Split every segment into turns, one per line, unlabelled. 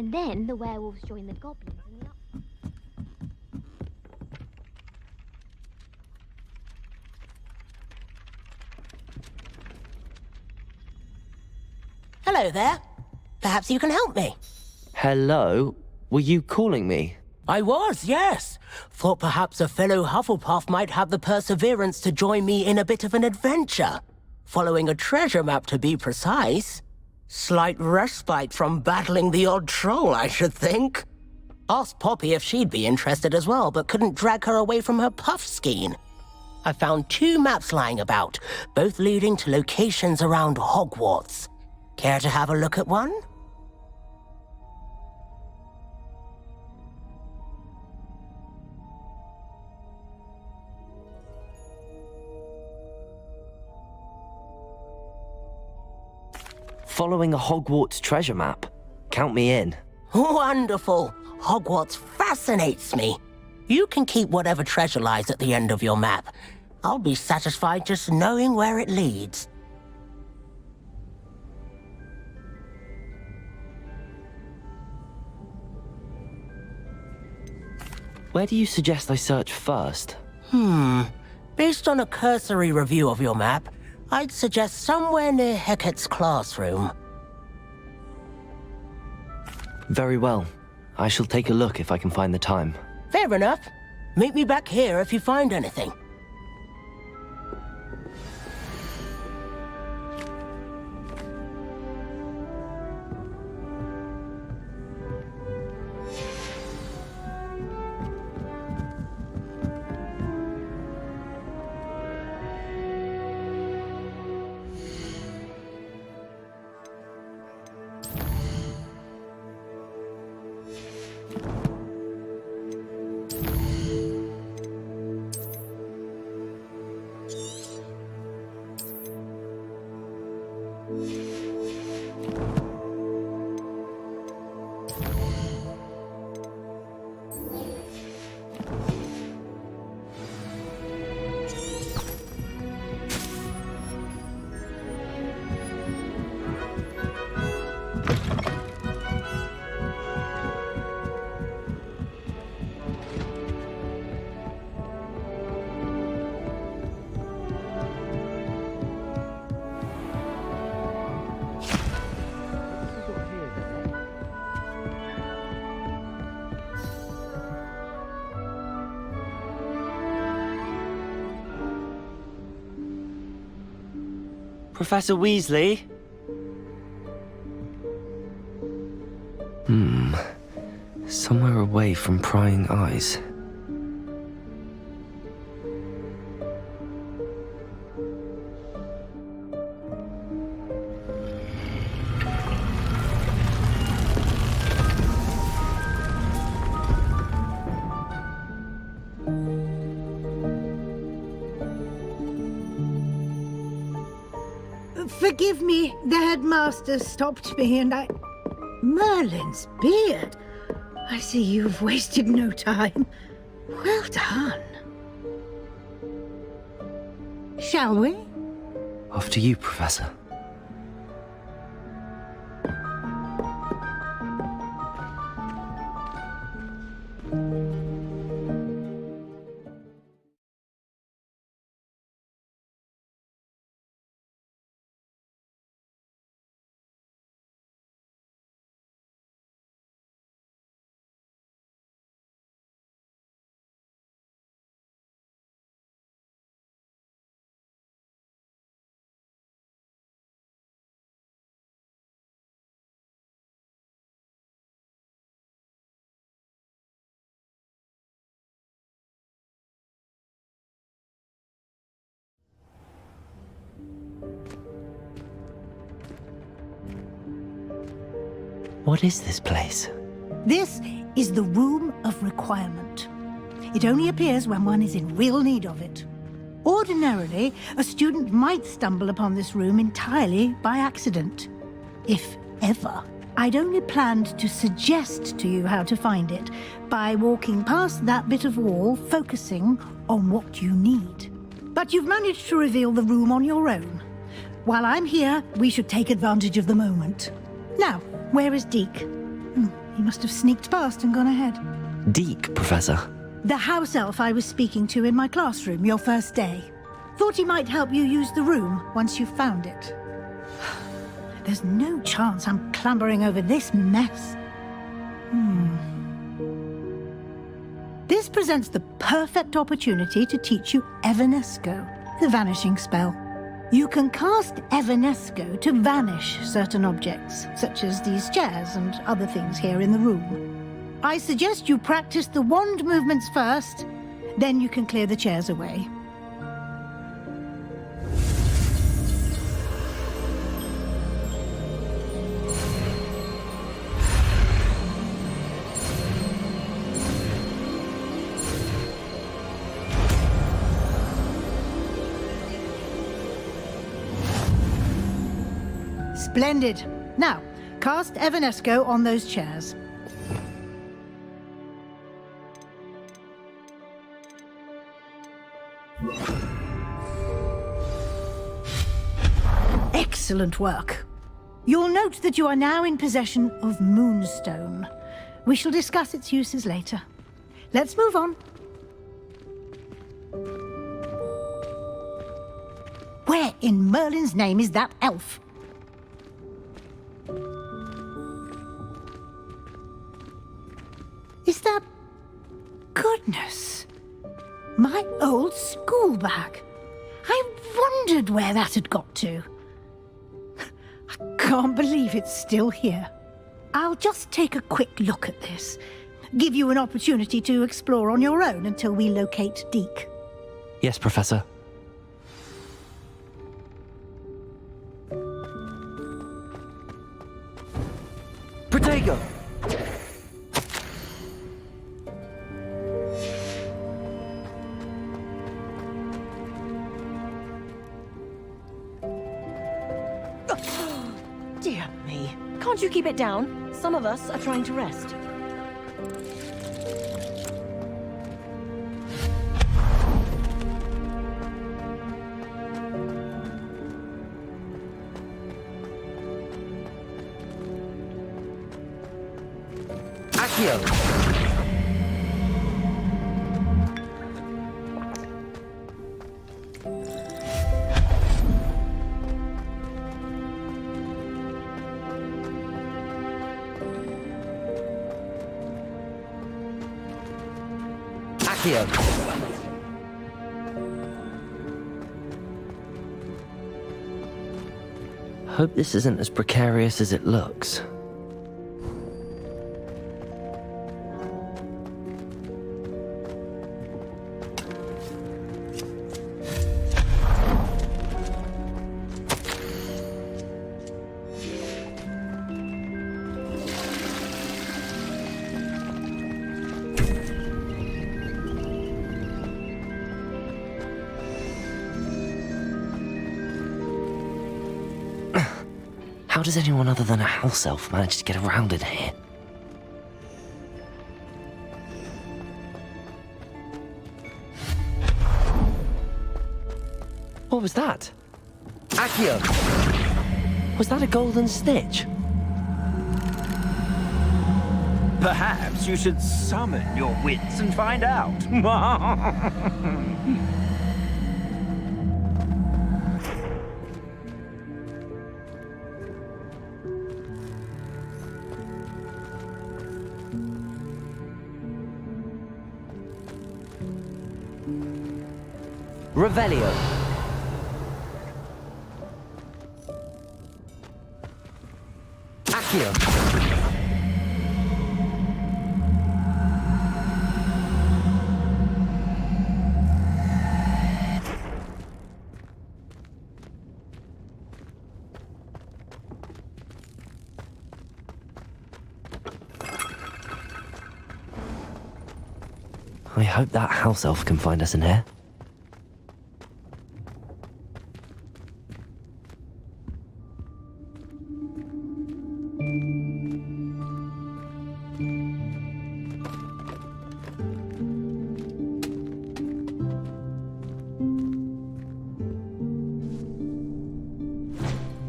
And then the werewolves join the goblins and the
Hello there. Perhaps you can help me.
Hello? Were you calling me?
I was, yes. Thought perhaps a fellow Hufflepuff might have the perseverance to join me in a bit of an adventure. Following a treasure map, to be precise. Slight respite from battling the odd troll, I should think. Asked Poppy if she'd be interested as well, but couldn't drag her away from her puff skein. I found 2 maps lying about, both leading to locations around Hogwarts. Care to have a look at one?
Following a Hogwarts treasure map. Count me in.
Wonderful! Hogwarts fascinates me. You can keep whatever treasure lies at the end of your map. I'll be satisfied just knowing where it leads.
Where do you suggest I search first?
Based on a cursory review of your map, I'd suggest somewhere near Hecat's classroom.
Very well. I shall take a look if I can find the time.
Fair enough. Meet me back here if you find anything.
Professor Weasley? Somewhere away from prying eyes.
Forgive me, the headmaster stopped me and I... Merlin's beard! I see you've wasted no time. Well done. Shall we?
Off to you, Professor. What is this place?
This is the Room of Requirement. It only appears when one is in real need of it. Ordinarily, a student might stumble upon this room entirely by accident. If ever. I'd only planned to suggest to you how to find it by walking past that bit of wall, focusing on what you need. But you've managed to reveal the room on your own. While I'm here, we should take advantage of the moment. Now, where is Deke? He must have sneaked past and gone ahead.
Deke, Professor.
The house elf I was speaking to in my classroom your first day. Thought he might help you use the room once you found it. There's no chance I'm clambering over this mess. This presents the perfect opportunity to teach you Evanesco, the vanishing spell. You can cast Evanesco to vanish certain objects, such as these chairs and other things here in the room. I suggest you practice the wand movements first, then you can clear the chairs away. Splendid. Now, cast Evanesco on those chairs. Excellent work. You'll note that you are now in possession of Moonstone. We shall discuss its uses later. Let's move on. Where in Merlin's name is that elf? Is that... Goodness! My old school bag. I wondered where that had got to. I can't believe it's still here. I'll just take a quick look at this. Give you an opportunity to explore on your own until we locate Deke.
Yes, Professor. Protego!
Dear me. Can't you keep it down? Some of us are trying to rest.
Accio! Accio! Hope this isn't as precarious as it looks. How does anyone other than a house elf manage to get around in here? What was that? Accio! Was that a golden snitch?
Perhaps you should summon your wits and find out.
Revelio. Accio. I hope that house elf can find us in here.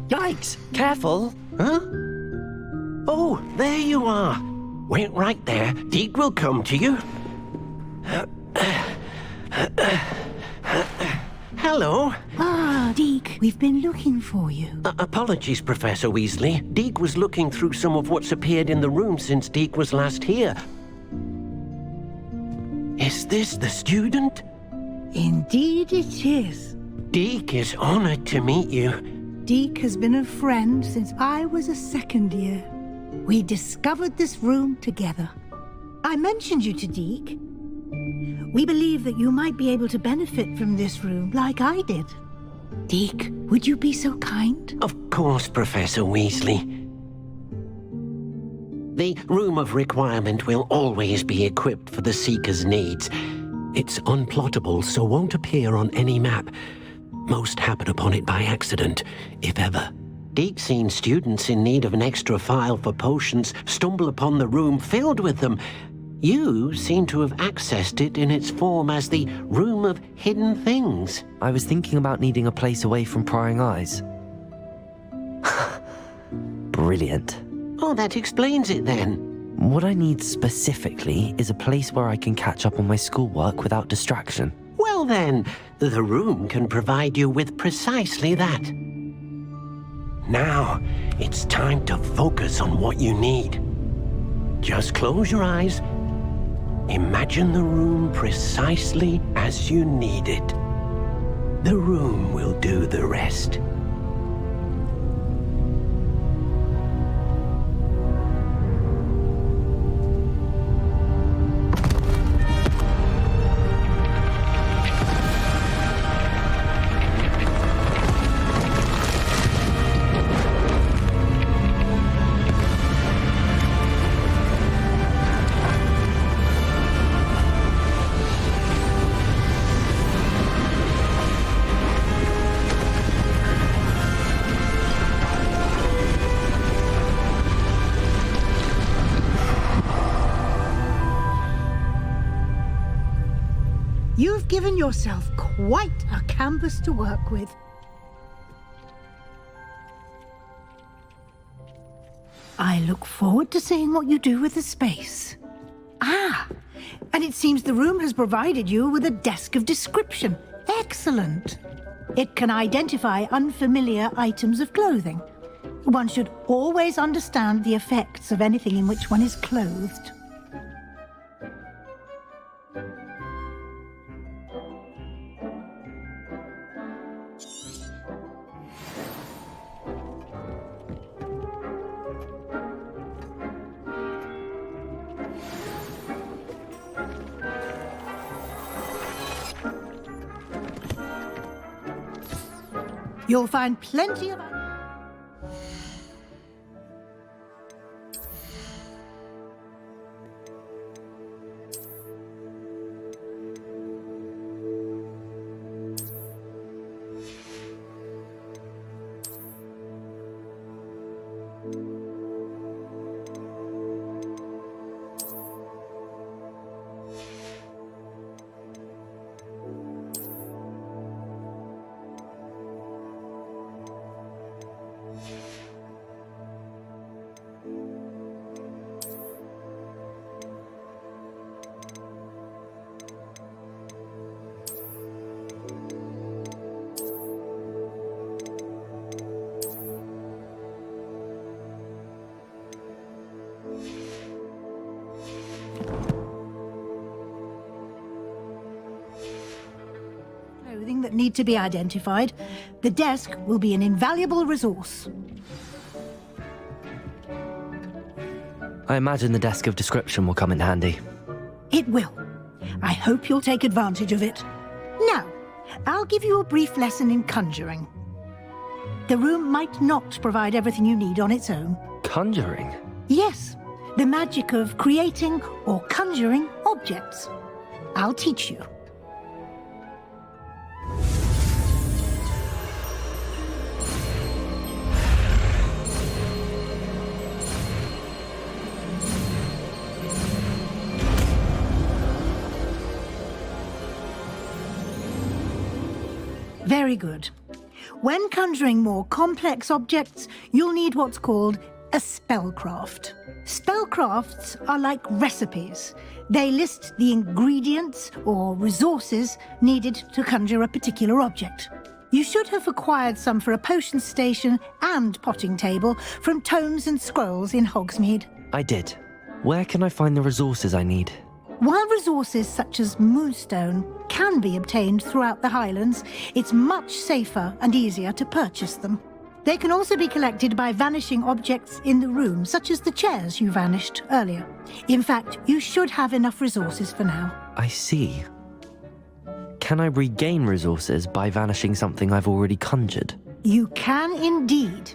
Yikes! Careful! Huh? Oh, there you are!
Wait right there. Deke will come to you. Hello.
Ah, Deke, we've been looking for you.
Apologies, Professor Weasley. Deke was looking through some of what's appeared in the room since Deke was last here. Is this the student?
Indeed it is.
Deke is honored to meet you.
Deke has been a friend since I was a second year. We discovered this room together. I mentioned you to Deke. We believe that you might be able to benefit from this room like I did. Deke, would you be so kind?
Of course, Professor Weasley. The Room of Requirement will always be equipped for the Seeker's needs. It's unplottable, so won't appear on any map. Most happen upon it by accident, if ever. Deke's seen students in need of an extra file for potions stumble upon the room filled with them. You seem to have accessed it in its form as the Room of Hidden Things.
I was thinking about needing a place away from prying eyes. Brilliant.
Oh, that explains it then.
What I need specifically is a place where I can catch up on my schoolwork without distraction.
Well then, the room can provide you with precisely that. Now, it's time to focus on what you need. Just close your eyes. Imagine the room precisely as you need it. The room will do the rest.
You've given yourself quite a canvas to work with. I look forward to seeing what you do with the space. Ah, and it seems the room has provided you with a desk of description. Excellent. It can identify unfamiliar items of clothing. One should always understand the effects of anything in which one is clothed. You'll find plenty of... clothing that need to be identified, the desk will be an invaluable resource.
I imagine the desk of description will come in handy.
It will. I hope you'll take advantage of it. Now, I'll give you a brief lesson in conjuring. The room might not provide everything you need on its own.
Conjuring?
Yes, the magic of creating or conjuring objects. I'll teach you. Very good. When conjuring more complex objects, you'll need what's called a spellcraft. Spellcrafts are like recipes. They list the ingredients or resources needed to conjure a particular object. You should have acquired some for a potion station and potting table from tomes and scrolls in Hogsmeade.
I did. Where can I find the resources I need?
While resources such as moonstone can be obtained throughout the Highlands, it's much safer and easier to purchase them. They can also be collected by vanishing objects in the room, such as the chairs you vanished earlier. In fact, you should have enough resources for now.
I see. Can I regain resources by vanishing something I've already conjured?
You can indeed.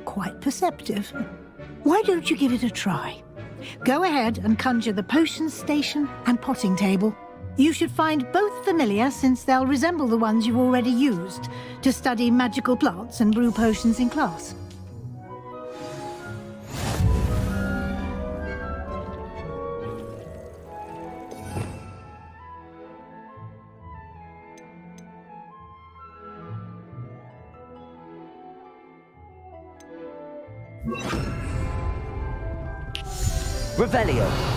Quite perceptive. Why don't you give it a try? Go ahead and conjure the potion station and potting table. You should find both familiar, since they'll resemble the ones you've already used to study magical plants and brew potions in class.
Revelio.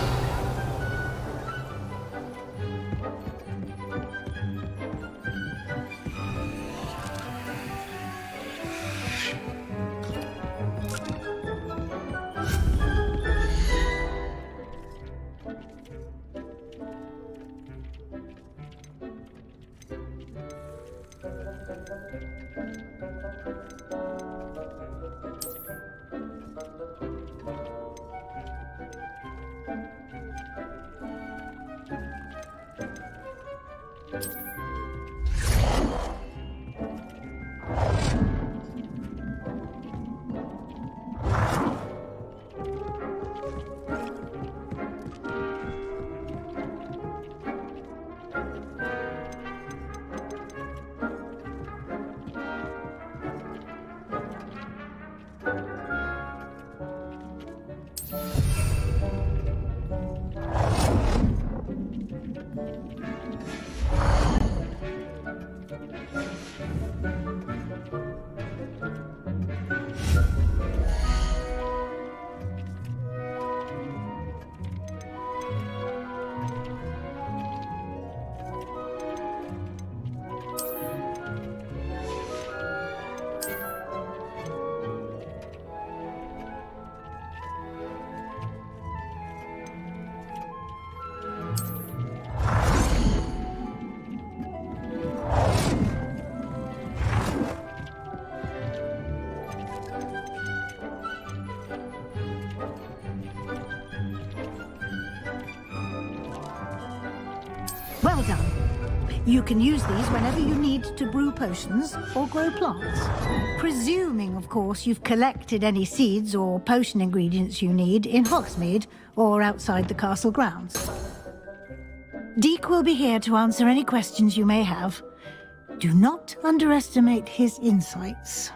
Well done. You can use these whenever you need to brew potions or grow plants. Presuming, of course, you've collected any seeds or potion ingredients you need in Hogsmeade or outside the castle grounds. Deek will be here to answer any questions you may have. Do not underestimate his insights.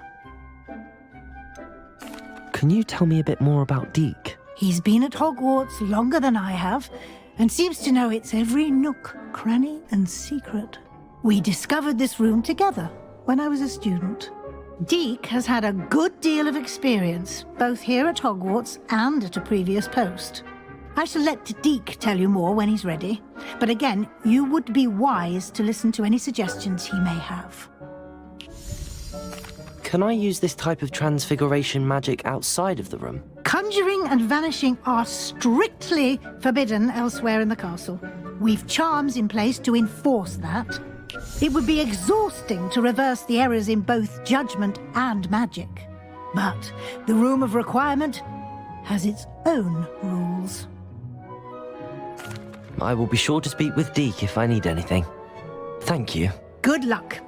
Can you tell me a bit more about Deek?
He's been at Hogwarts longer than I have, and seems to know its every nook, cranny, and secret. We discovered this room together when I was a student. Deek has had a good deal of experience, both here at Hogwarts and at a previous post. I shall let Deek tell you more when he's ready, but again, you would be wise to listen to any suggestions he may have.
Can I use this type of transfiguration magic outside of the room?
Conjuring and vanishing are strictly forbidden elsewhere in the castle. We've charms in place to enforce that. It would be exhausting to reverse the errors in both judgment and magic. But the Room of Requirement has its own rules.
I will be sure to speak with Deek if I need anything. Thank you.
Good luck.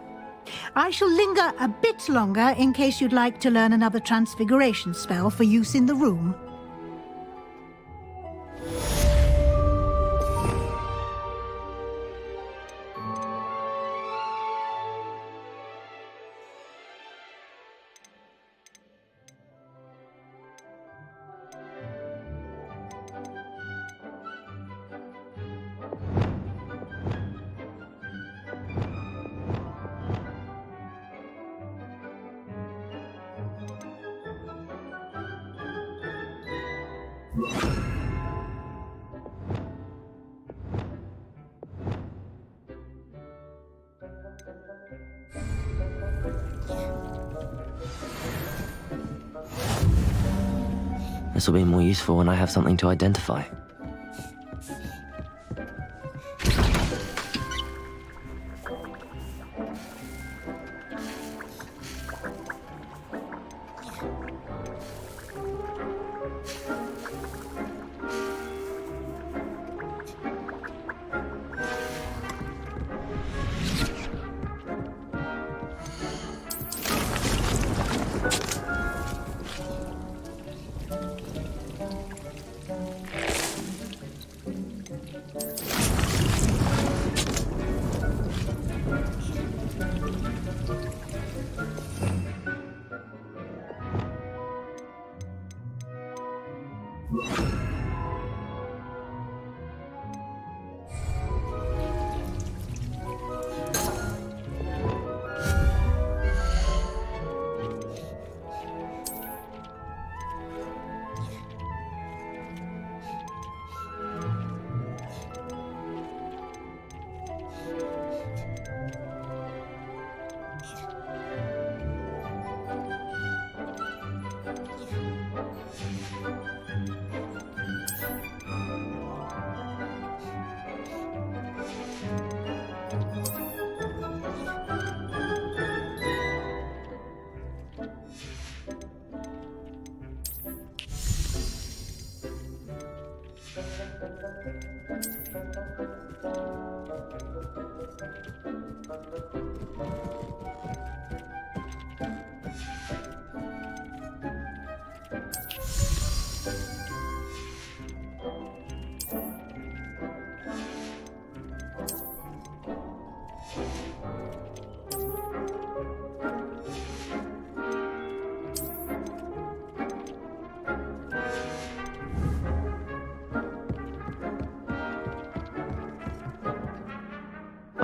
I shall linger a bit longer in case you'd like to learn another transfiguration spell for use in the room.
This will be more useful when I have something to identify.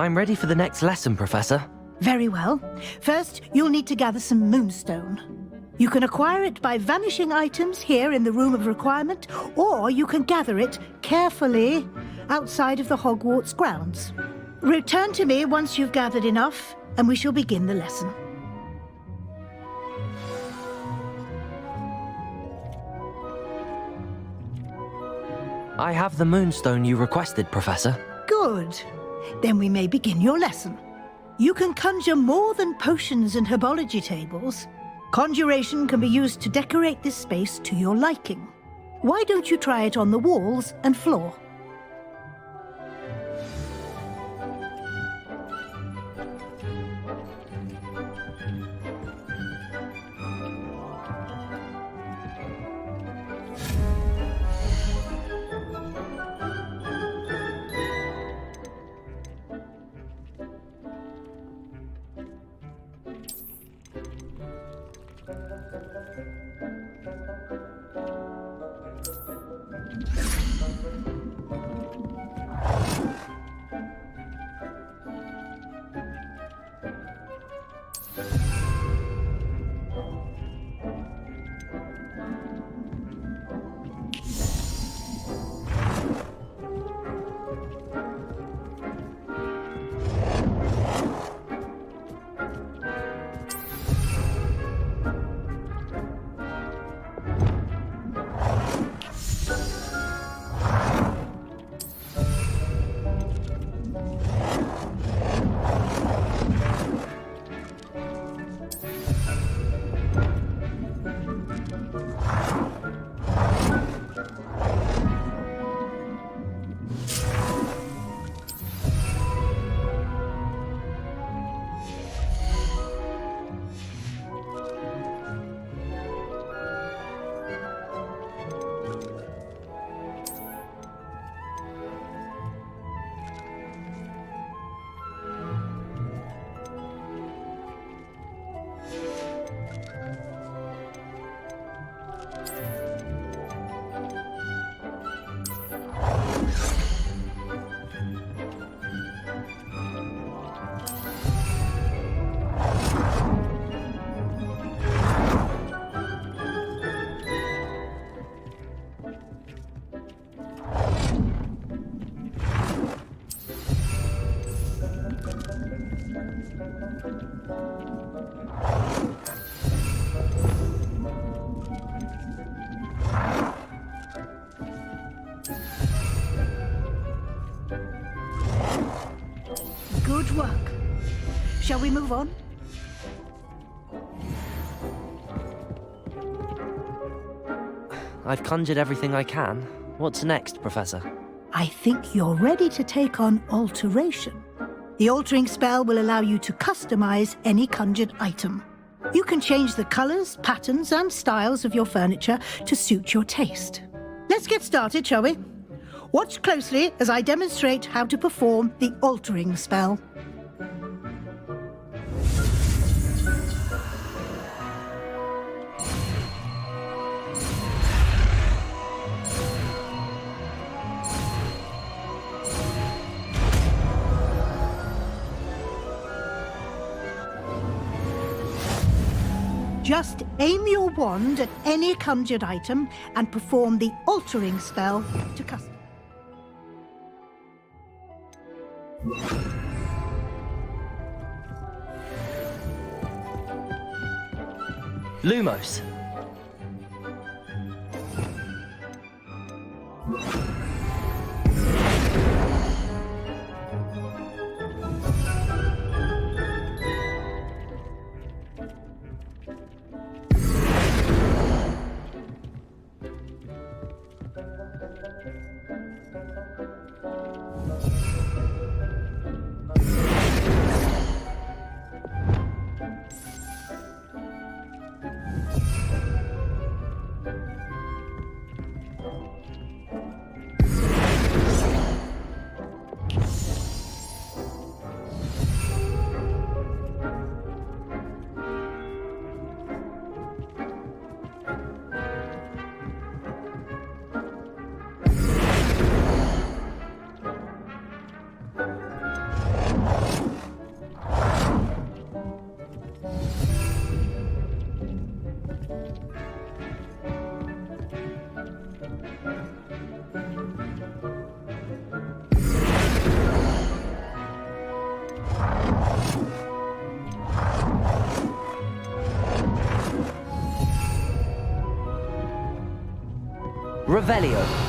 I'm ready for the next lesson, Professor.
Very well. First, you'll need to gather some moonstone. You can acquire it by vanishing items here in the Room of Requirement, or you can gather it carefully outside of the Hogwarts grounds. Return to me once you've gathered enough, and we shall begin the lesson.
I have the moonstone you requested, Professor.
Good. Then we may begin your lesson. You can conjure more than potions and herbology tables. Conjuration can be used to decorate this space to your liking. Why don't you try it on the walls and floor? Good work. Shall we move on?
I've conjured everything I can. What's next, Professor?
I think you're ready to take on alteration. The altering spell will allow you to customize any conjured item. You can change the colors, patterns, and styles of your furniture to suit your taste. Let's get started, shall we? Watch closely as I demonstrate how to perform the altering spell. Just aim your wand at any conjured item and perform the altering spell to custom.
Lumos. Revelio.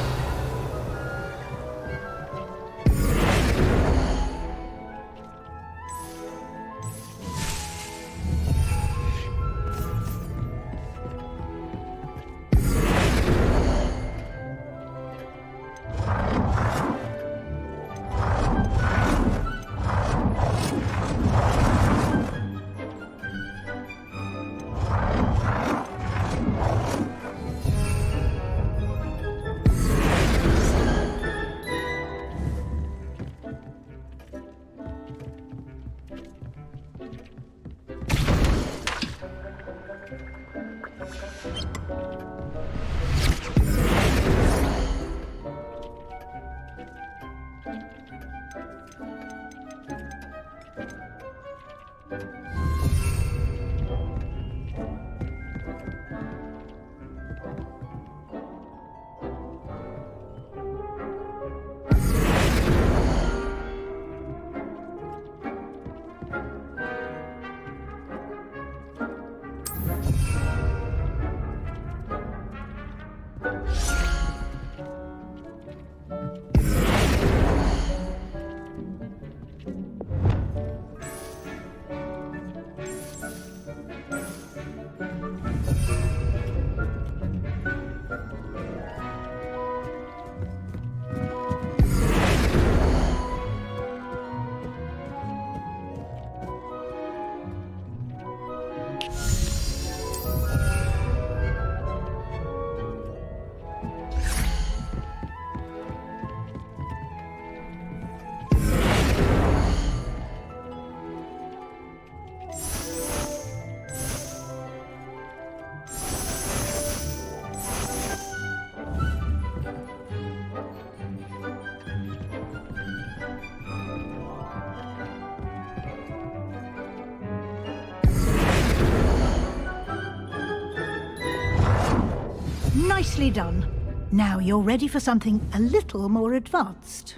Nicely done. Now you're ready for something a little more advanced.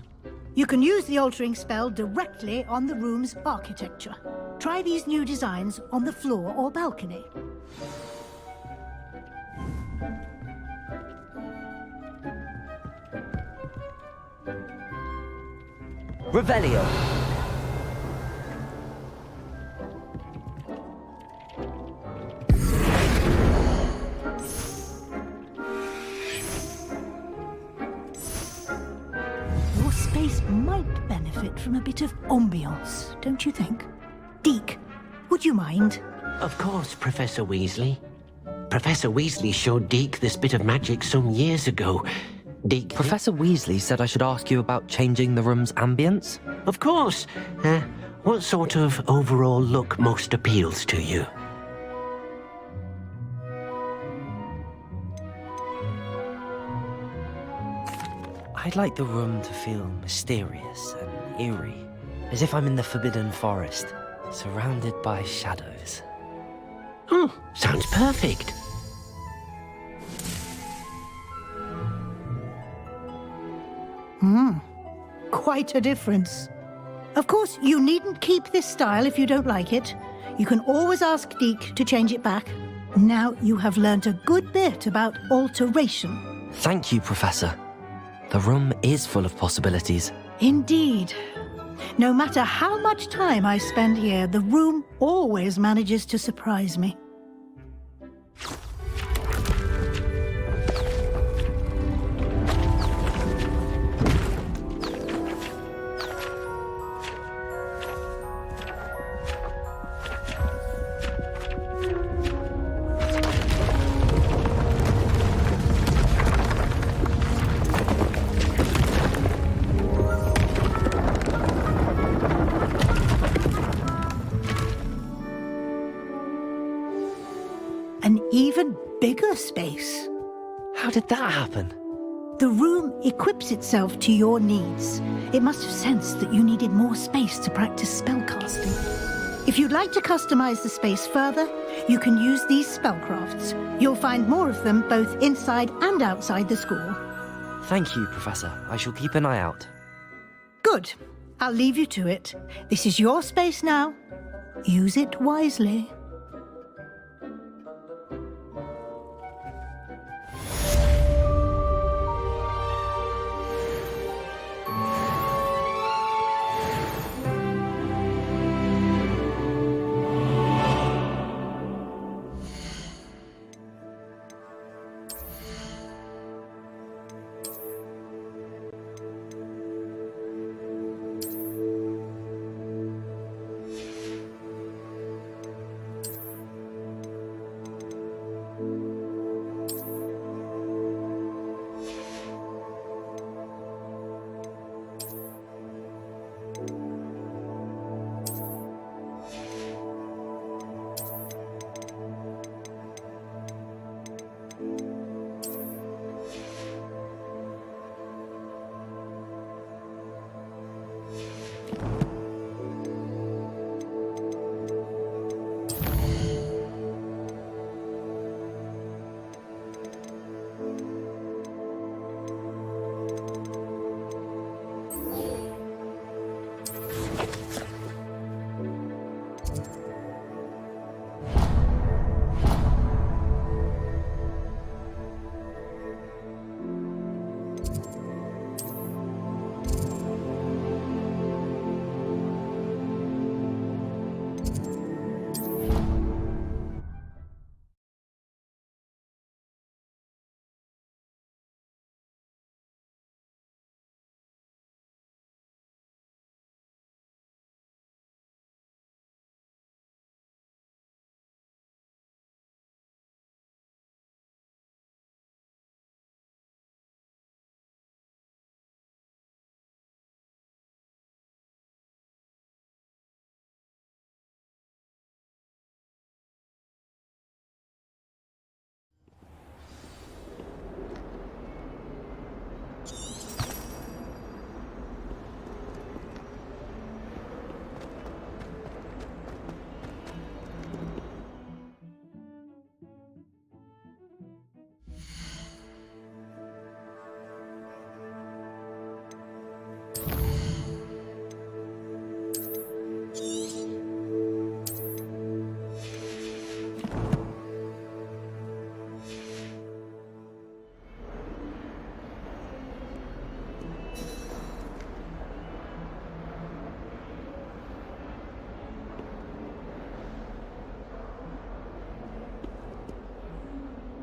You can use the altering spell directly on the room's architecture. Try these new designs on the floor or balcony.
Revelio.
might benefit from a bit of ambiance, don't you think? Deke, would you mind?
Of course, Professor Weasley. Professor Weasley showed Deke this bit of magic some years ago. Deke...
Professor Weasley said I should ask you about changing the room's ambience?
Of course. What sort of overall look most appeals to you?
I'd like the room to feel mysterious and eerie, as if I'm in the Forbidden Forest, surrounded by shadows.
Oh, sounds perfect.
Quite a difference. Of course, you needn't keep this style if you don't like it. You can always ask Deke to change it back. Now you have learnt a good bit about alteration.
Thank you, Professor. The room is full of possibilities.
Indeed. No matter how much time I spend here, the room always manages to surprise me. An even bigger space.
How did that happen?
The room equips itself to your needs. It must have sensed that you needed more space to practice spellcasting. If you'd like to customize the space further, you can use these spellcrafts. You'll find more of them both inside and outside the school.
Thank you, Professor. I shall keep an eye out.
Good. I'll leave you to it. This is your space now. Use it wisely.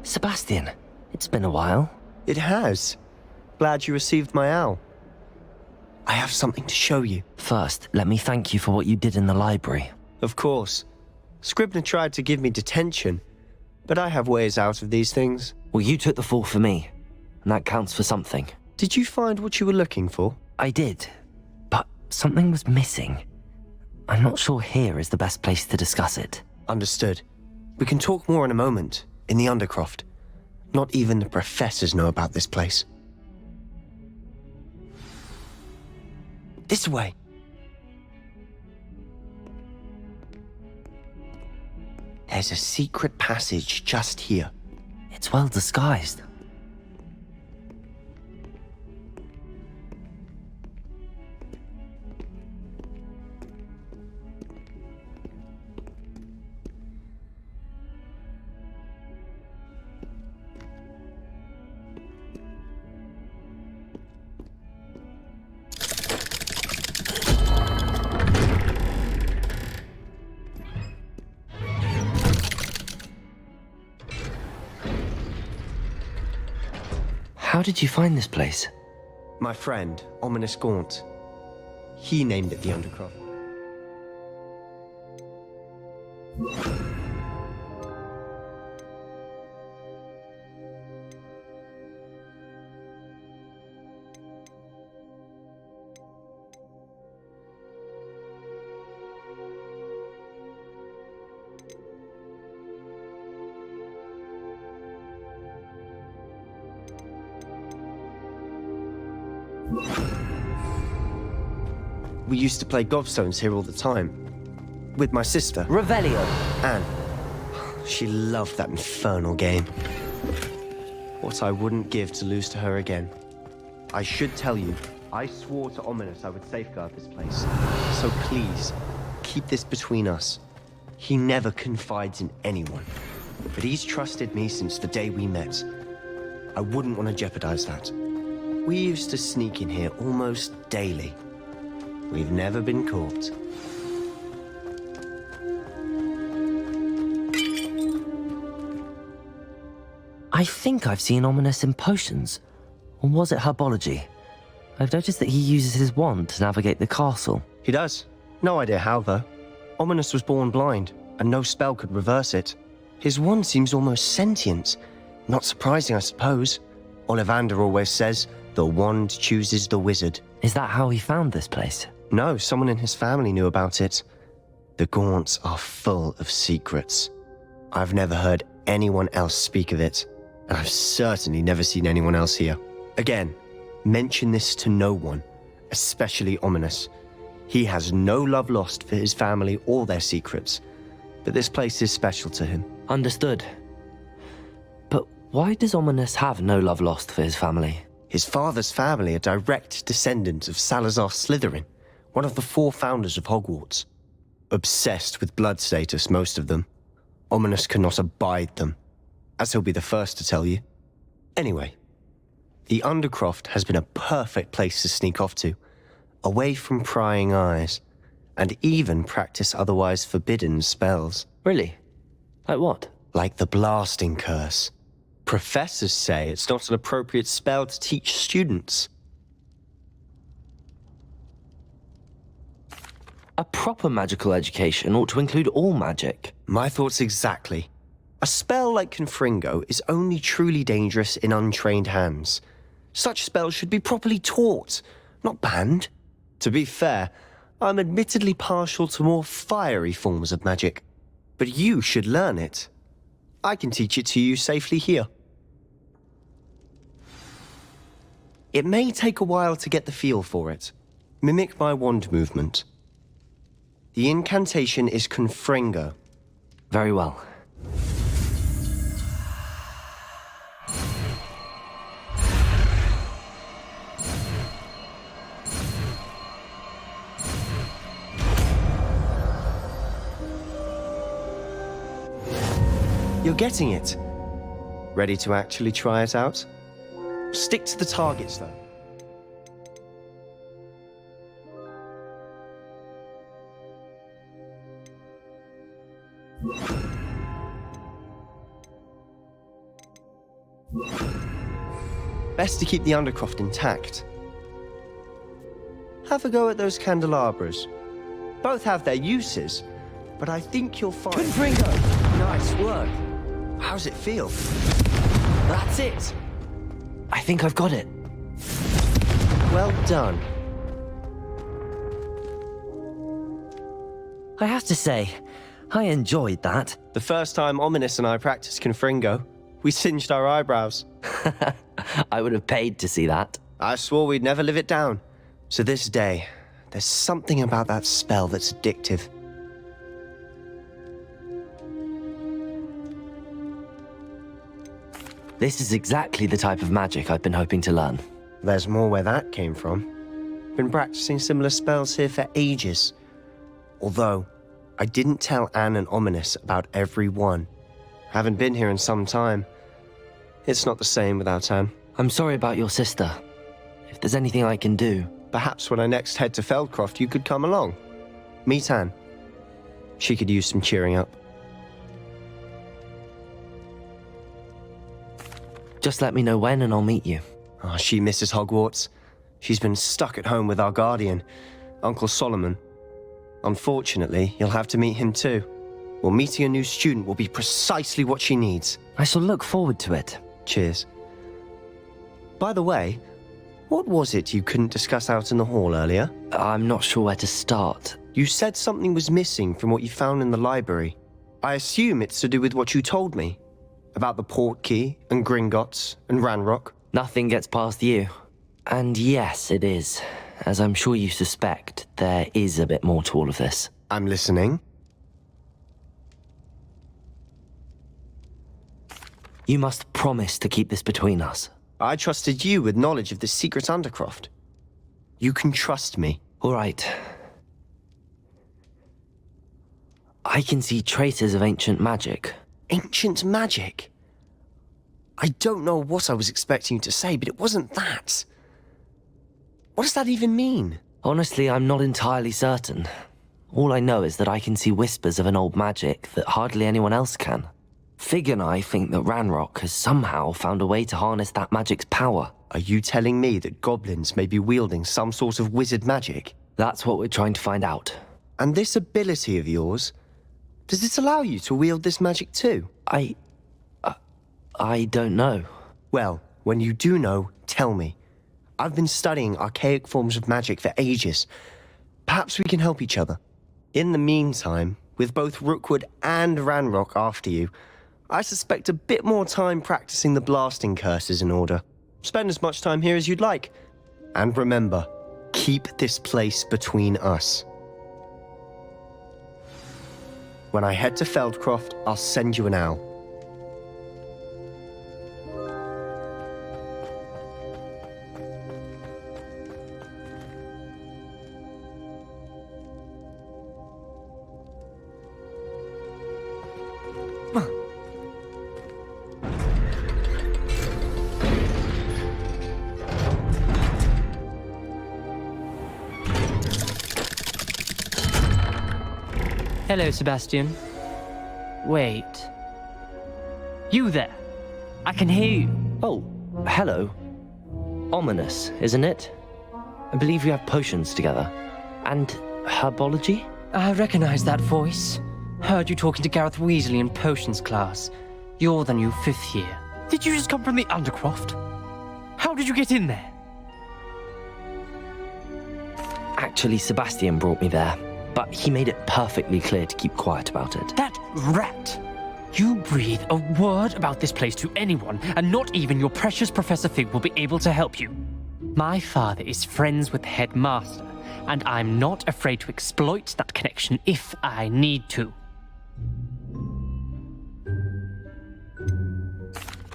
Sebastian, it's been a while.
It has. Glad you received my owl. I have something to show you.
First, let me thank you for what you did in the library.
Of course. Scribner tried to give me detention, but I have ways out of these things.
Well, you took the fall for me, and that counts for something.
Did you find what you were looking for?
I did, but something was missing. I'm not sure here is the best place to discuss it.
Understood. We can talk more in a moment, in the Undercroft. Not even the professors know about this place. This way. There's a secret passage just here.
It's well disguised. How did you find this place?
My friend, Ominous Gaunt. He named it the Undercroft. We used to play gobstones here all the time. With my sister,
Revelio.
Anne. She loved that infernal game. What I wouldn't give to lose to her again. I should tell you, I swore to Ominous I would safeguard this place. So please, keep this between us. He never confides in anyone. But he's trusted me since the day we met. I wouldn't want to jeopardize that. We used to sneak in here almost daily. We've never been caught.
I think I've seen Ominous in potions. Or was it herbology? I've noticed that he uses his wand to navigate the castle.
He does. No idea how, though. Ominous was born blind, and no spell could reverse it. His wand seems almost sentient. Not surprising, I suppose. Ollivander always says, the wand chooses the wizard.
Is that how he found this place?
No, someone in his family knew about it. The Gaunts are full of secrets. I've never heard anyone else speak of it, and I've certainly never seen anyone else here. Again, mention this to no one, especially Ominous. He has no love lost for his family or their secrets, but this place is special to him.
Understood. But why does Ominous have no love lost for his family?
His father's family are direct descendants of Salazar Slytherin, one of the 4 founders of Hogwarts. Obsessed with blood status, most of them. Ominous cannot abide them, as he'll be the first to tell you. Anyway, the Undercroft has been a perfect place to sneak off to, away from prying eyes, and even practice otherwise forbidden spells.
Really? Like what?
Like the blasting curse. Professors say it's not an appropriate spell to teach students.
A proper magical education ought to include all magic.
My thoughts exactly. A spell like Confringo is only truly dangerous in untrained hands. Such spells should be properly taught, not banned. To be fair, I'm admittedly partial to more fiery forms of magic. But you should learn it. I can teach it to you safely here. It may take a while to get the feel for it. Mimic my wand movement. The incantation is Confringo.
Very well.
You're getting it. Ready to actually try it out? Stick to the targets, though. Best to keep the Undercroft intact. have a go at those candelabras. Both have their uses, but I think you'll find...
Confringo!
Nice work. How's it feel?
That's it! I think I've got it.
Well done.
I have to say, I enjoyed that.
The first time Ominous and I practiced Confringo, we singed our eyebrows.
I would have paid to see that.
I swore we'd never live it down. So this day, there's something about that spell that's addictive.
This is exactly the type of magic I've been hoping to learn.
There's more where that came from. Been practicing similar spells here for ages. Although, I didn't tell Anne and Ominous about every one. Haven't been here in some time. It's not the same without Anne.
I'm sorry about your sister. If there's anything I can do...
Perhaps when I next head to Feldcroft, you could come along. Meet Anne. She could use some cheering up.
Just let me know when and I'll meet you.
Oh, she misses Hogwarts. She's been stuck at home with our guardian, Uncle Solomon. Unfortunately, you'll have to meet him too. Well, meeting a new student will be precisely what she needs.
I shall look forward to it.
Cheers. By the way, what was it you couldn't discuss out in the hall earlier?
I'm not sure where to start.
You said something was missing from what you found in the library. I assume it's to do with what you told me. About the Portkey, and Gringotts, and Ranrock.
Nothing gets past you. And yes, it is. As I'm sure you suspect, there is a bit more to all of this.
I'm listening.
You must promise to keep this between us.
I trusted you with knowledge of the secret Undercroft. You can trust me.
All right. I can see traces of ancient magic.
Ancient magic? I don't know what I was expecting you to say, but it wasn't that. What does that even mean?
Honestly, I'm not entirely certain. All I know is that I can see whispers of an old magic that hardly anyone else can. Fig and I think that Ranrock has somehow found a way to harness that magic's power.
Are you telling me that goblins may be wielding some sort of wizard magic?
That's what we're trying to find out.
And this ability of yours, does it allow you to wield this magic too?
I don't know.
Well, when you do know, tell me. I've been studying archaic forms of magic for ages. Perhaps we can help each other. In the meantime, with both Rookwood and Ranrock after you, I suspect a bit more time practicing the blasting curse is in order. Spend as much time here as you'd like. And remember, keep this place between us. When I head to Feldcroft, I'll send you an owl.
Hello, Sebastian. Wait. You there? I can hear you.
Oh, hello. Ominous, isn't it? I believe we have potions together. And herbology?
I recognize that voice. Heard you talking to Gareth Weasley in potions class. You're the new 5th year. Did you just come from the Undercroft? How did you get in there?
Actually, Sebastian brought me there. But he made it perfectly clear to keep quiet about it.
That rat! You breathe a word about this place to anyone, and not even your precious Professor Fig will be able to help you. My father is friends with the headmaster, and I'm not afraid to exploit that connection if I need to.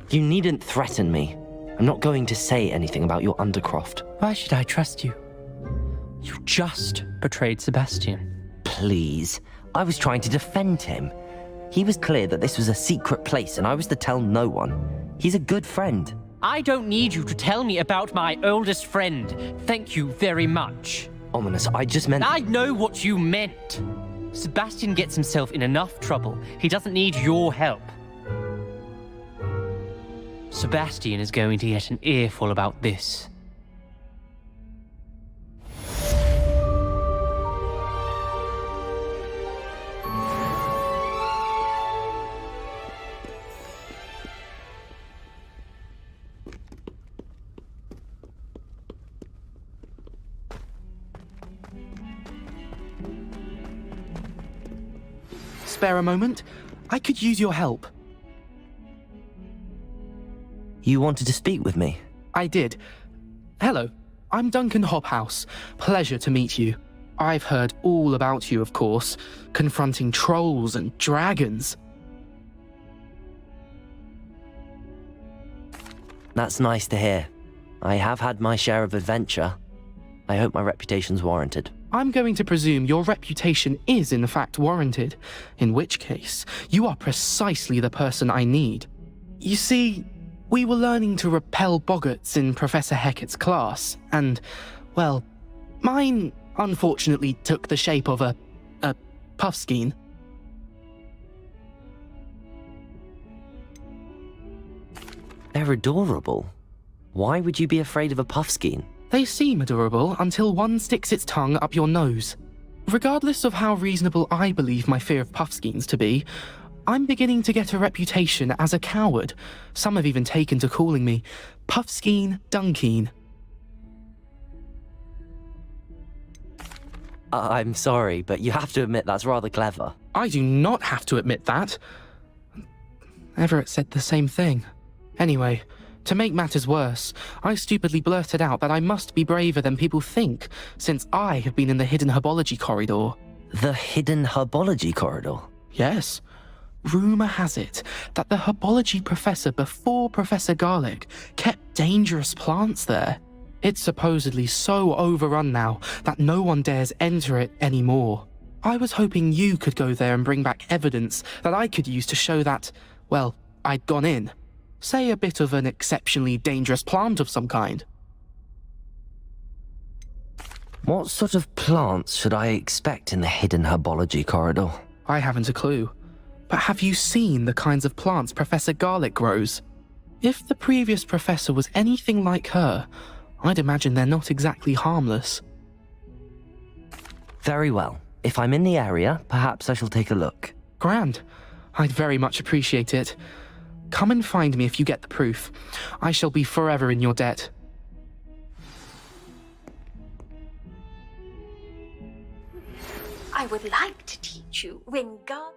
You needn't threaten me. I'm not going to say anything about your Undercroft.
Why should I trust you? You just betrayed Sebastian.
Please. I was trying to defend him. He was clear that this was a secret place and I was to tell no one. He's a good friend.
I don't need you to tell me about my oldest friend. Thank you very much.
Ominous, I just meant...
I know what you meant. Sebastian gets himself in enough trouble. He doesn't need your help. Sebastian is going to get an earful about this.
spare a moment? I could use your help.
You wanted to speak with me?
I did. Hello, I'm Duncan Hobhouse. Pleasure to meet you. I've heard all about you, of course, confronting trolls and dragons.
That's nice to hear. I have had my share of adventure. I hope my reputation's warranted.
I'm going to presume your reputation is in fact warranted, in which case, you are precisely the person I need. You see, we were learning to repel boggarts in Professor Hecat's class, and, well, mine unfortunately took the shape of a puffskein.
They're adorable. Why would you be afraid of a puffskein?
They seem adorable until one sticks its tongue up your nose. Regardless of how reasonable I believe my fear of puffskeins to be, I'm beginning to get a reputation as a coward. Some have even taken to calling me Puffskein Dunkeen.
I'm sorry, but you have to admit that's rather clever.
I do not have to admit that. Everett said the same thing. Anyway, to make matters worse, I stupidly blurted out that I must be braver than people think, since I have been in the hidden herbology corridor.
The hidden herbology corridor?
Yes. Rumour has it that the herbology professor before Professor Garlic kept dangerous plants there. It's supposedly so overrun now that no one dares enter it anymore. I was hoping you could go there and bring back evidence that I could use to show that, well, I'd gone in. Say a bit of an exceptionally dangerous plant of some kind.
What sort of plants should I expect in the hidden herbology corridor?
I haven't a clue. But have you seen the kinds of plants Professor Garlic grows? If the previous professor was anything like her, I'd imagine they're not exactly harmless.
Very well. If I'm in the area, perhaps I shall take a look.
Grand. I'd very much appreciate it. Come and find me if you get the proof. I shall be forever in your debt.
I would like to teach you Wingar.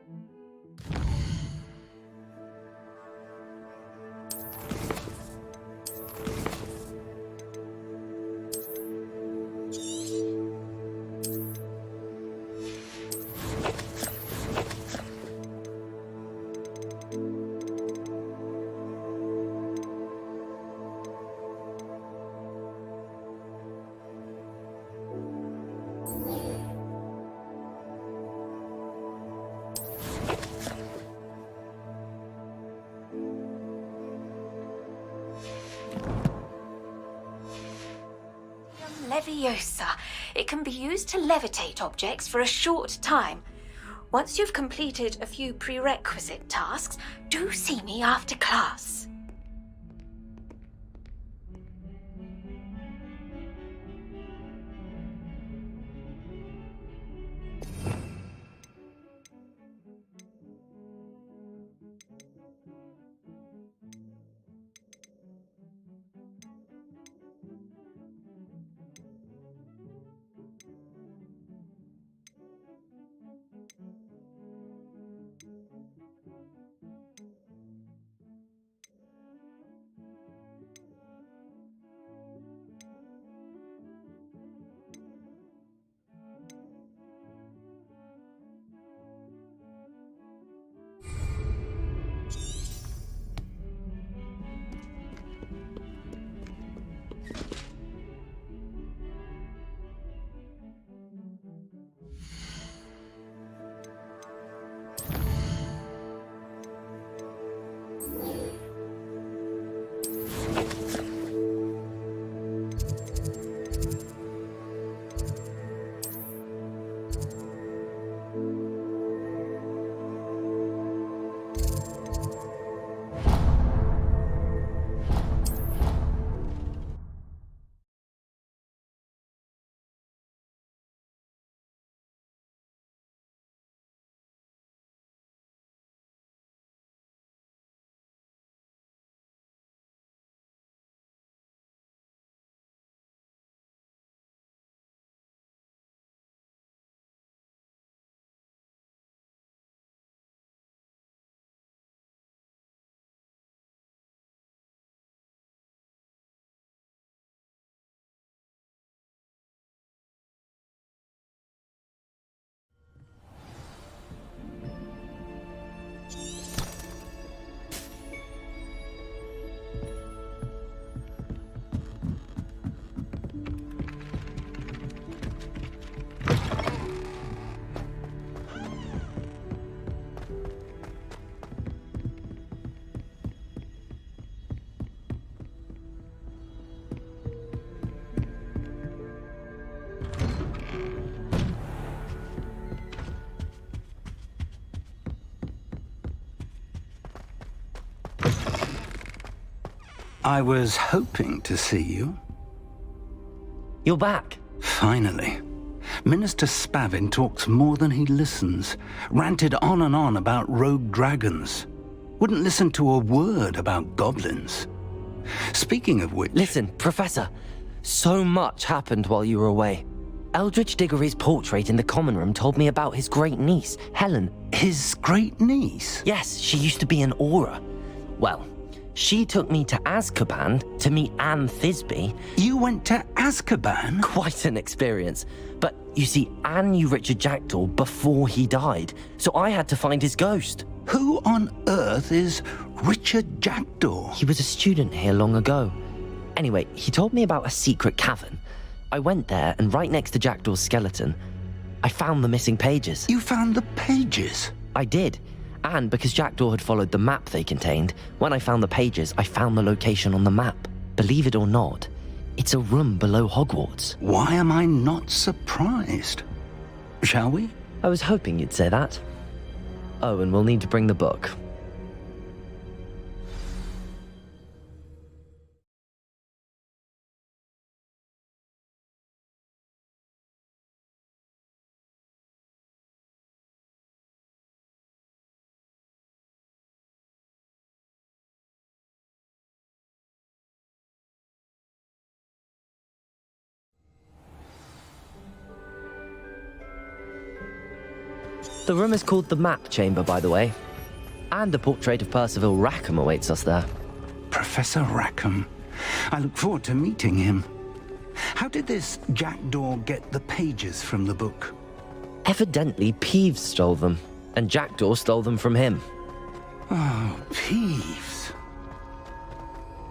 Leviosa. It can be used to levitate objects for a short time. Once you've completed a few prerequisite tasks, do see me after class.
I was hoping to see you.
You're back.
Finally. Minister Spavin talks more than he listens. Ranted on and on about rogue dragons. Wouldn't listen to a word about goblins. Speaking of which...
Listen, Professor. So much happened while you were away. Eldridge Diggory's portrait in the common room told me about his great niece, Helen.
His great niece?
Yes, she used to be an Auror. Well, she took me to Azkaban to meet Anne Thisbe.
You went to Azkaban?
Quite an experience. But you see, Anne knew Richard Jackdaw before he died, so I had to find his ghost.
Who on earth is Richard Jackdaw?
He was a student here long ago. Anyway, he told me about a secret cavern. I went there, and right next to Jackdaw's skeleton, I found the missing pages.
You found the pages?
I did. And because Jackdaw had followed the map they contained, when I found the pages, I found the location on the map. Believe it or not, it's a room below Hogwarts.
Why am I not surprised? Shall we?
I was hoping you'd say that. Oh, and we'll need to bring the book. The room is called the Map Chamber, by the way. And a portrait of Percival Rackham awaits us there.
Professor Rackham. I look forward to meeting him. How did this Jackdaw get the pages from the book?
Evidently, Peeves stole them, and Jackdaw stole them from him.
Oh, Peeves.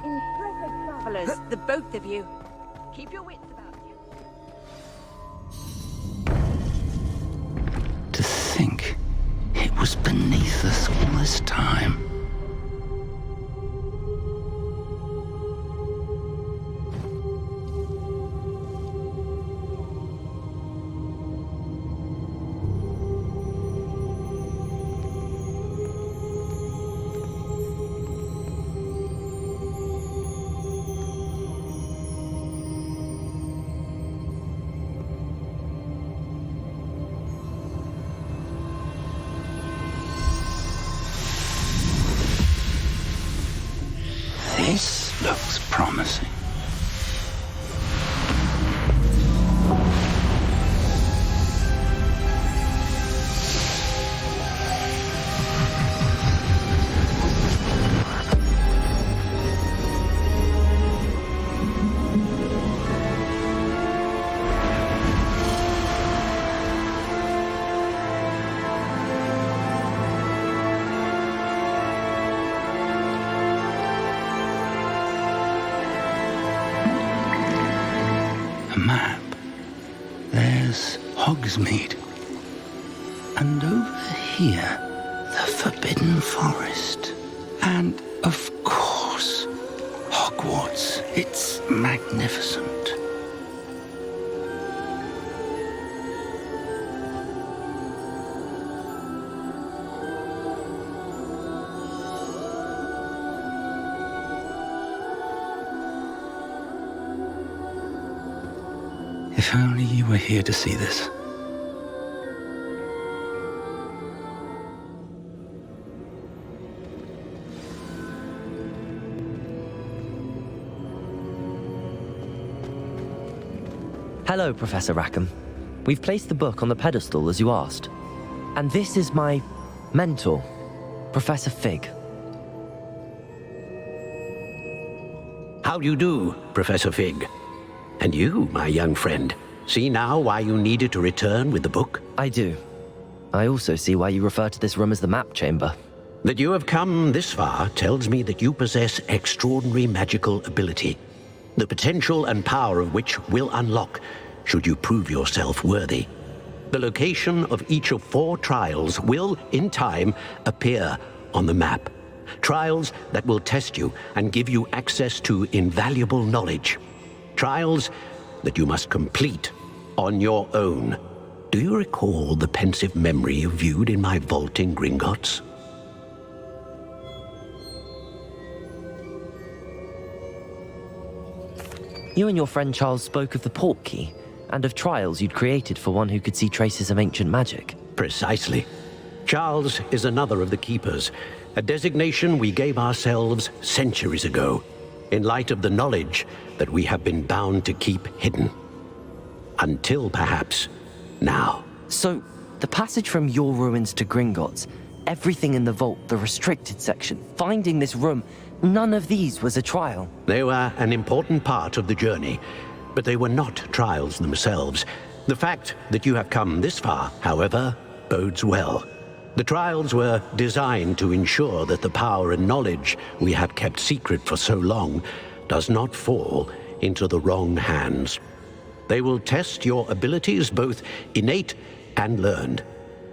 Intrepid travelers, the both of you. Keep your wits about you.
To think it was beneath us all this time. This looks promising. Map. There's Hogsmeade. And over here, the Forbidden Forest. And, of course, Hogwarts. It's magnificent. If only you were here to see this.
Hello, Professor Rackham. We've placed the book on the pedestal as you asked. And this is my mentor, Professor Fig.
How do you do, Professor Fig? And you, my young friend, see now why you needed to return with the book?
I do. I also see why you refer to this room as the Map Chamber.
That you have come this far tells me that you possess extraordinary magical ability, the potential and power of which will unlock should you prove yourself worthy. The location of each of 4 trials will, in time, appear on the map. Trials that will test you and give you access to invaluable knowledge. Trials that you must complete on your own. Do you recall the pensive memory you viewed in my vault in Gringotts?
You and your friend Charles spoke of the port key, and of trials you'd created for one who could see traces of ancient magic.
Precisely. Charles is another of the Keepers, a designation we gave ourselves centuries ago, in light of the knowledge that we have been bound to keep hidden. Until, perhaps, now.
So, the passage from your ruins to Gringotts, everything in the vault, the restricted section, finding this room, none of these was a trial.
They were an important part of the journey, but they were not trials themselves. The fact that you have come this far, however, bodes well. The trials were designed to ensure that the power and knowledge we have kept secret for so long does not fall into the wrong hands. They will test your abilities, both innate and learned.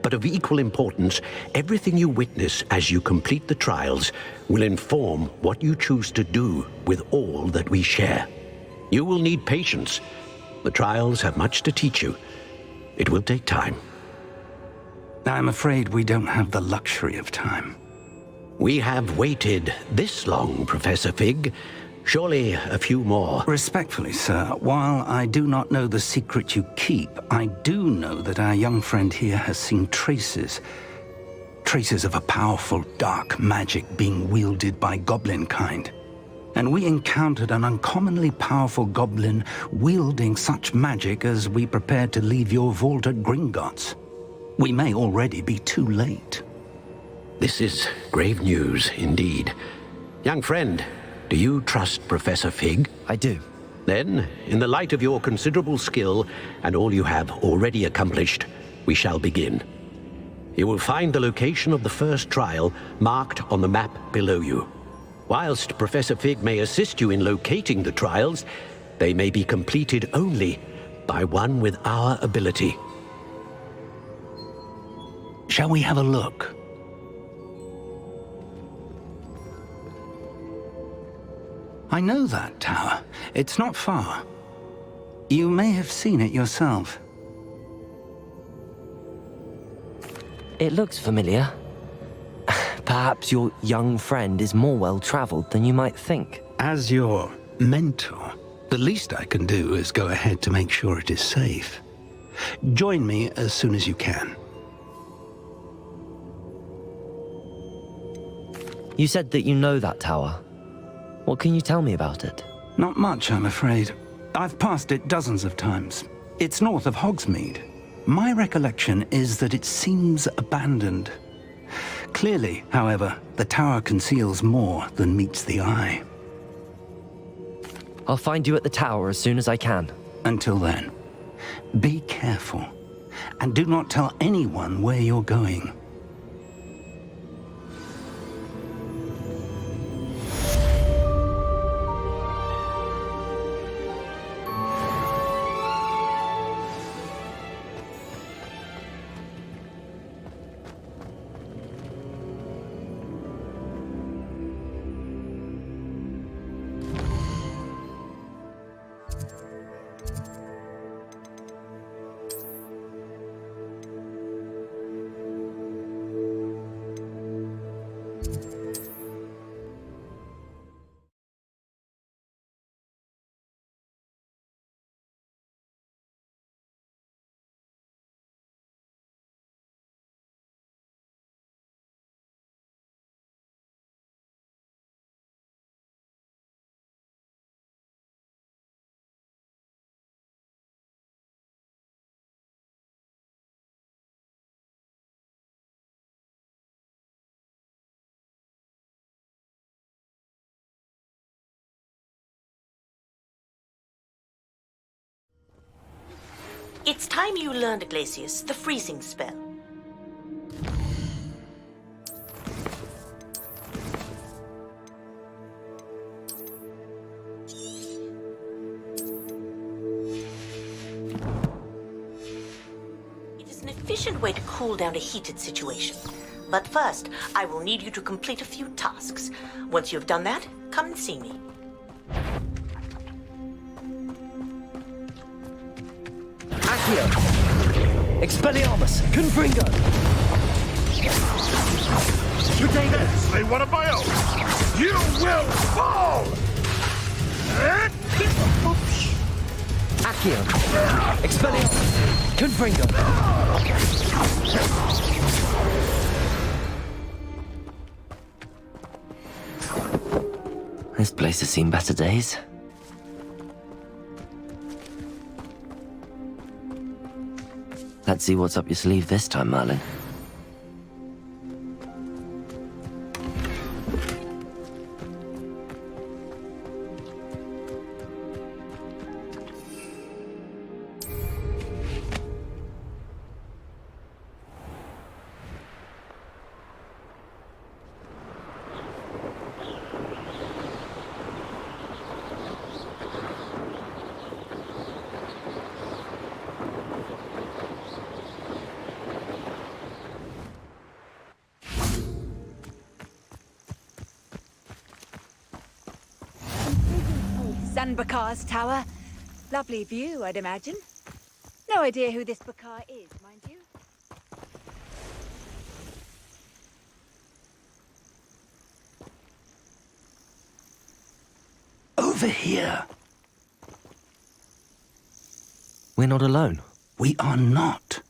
But of equal importance, everything you witness as you complete the trials will inform what you choose to do with all that we share. You will need patience. The trials have much to teach you. It will take time.
I'm afraid we don't have the luxury of time.
We have waited this long, Professor Fig. Surely a few more.
Respectfully, sir, while I do not know the secret you keep, I do know that our young friend here has seen traces of a powerful dark magic being wielded by goblin kind. And we encountered an uncommonly powerful goblin wielding such magic as we prepared to leave your vault at Gringotts. We may already be too late.
This is grave news indeed. Young friend, do you trust Professor Fig?
I do.
Then, in the light of your considerable skill and all you have already accomplished, we shall begin. You will find the location of the first trial marked on the map below you. Whilst Professor Fig may assist you in locating the trials, they may be completed only by one with our ability.
Shall we have a look? I know that tower. It's not far. You may have seen it yourself.
It looks familiar. Perhaps your young friend is more well-traveled than you might think.
As your mentor, the least I can do is go ahead to make sure it is safe. Join me as soon as you can.
You said that you know that tower. What can you tell me about it?
Not much, I'm afraid. I've passed it dozens of times. It's north of Hogsmeade. My recollection is that it seems abandoned. Clearly, however, the tower conceals more than meets the eye.
I'll find you at the tower as soon as I can.
Until then, be careful, and do not tell anyone where you're going.
It's time you learned, Iglesias, the freezing spell. It is an efficient way to cool down a heated situation. But first, I will need you to complete a few tasks. Once you have done that, come and see me.
Accio! Expelliarmus! Confringo!
Yes, they want to buy out! You will fall!
Accio! Expelliarmus! Confringo! This place has seen better days. Let's see what's up your sleeve this time, Merlin.
Bakar's tower. Lovely view, I'd imagine. No idea who this Bakar is, mind you.
Over here.
We're not alone.
We are not.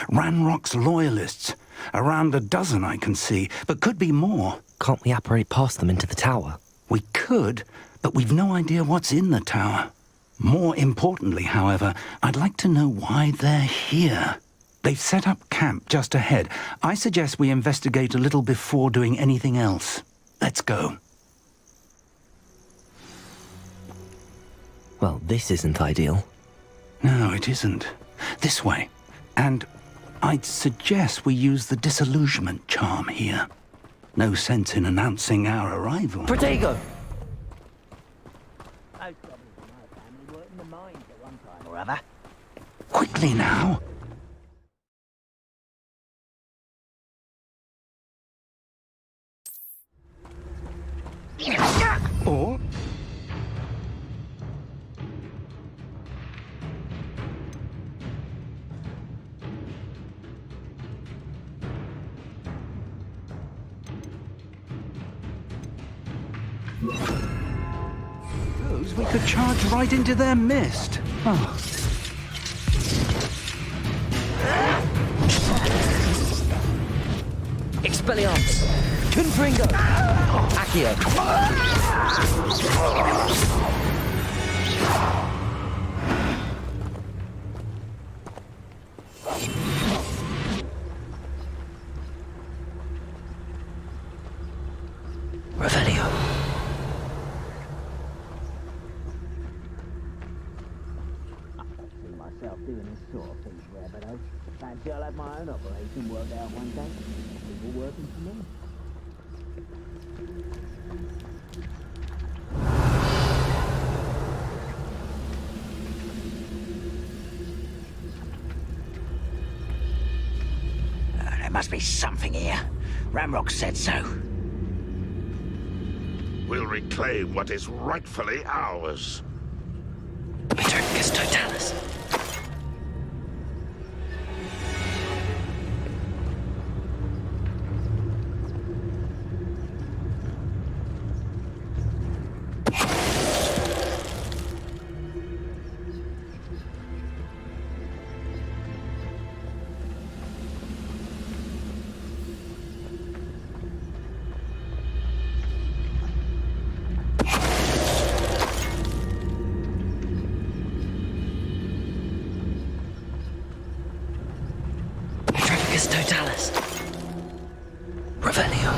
Ranrock's loyalists. Around a dozen I can see, but could be more.
Can't we apparate past them into the tower?
We could, but we've no idea what's in the tower. More importantly, however, I'd like to know why they're here. They've set up camp just ahead. I suggest we investigate a little before doing anything else. Let's go.
Well, this isn't ideal.
No, it isn't. This way. And I'd suggest we use the disillusionment charm here. No sense in announcing our arrival.
Protego!
Quickly now. Or... Suppose we could charge right into their mist. Oh.
Expelliarmus! Confringo! Accio! Revelio.
Myself doing this sort of thing forever, though. Fancy I'll have my own operation worked out one day. People working for me.
There must be something here. Ranrock said so.
We'll reclaim what is rightfully ours.
Petricus Totalis. Totalis. Revelio.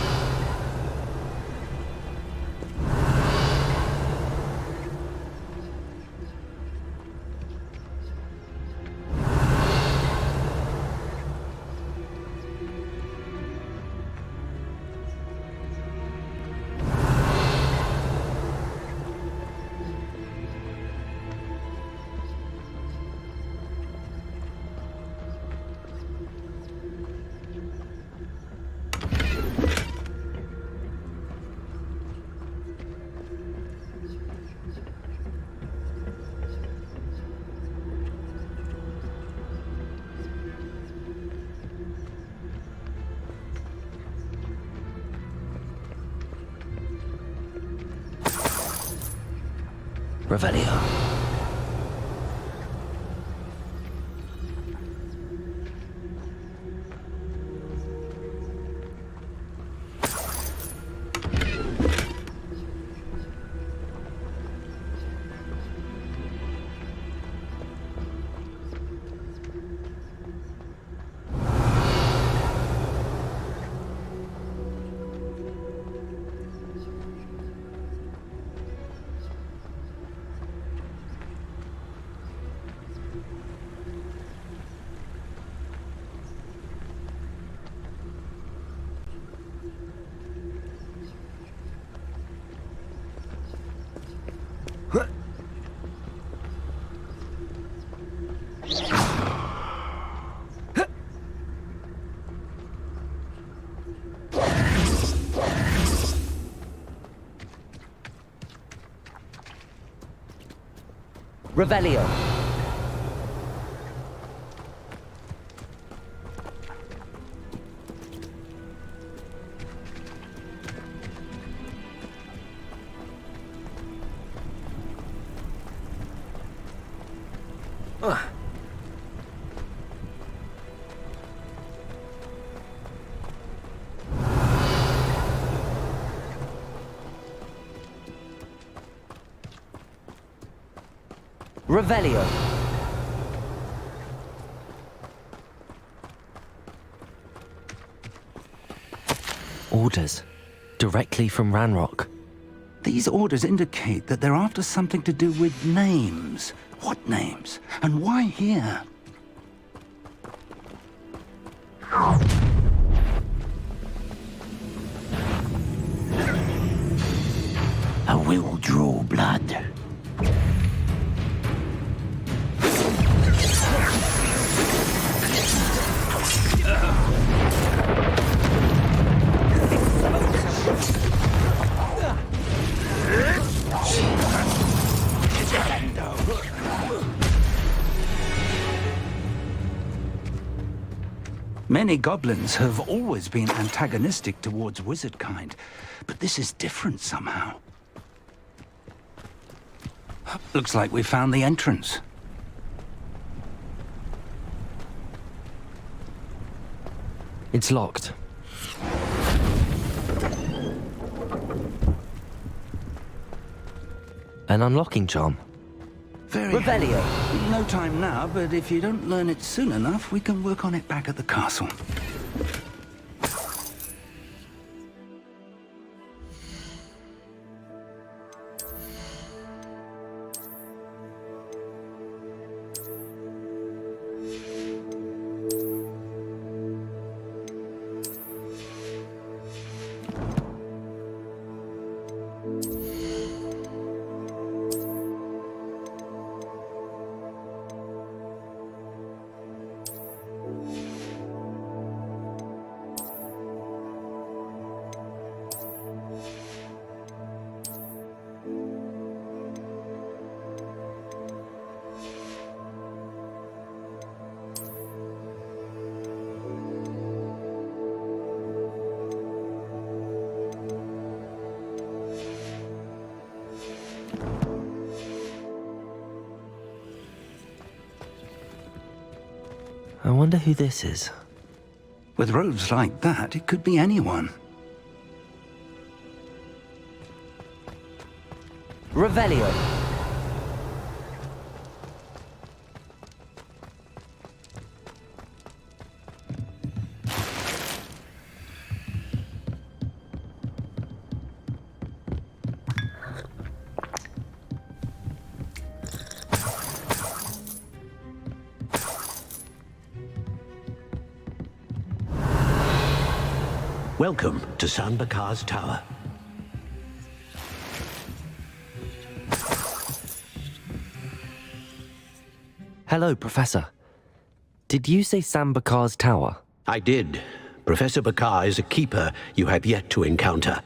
Revelio. Revelio. Revelio. Orders. Directly from Ranrock.
These orders indicate that they're after something to do with names. What names? And why here?
I will draw blood.
Many goblins have always been antagonistic towards wizard kind, but this is different somehow. Looks like we found the entrance.
It's locked. An unlocking charm.
Very
Revelio.
No time now, but if you don't learn it soon enough, we can work on it back at the castle.
I wonder who this is.
With robes like that, it could be anyone.
Revelio.
Welcome to Sanbakar's Tower.
Hello, Professor. Did you say Sambakar's Tower?
I did. Professor Bakar is a keeper you have yet to encounter.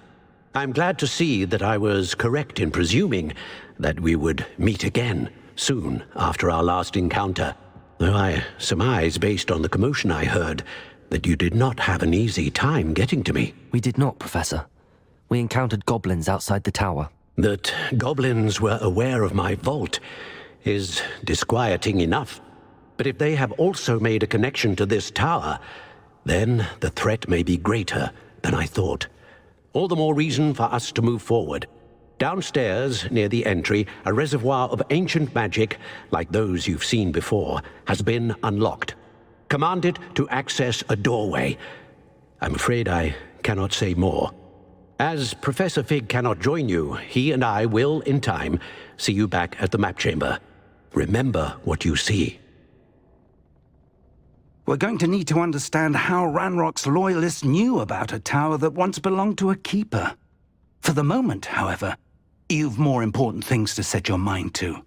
I'm glad to see that I was correct in presuming that we would meet again soon after our last encounter, though I surmise, based on the commotion I heard, that you did not have an easy time getting to me.
We did not, Professor. We encountered goblins outside the tower.
That goblins were aware of my vault is disquieting enough. But if they have also made a connection to this tower, then the threat may be greater than I thought. All the more reason for us to move forward. Downstairs, near the entry, a reservoir of ancient magic, like those you've seen before, has been unlocked. Command it to access a doorway. I'm afraid I cannot say more. As Professor Fig cannot join you, he and I will, in time, see you back at the map chamber. Remember what you see.
We're going to need to understand how Ranrock's loyalists knew about a tower that once belonged to a keeper. For the moment, however, you've more important things to set your mind to.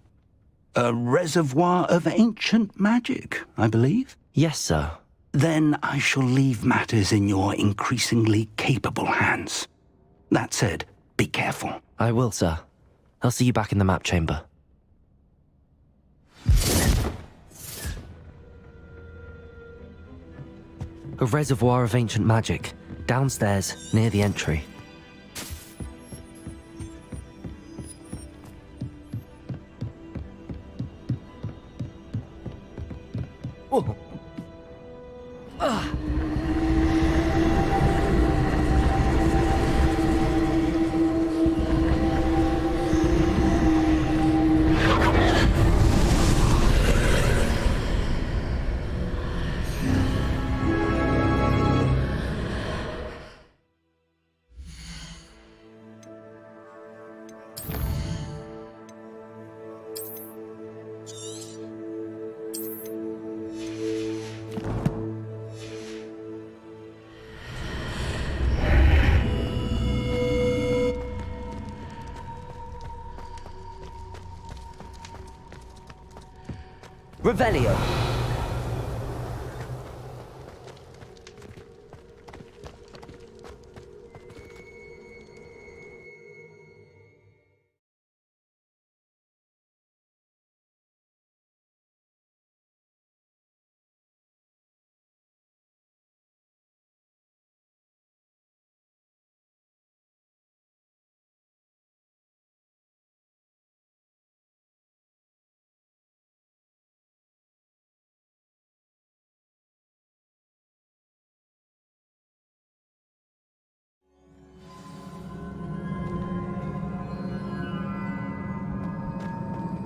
A reservoir of ancient magic, I believe?
Yes, sir.
Then I shall leave matters in your increasingly capable hands. That said, be careful.
I will, sir. I'll see you back in the map chamber. A reservoir of ancient magic, downstairs near the entry.
Oh.
Revelio.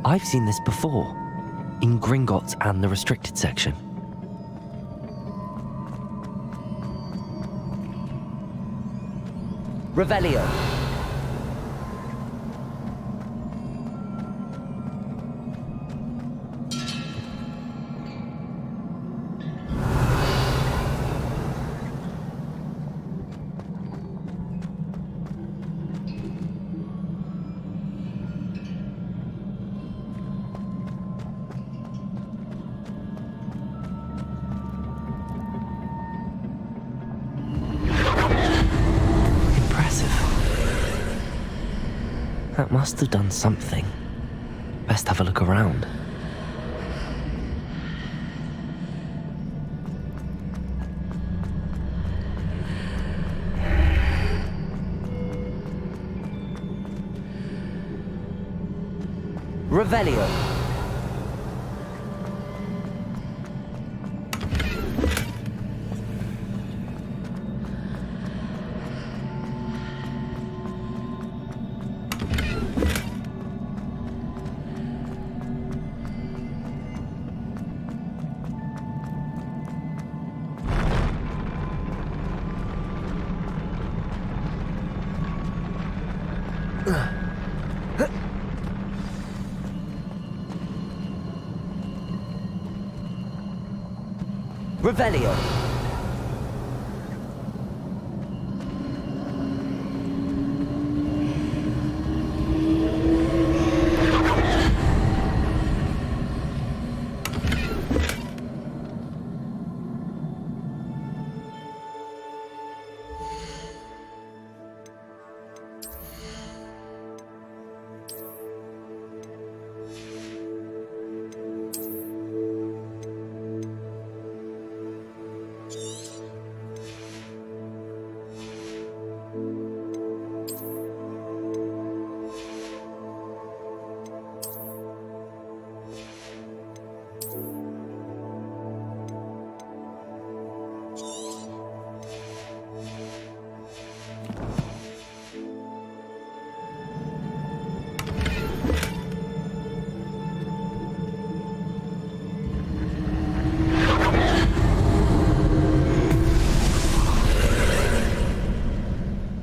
I've seen this before, in Gringotts and the restricted section. Revelio. That must have done something. Best have a look around. Revelio. Revelio.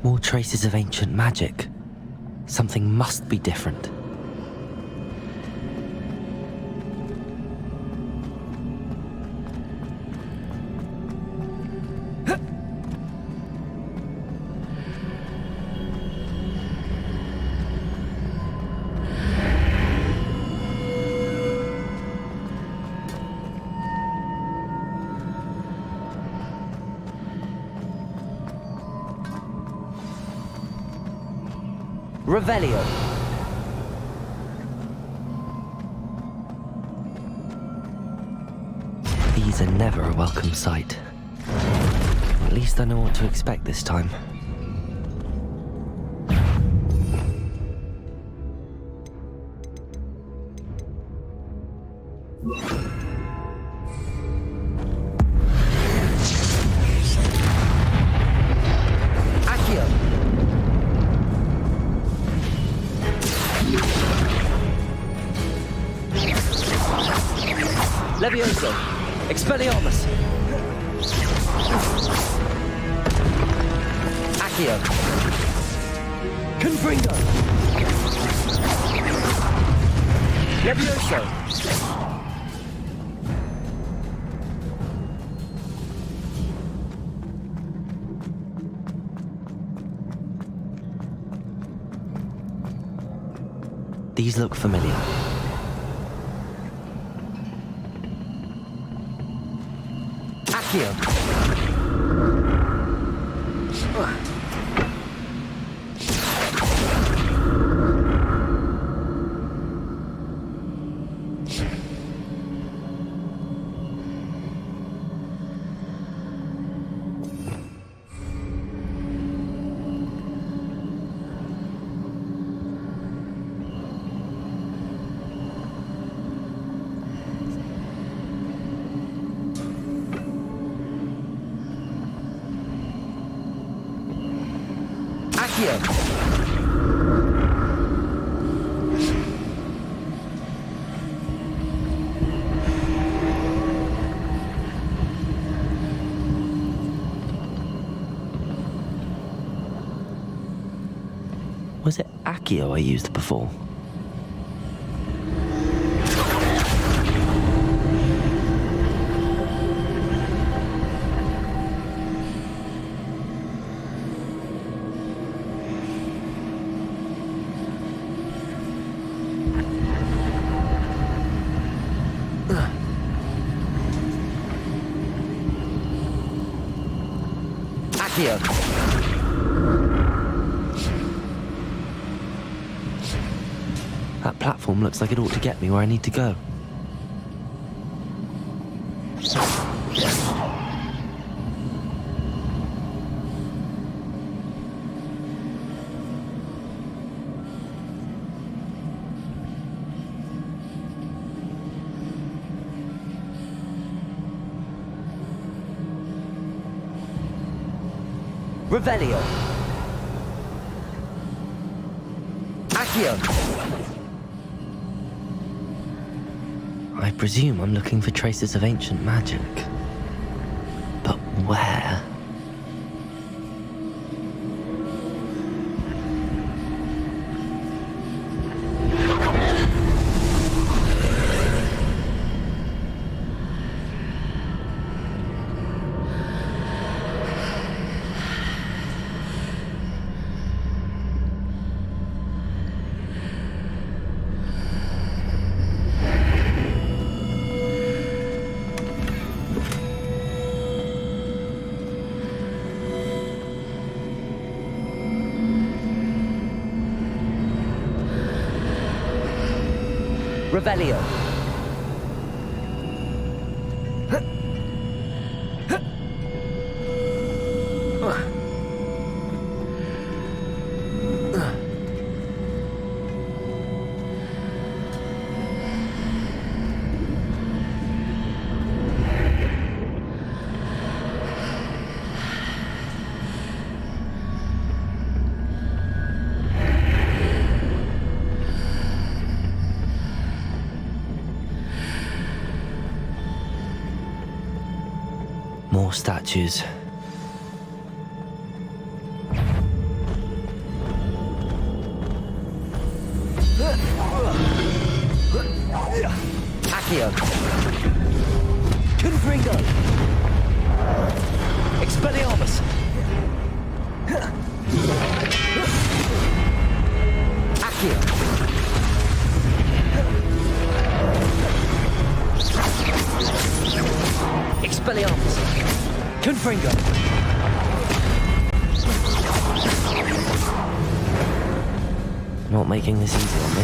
More traces of ancient magic. Something must be different. Revelio. These are never a welcome sight. At least I know what to expect this time.
Levioso! Expelliarmus! Accio! Confringo! Levioso!
These look familiar.
Accio!
Was it Accio I used before?
Accio!
That platform looks like it ought to get me where I need to go.
Revelio! Accio!
I presume I'm looking for traces of ancient magic. But where?
Revelio!
More statues.
Accio! Confringo! Expelliarmus! Accio! Expelliarmus! Confringo!
Not making this easy on me.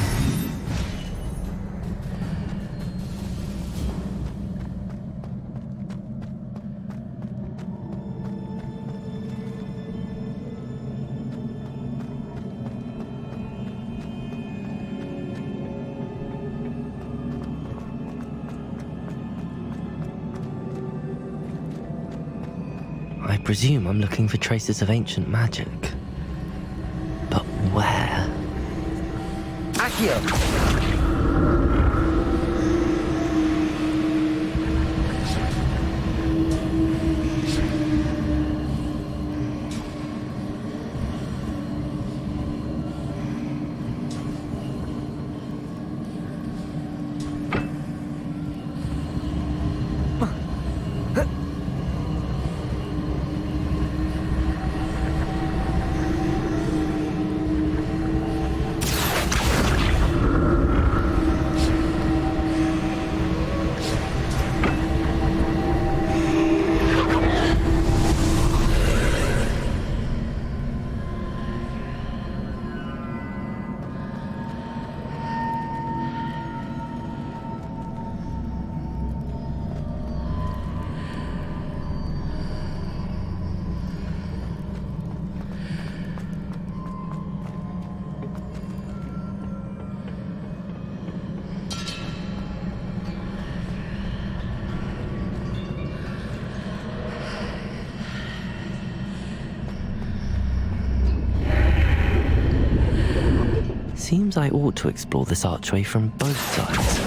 I presume I'm looking for traces of ancient magic. But where?
Accio!
Seems I ought to explore this archway from both sides.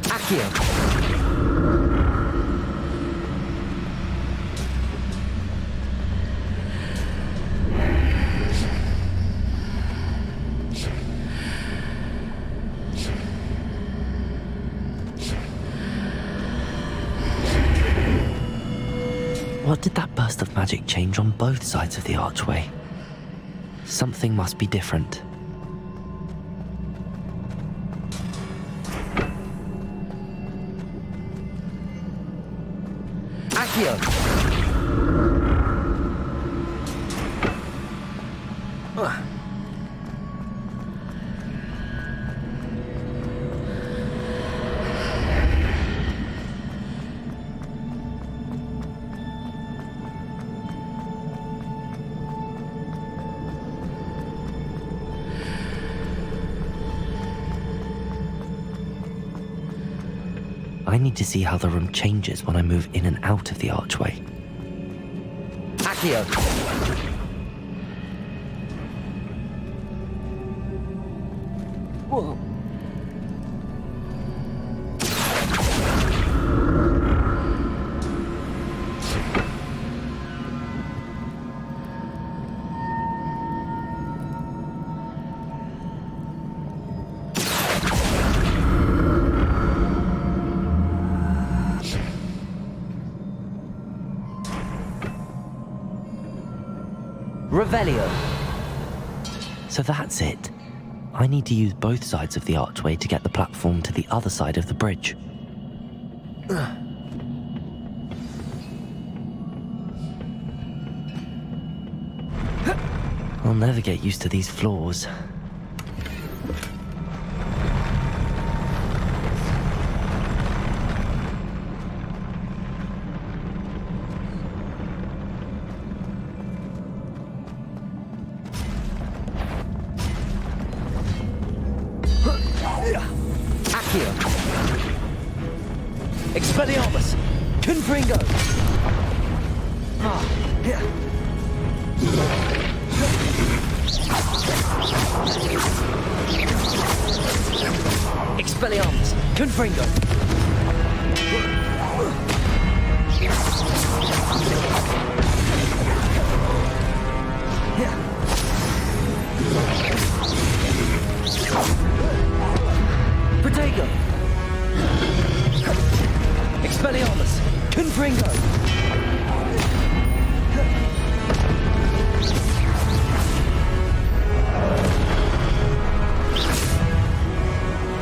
Accio!
What did that burst of magic change on both sides of the archway? Something must be different.
Accio!
I need to see how the room changes when I move in and out of the archway.
Accio!
Whoa.
Revelio!
So that's it. I need to use both sides of the archway to get the platform to the other side of the bridge. I'll never get used to these floors.
Accio! Expelliarmus! Confringo! Expelliarmus! Confringo! Protego! Expelliarmus! Confringo!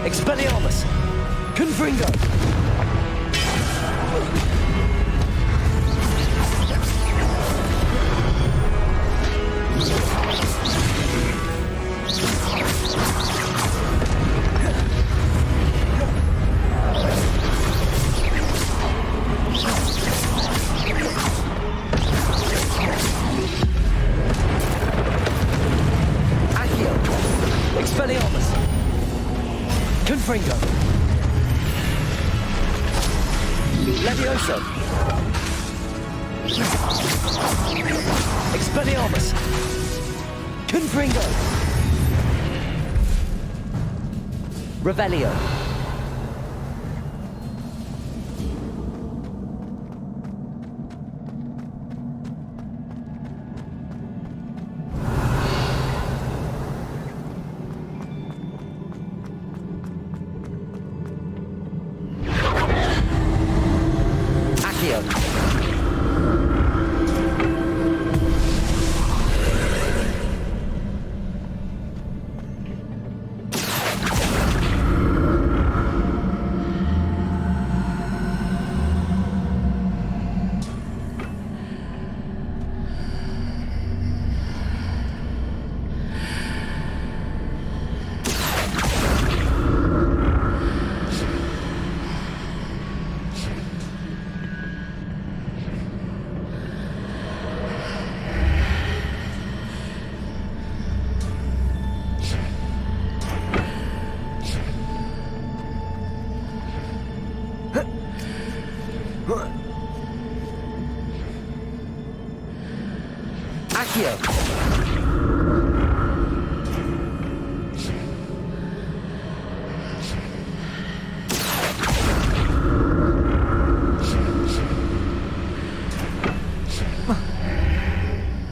Expelliarmus! Confringo! Accio! Confringo! Leviosa! Expelliarmus! Confringo! Revelio!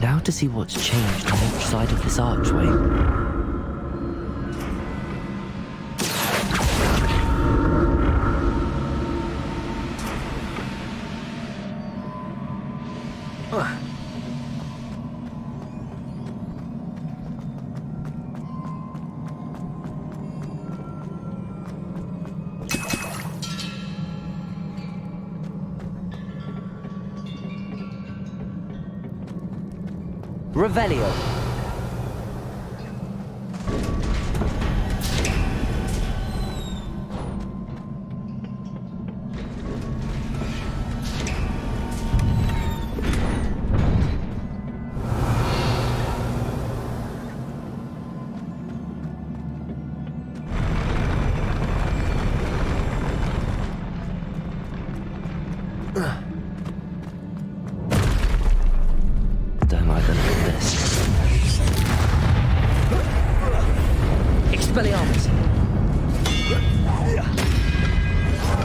Now to see what's changed on each side of this archway. Revelio. Don't like the look of this.
Expelliarmus!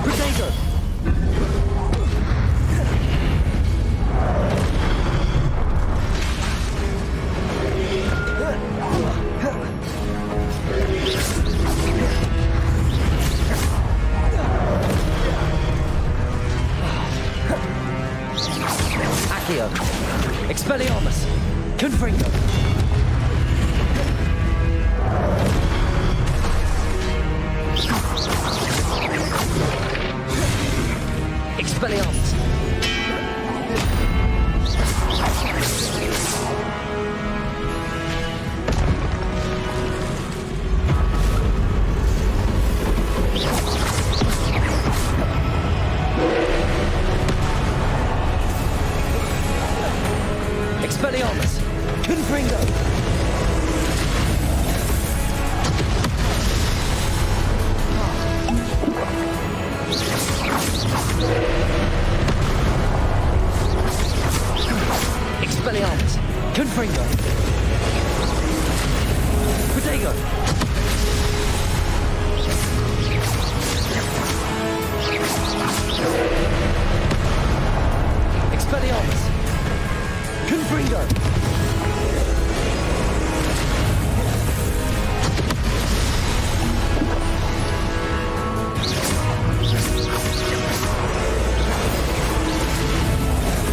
Protego! Accio! Expelliarmus! Confringo! Expelliarmus! Expelliarmus! Confringo! Expelliarmus! Confringo! Protego! Expelliarmus! Confringo!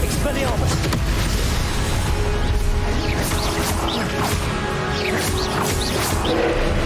Expelliarmus! Expelliarmus!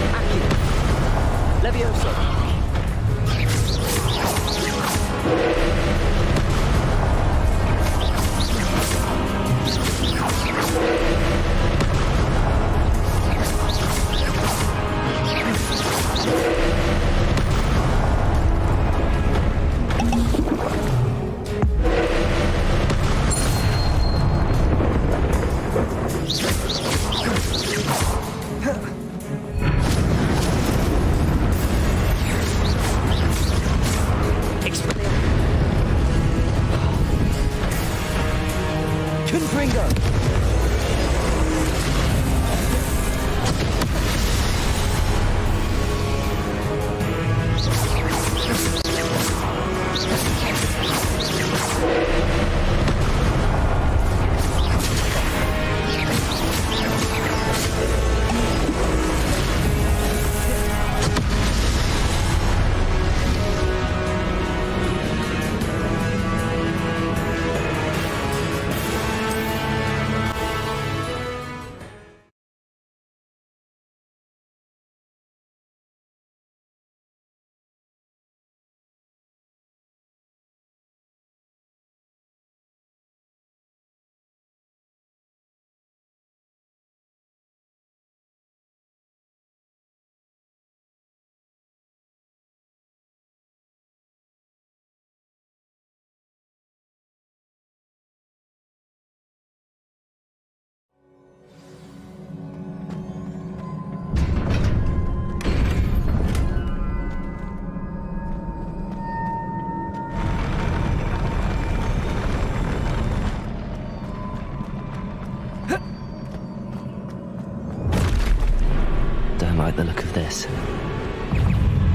Don't like the look of this.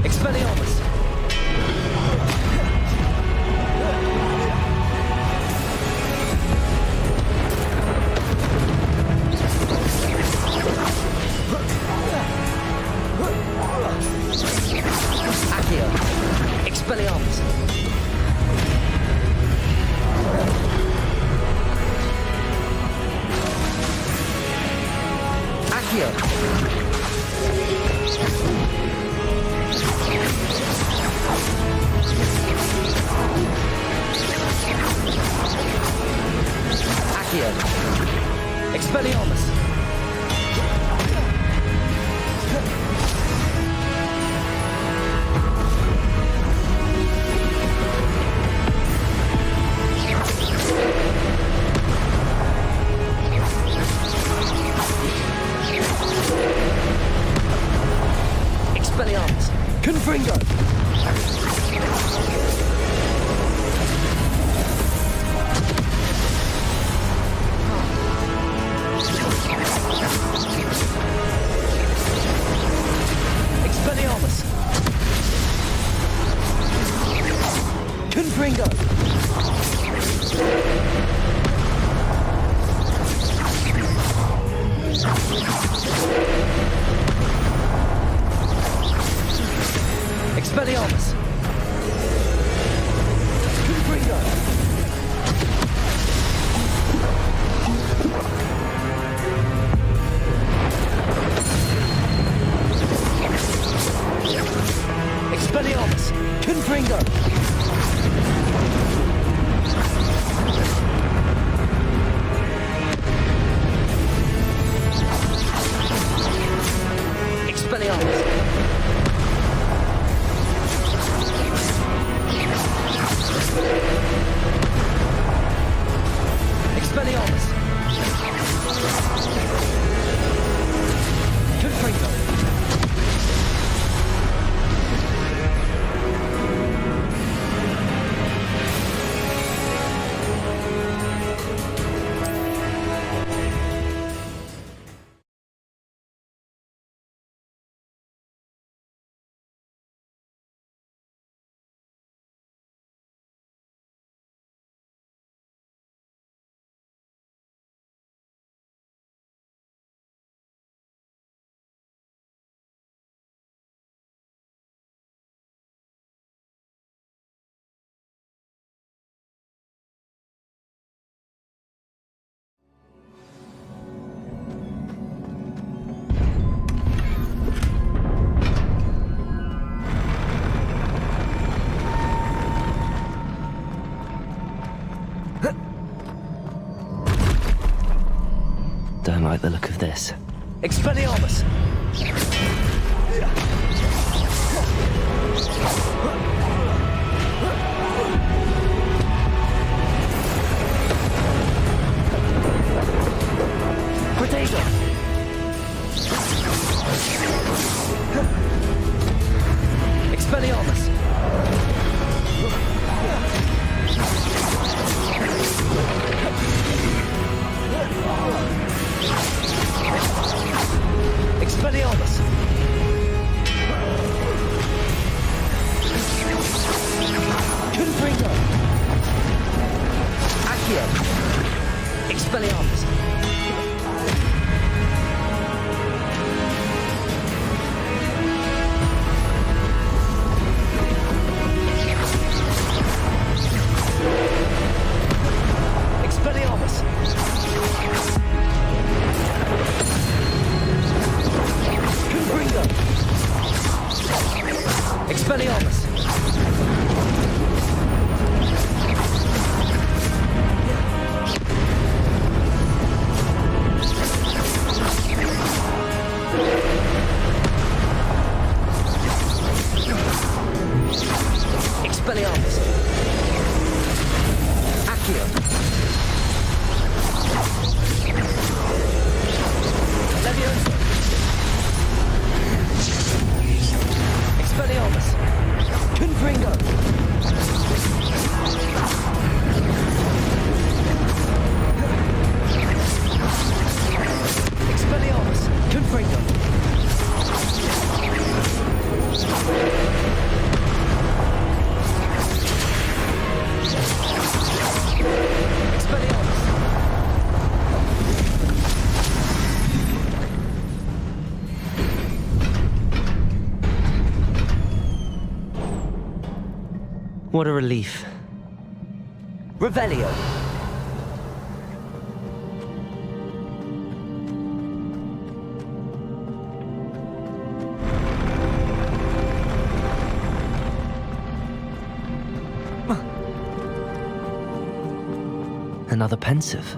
Expelliarmus! Accio! Expelliarmus! Accio! Accio! Expelliarmus! Expelliarmus! Confringo! Expelliarmus! Confringo! Expelliarmus! Confringo! Expelliarmus! Confringo! Expelliarmus! Expelliarmus! Confringo!
Don't like the look of this.
Expelliarmus! Protego! Expelliarmus! Expelliarmus! Confringo! Accio! Expelliarmus! Expelliarmus! Confringo! Expelliarmus! Expelliarmus! Accio! Leviosa! Expelliarmus!
What a relief. Revelio! Another pensive.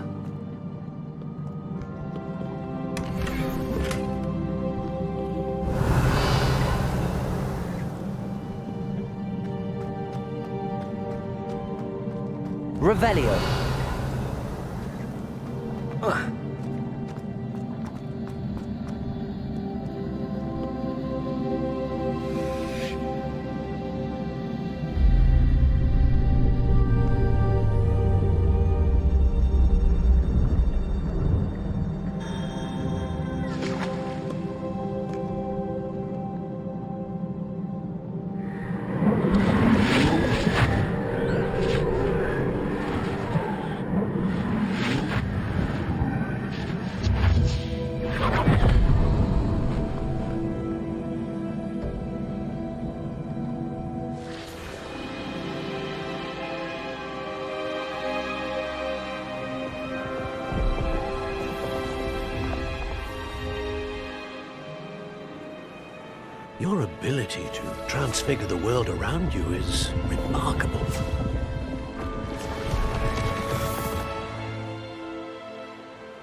Revelio.
Your ability to transfigure the world around you is remarkable.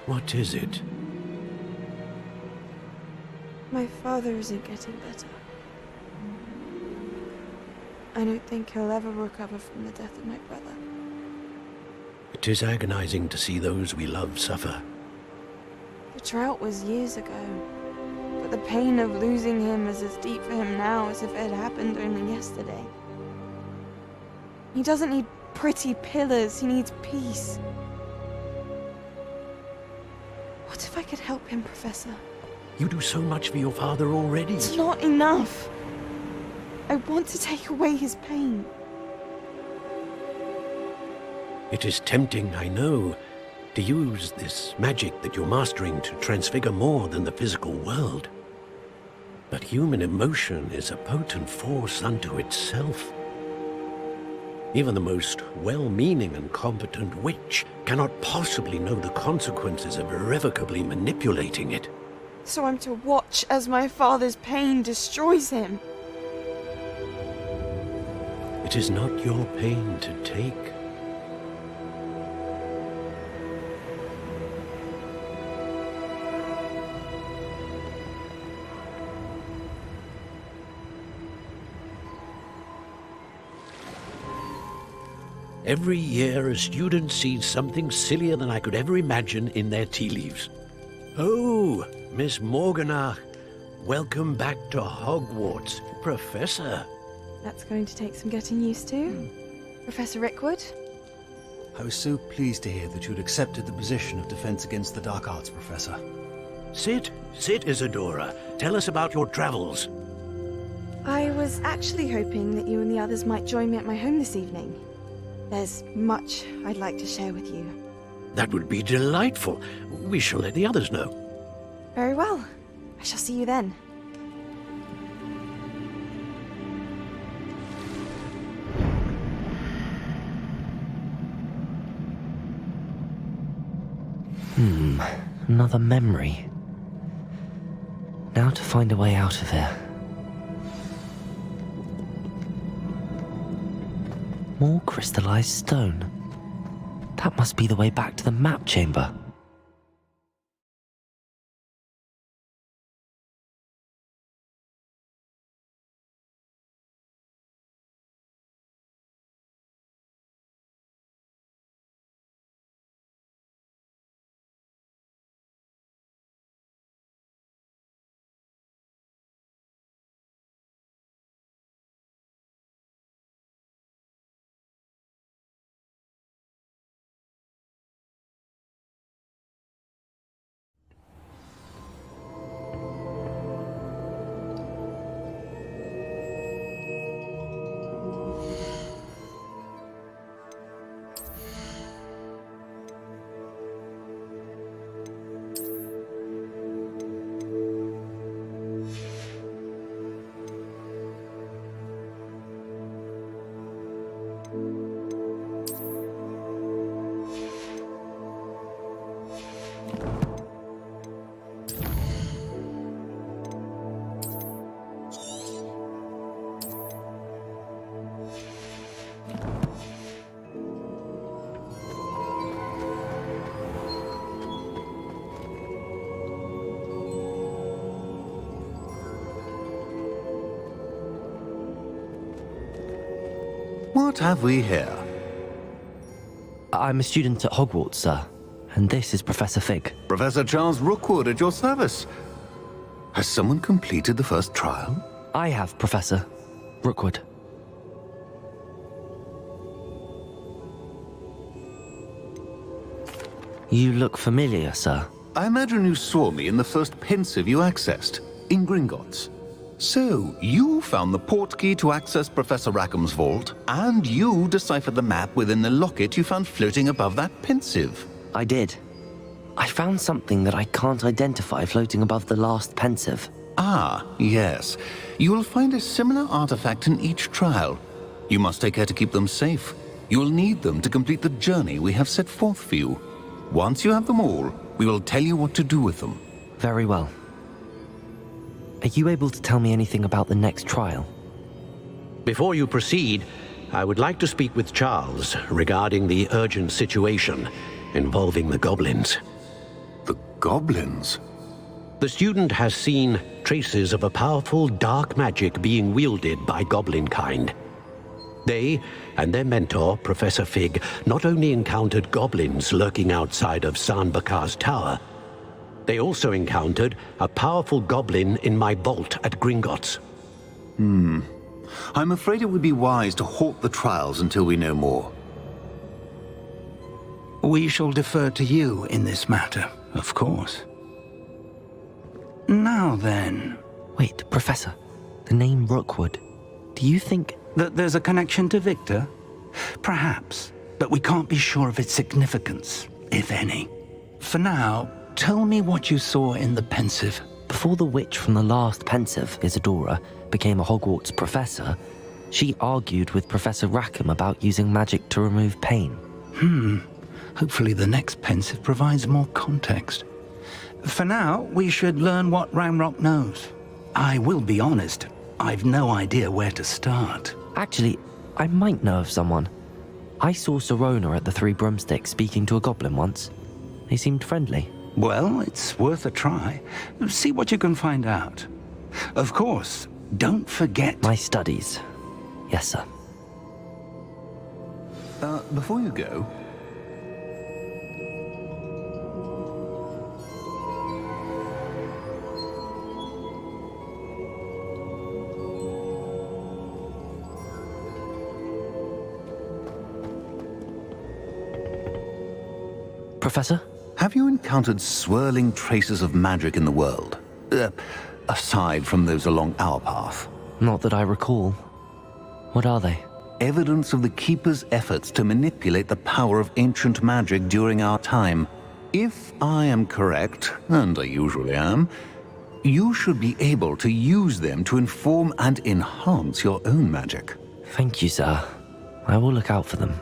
What is it?
My father isn't getting better. I don't think he'll ever recover from the death of my brother.
It is agonizing to see those we love suffer.
The drought was years ago, but the pain of losing him is as deep for him now as if it had happened only yesterday. He doesn't need pretty pillars, he needs peace. What if I could help him, Professor?
You do so much for your father already.
It's not enough. I want to take away his pain.
It is tempting, I know, to use this magic that you're mastering to transfigure more than the physical world. But human emotion is a potent force unto itself. Even the most well-meaning and competent witch cannot possibly know the consequences of irrevocably manipulating it.
So I'm to watch as my father's pain destroys him.
It is not your pain to take. Every year, a student sees something sillier than I could ever imagine in their tea leaves. Oh, Miss Morganach, welcome back to Hogwarts, Professor.
That's going to take some getting used to. Professor Rickwood?
I was so pleased to hear that you'd accepted the position of Defense Against the Dark Arts, Professor.
Sit, Isadora. Tell us about your travels.
I was actually hoping that you and the others might join me at my home this evening. There's much I'd like to share with you.
That would be delightful. We shall let the others know.
Very well. I shall see you then.
Another memory. Now to find a way out of here. More crystallized stone. That must be the way back to the map chamber.
What have we here?
I'm a student at Hogwarts, sir. And this is Professor Fig.
Professor Charles Rookwood at your service. Has someone completed the first trial?
I have, Professor Rookwood. You look familiar, sir.
I imagine you saw me in the first pensive you accessed, in Gringotts. So, you found the portkey to access Professor Rackham's vault, and you deciphered the map within the locket you found floating above that pensive.
I did. I found something that I can't identify floating above the last pensive.
Ah, yes. You will find a similar artifact in each trial. You must take care to keep them safe. You will need them to complete the journey we have set forth for you. Once you have them all, we will tell you what to do with them.
Very well. Are you able to tell me anything about the next trial?
Before you proceed, I would like to speak with Charles regarding the urgent situation involving the goblins.
The goblins?
The student has seen traces of a powerful dark magic being wielded by goblin kind. They and their mentor, Professor Fig, not only encountered goblins lurking outside of Sanbakar's tower, they also encountered a powerful goblin in my vault at Gringotts.
I'm afraid it would be wise to halt the trials until we know more.
We shall defer to you in this matter, of course. Now then...
Wait, Professor. The name Rookwood. Do you think...
that there's a connection to Victor? Perhaps, but we can't be sure of its significance, if any. For now, tell me what you saw in the pensive.
Before the witch from the last pensive, Isadora, became a Hogwarts professor, she argued with Professor Rackham about using magic to remove pain.
Hopefully the next pensive provides more context. For now, we should learn what Ranrock knows. I will be honest, I've no idea where to start.
Actually, I might know of someone. I saw Serona at the Three Broomsticks speaking to a goblin once. They seemed friendly.
Well, it's worth a try. See what you can find out. Of course, don't forget...
my studies. Yes, sir.
Before you go...
Professor?
Have you encountered swirling traces of magic in the world? Aside from those along our path?
Not that I recall. What are they?
Evidence of the Keeper's efforts to manipulate the power of ancient magic during our time. If I am correct, and I usually am, you should be able to use them to inform and enhance your own magic.
Thank you, sir. I will look out for them.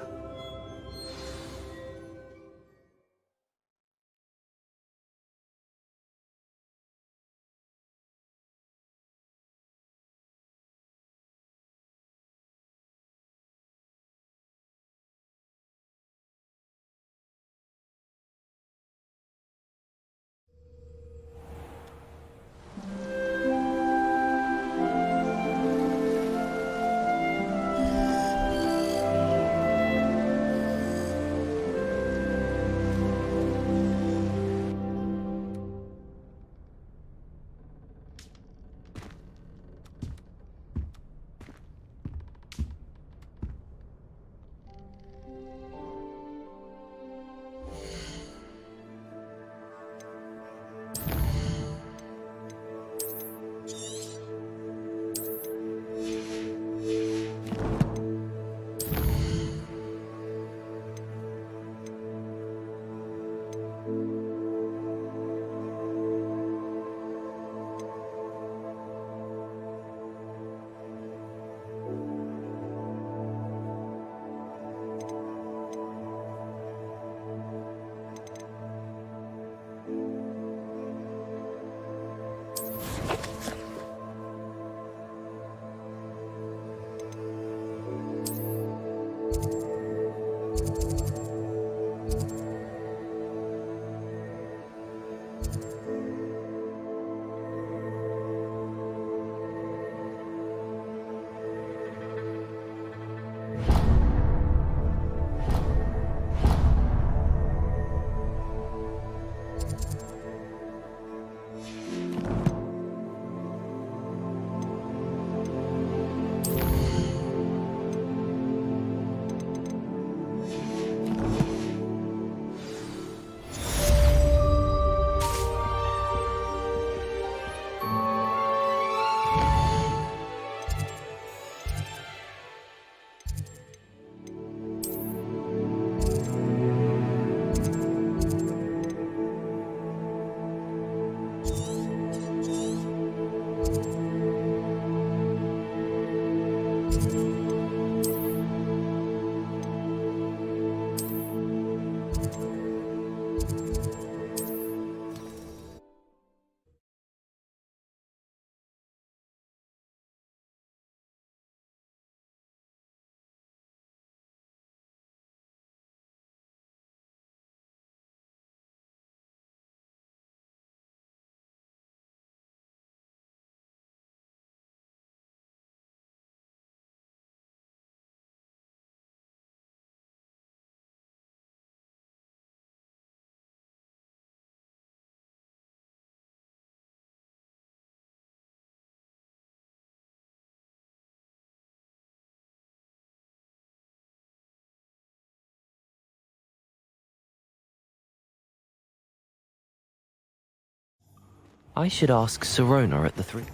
I should ask Sirona at the three.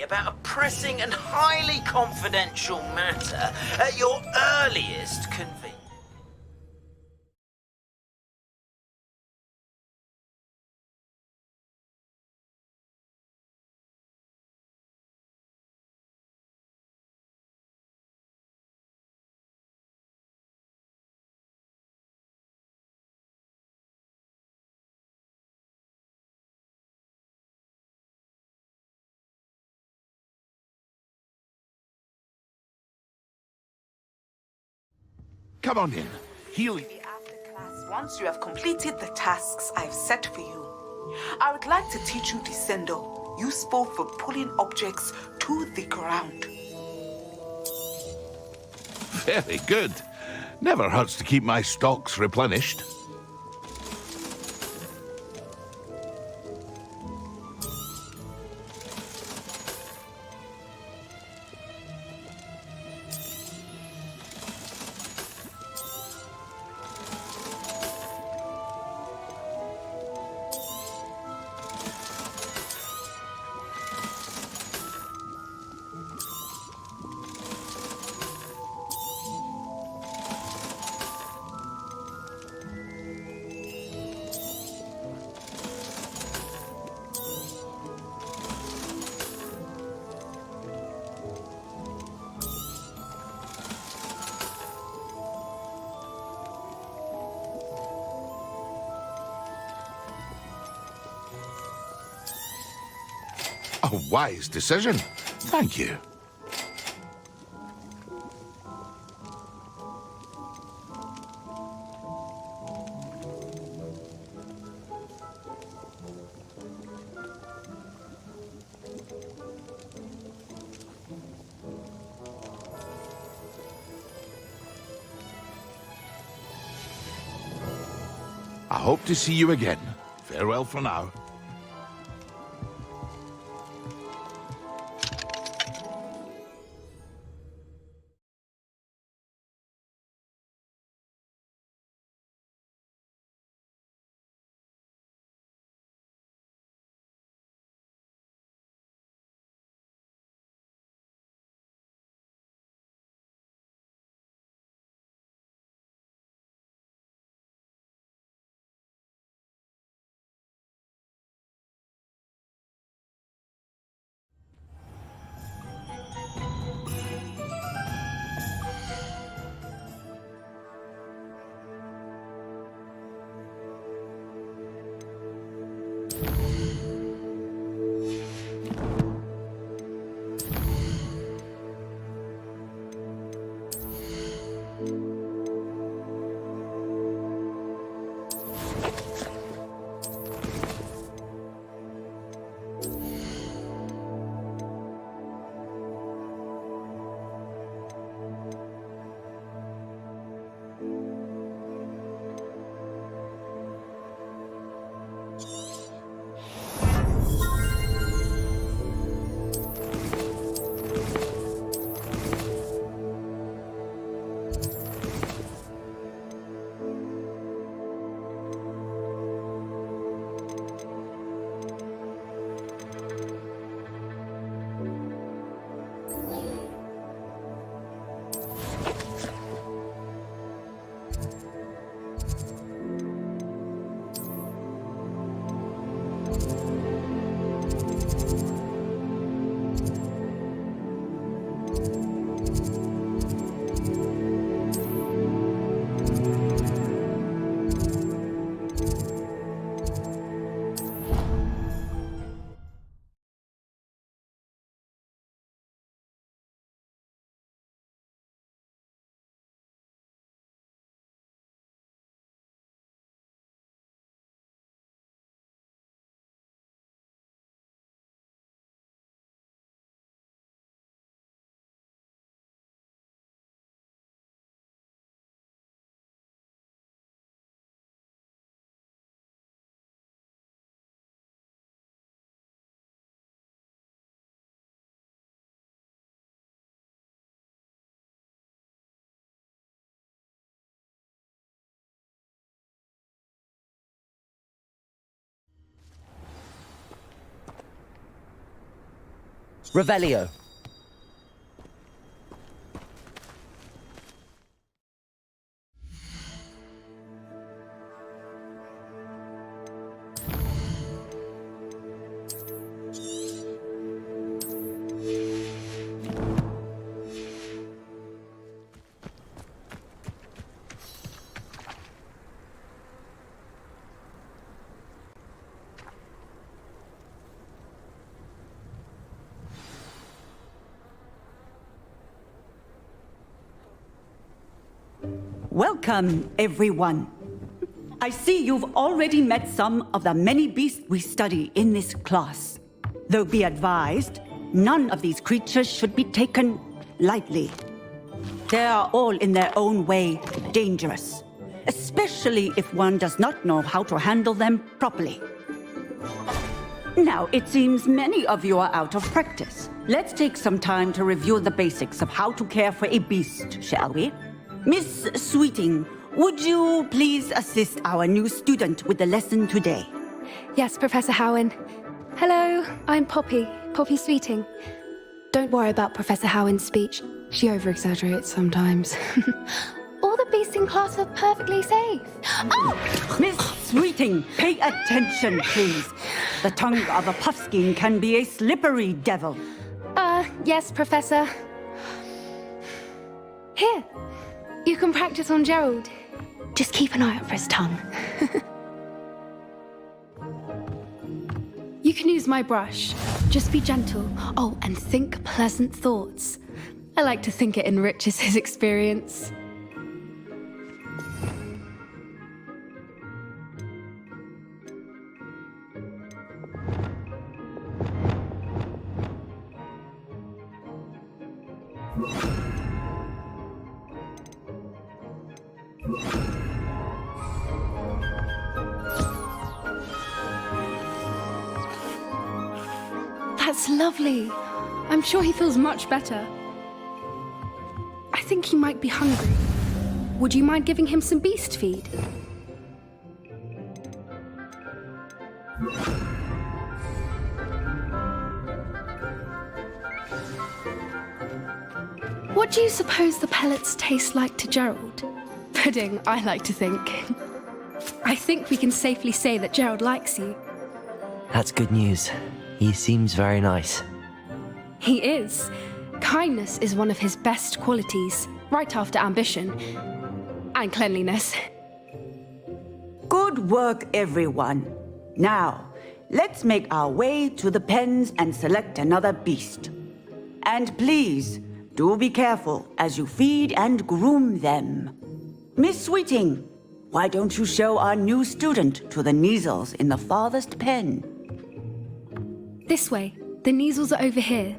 About a pressing and highly confidential matter at your earliest convenience.
Come on in. Heal.
Once you have completed the tasks I've set for you, I would like to teach you Descendo, useful for pulling objects to the ground.
Very good. Never hurts to keep my stocks replenished. A wise decision. Thank you. I hope to see you again. Farewell for now.
Revelio.
Welcome, everyone. I see you've already met some of the many beasts we study in this class. Though be advised, none of these creatures should be taken lightly. They are all in their own way dangerous, especially if one does not know how to handle them properly. Now, it seems many of you are out of practice. Let's take some time to review the basics of how to care for a beast, shall we? Miss Sweeting, would you please assist our new student with the lesson today?
Yes, Professor Howen. Hello, I'm Poppy Sweeting. Don't worry about Professor Howen's speech. She over-exaggerates sometimes. All the beasts in class are perfectly safe. Oh!
Miss Sweeting, pay attention, please. The tongue of a puffskein can be a slippery devil.
Yes, Professor. Here. You can practice on Gerald. Just keep an eye out for his tongue. You can use my brush. Just be gentle. Oh, and think pleasant thoughts. I like to think it enriches his experience. That's lovely. I'm sure he feels much better. I think he might be hungry. Would you mind giving him some beast feed? What do you suppose the pellets taste like to Gerald? Pudding, I like to think. I think we can safely say that Gerald likes you.
That's good news. He seems very nice.
He is. Kindness is one of his best qualities, right after ambition. And cleanliness.
Good work, everyone. Now, let's make our way to the pens and select another beast. And please, do be careful as you feed and groom them. Miss Sweeting, why don't you show our new student to the Neasels in the farthest pen?
This way. The Neasels are over here.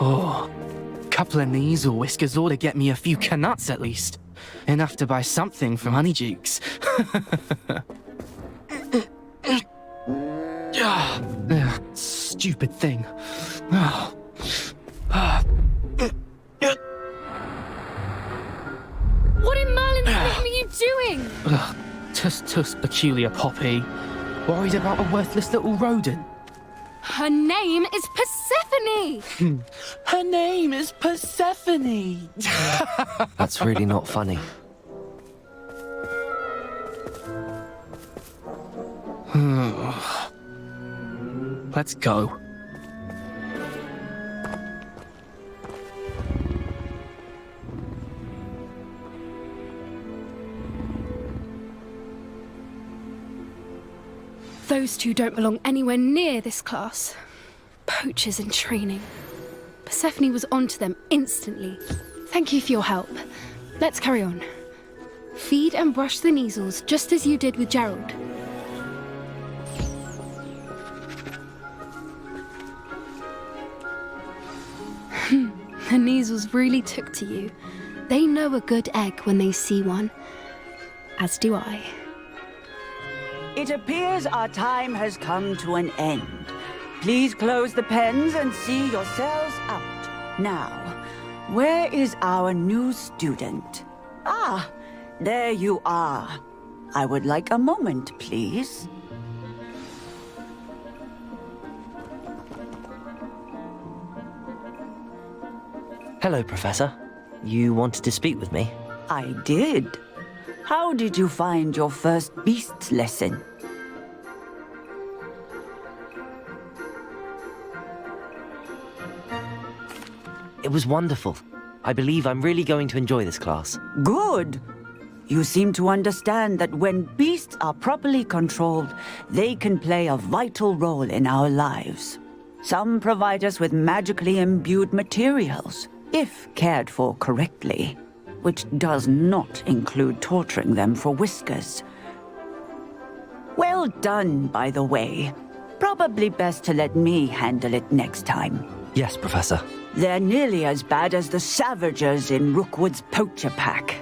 Oh, couple of Neasel whiskers ought to get me a few canuts at least. Enough to buy something from Honeydukes. Stupid thing.
What in Merlin's name are you doing?
Tuss, peculiar Poppy. Worried about a worthless little rodent.
Her name is Persephone!
Her name is Persephone!
That's really not funny.
Let's go.
Those two don't belong anywhere near this class. Poachers in training. Persephone was onto them instantly. Thank you for your help. Let's carry on. Feed and brush the Neasels just as you did with Gerald. The Neasels really took to you. They know a good egg when they see one. As do I.
It appears our time has come to an end. Please close the pens and see yourselves out. Now, where is our new student? Ah, There you are. I would like a moment, please.
Hello, Professor. You wanted to speak with me?
I did. How did you find your first beasts lesson?
It was wonderful. I believe I'm really going to enjoy this class.
Good. You seem to understand that when beasts are properly controlled, they can play a vital role in our lives. Some provide us with magically imbued materials, if cared for correctly, which does not include torturing them for whiskers. Well done, by the way. Probably best to let me handle it next time.
Yes, Professor.
They're nearly as bad as the Savagers in Rookwood's poacher pack.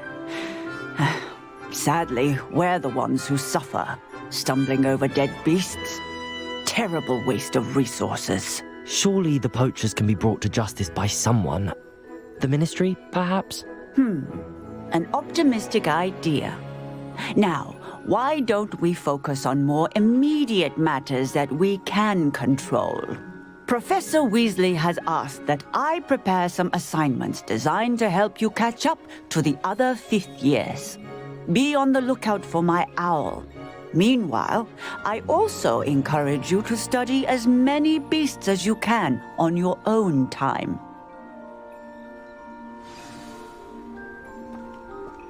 Sadly, we're the ones who suffer, stumbling over dead beasts. Terrible waste of resources.
Surely the poachers can be brought to justice by someone. The Ministry, perhaps?
An optimistic idea. Now, why don't we focus on more immediate matters that we can control? Professor Weasley has asked that I prepare some assignments designed to help you catch up to the other 5th years. Be on the lookout for my owl. Meanwhile, I also encourage you to study as many beasts as you can on your own time.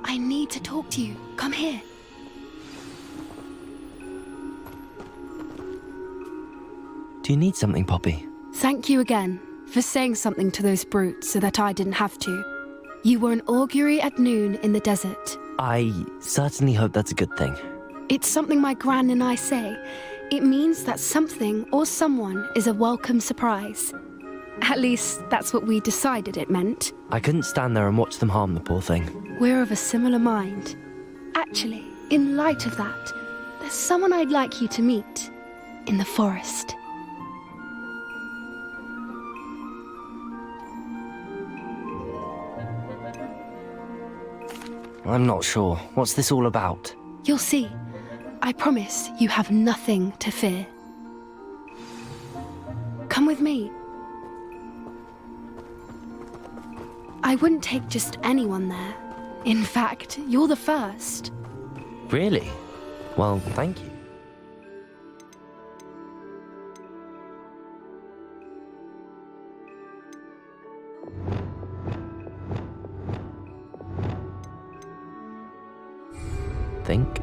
I need to talk to you. Come here.
Do you need something, Poppy?
Thank you again for saying something to those brutes so that I didn't have to. You were an augury at noon in the desert.
I certainly hope that's a good thing.
It's something my gran and I say. It means that something or someone is a welcome surprise. At least, that's what we decided it meant.
I couldn't stand there and watch them harm the poor thing.
We're of a similar mind. Actually, in light of that, there's someone I'd like you to meet. In the forest.
I'm not sure. What's this all about?
You'll see. I promise you have nothing to fear. Come with me. I wouldn't take just anyone there. In fact, you're the first.
Really? Well, thank you. Think?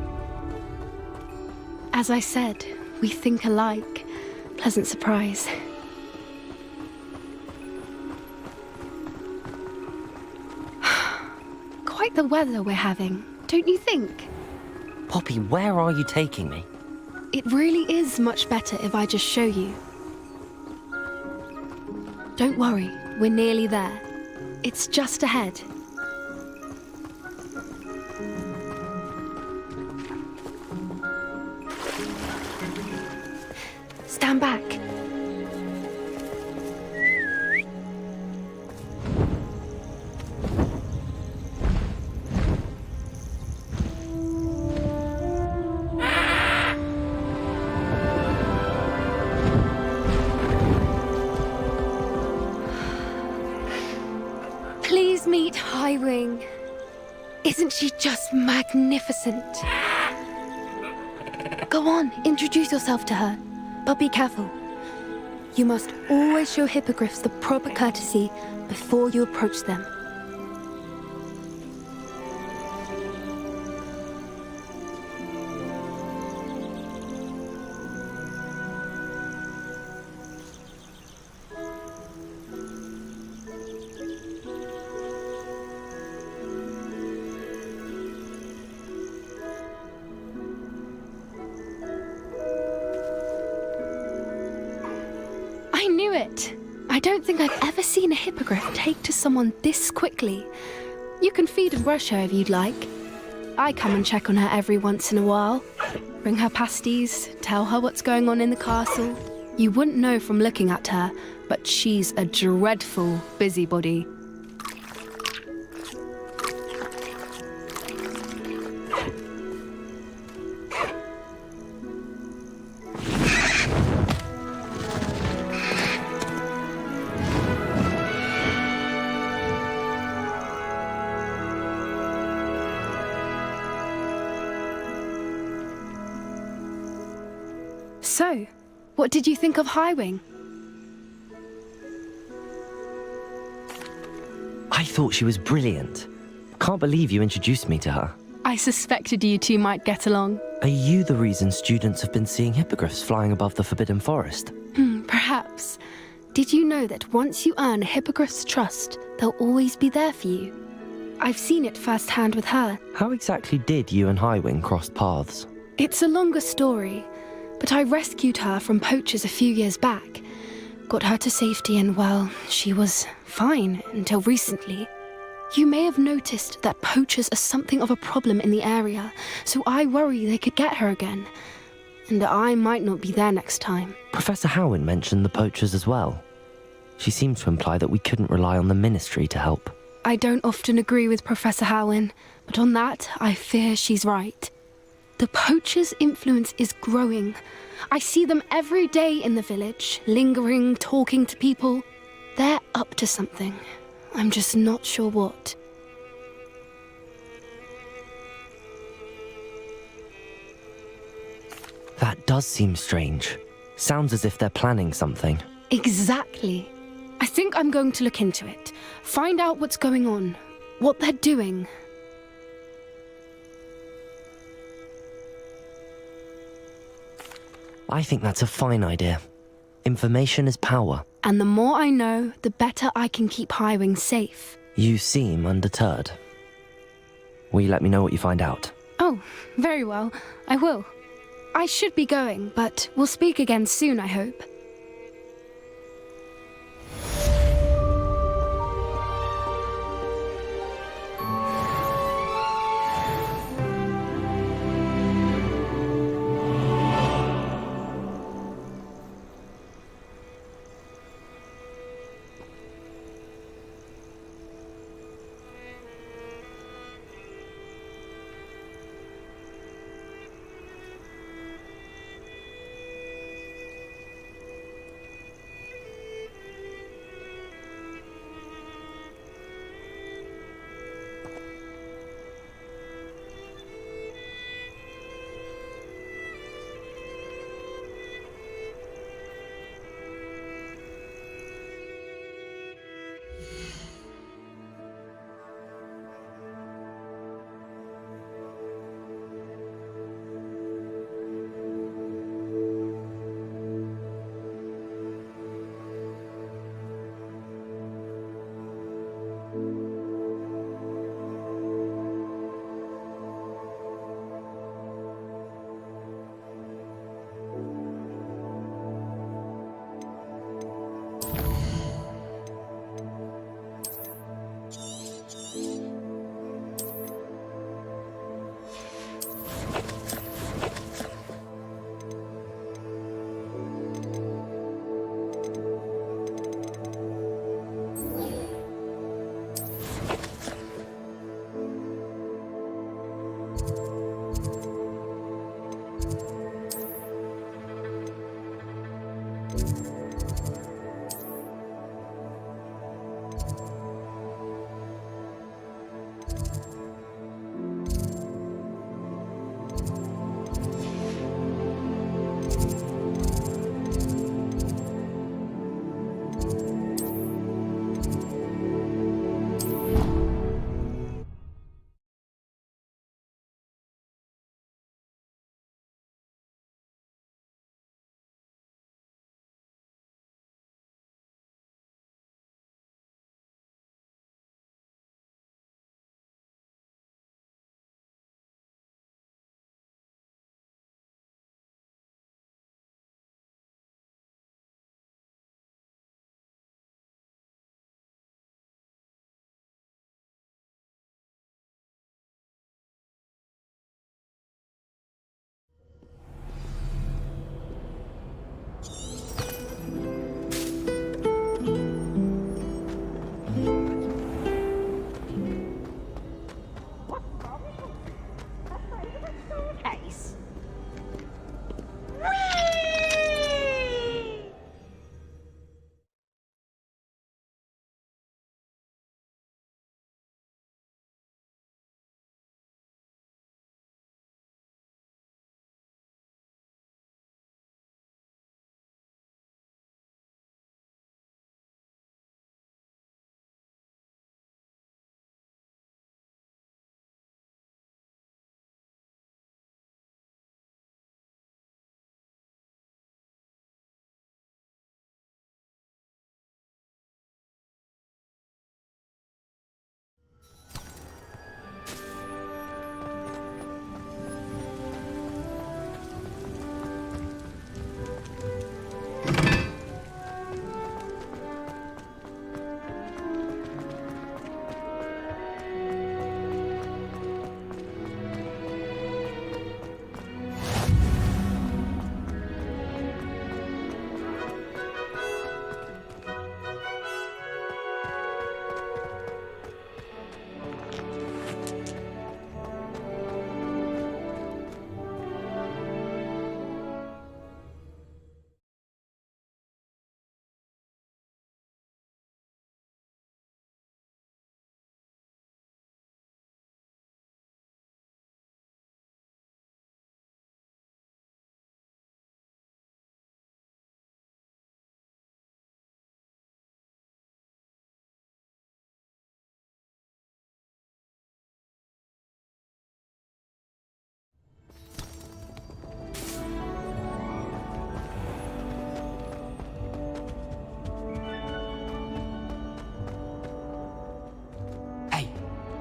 As I said, we think alike. Pleasant surprise. Quite the weather we're having, don't you think?
Poppy, where are you taking me?
It really is much better if I just show you. Don't worry, we're nearly there. It's just ahead. Stand back. Please meet Highwing. Isn't she just magnificent? Go on, introduce yourself to her. But be careful. You must always show hippogriffs the proper courtesy before you approach them. I don't think I've ever seen a hippogriff take to someone this quickly. You can feed and brush her if you'd like. I come and check on her every once in a while. Bring her pasties, tell her what's going on in the castle. You wouldn't know from looking at her, but she's a dreadful busybody. So, what did you think of Highwing?
I thought she was brilliant. Can't believe you introduced me to her.
I suspected you two might get along.
Are you the reason students have been seeing hippogriffs flying above the Forbidden Forest?
Perhaps. Did you know that once you earn a hippogriff's trust, they'll always be there for you? I've seen it firsthand with her.
How exactly did you and Highwing cross paths?
It's a longer story, but I rescued her from poachers a few years back. Got her to safety and, well, she was fine until recently. You may have noticed that poachers are something of a problem in the area, so I worry they could get her again. And I might not be there next time.
Professor Howin mentioned the poachers as well. She seemed to imply that we couldn't rely on the Ministry to help.
I don't often agree with Professor Howin, but on that, I fear she's right. The poachers' influence is growing. I see them every day in the village, lingering, talking to people. They're up to something. I'm just not sure what.
That does seem strange. Sounds as if they're planning something.
Exactly. I think I'm going to look into it. Find out what's going on. What they're doing.
I think that's a fine idea. Information is power.
And the more I know, the better I can keep Highwing safe.
You seem undeterred. Will you let me know what you find out?
Oh, very well. I will. I should be going, but we'll speak again soon, I hope.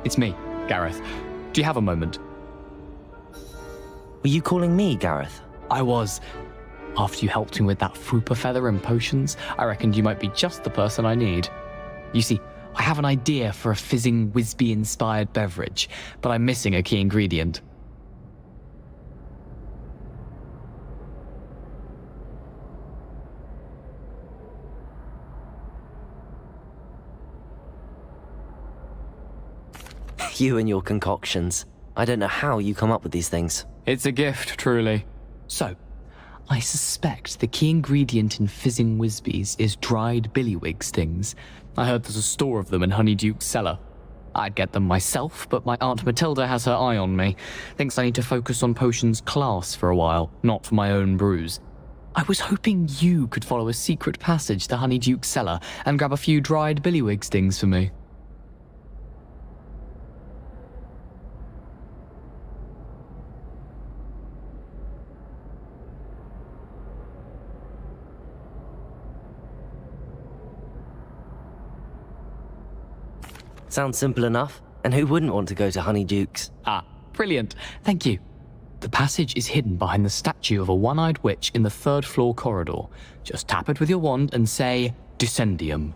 It's me, Gareth. Do you have a moment?
Were you calling me, Gareth?
I was. After you helped me with that Fupa feather and potions, I reckoned you might be just the person I need. You see, I have an idea for a fizzing Wisby-inspired beverage, but I'm missing a key ingredient.
You and your concoctions. I don't know how you come up with these things.
It's a gift, truly. So, I suspect the key ingredient in fizzing Wisbies is dried billywig stings. I heard there's a store of them in Honeyduke's cellar. I'd get them myself, but my Aunt Matilda has her eye on me. Thinks I need to focus on potions class for a while, not for my own brews. I was hoping you could follow a secret passage to Honeyduke's cellar and grab a few dried billywig stings for me.
Sounds simple enough. And who wouldn't want to go to Honeyduke's?
Ah, brilliant. Thank you. The passage is hidden behind the statue of a one-eyed witch in the third-floor corridor. Just tap it with your wand and say, Descendium.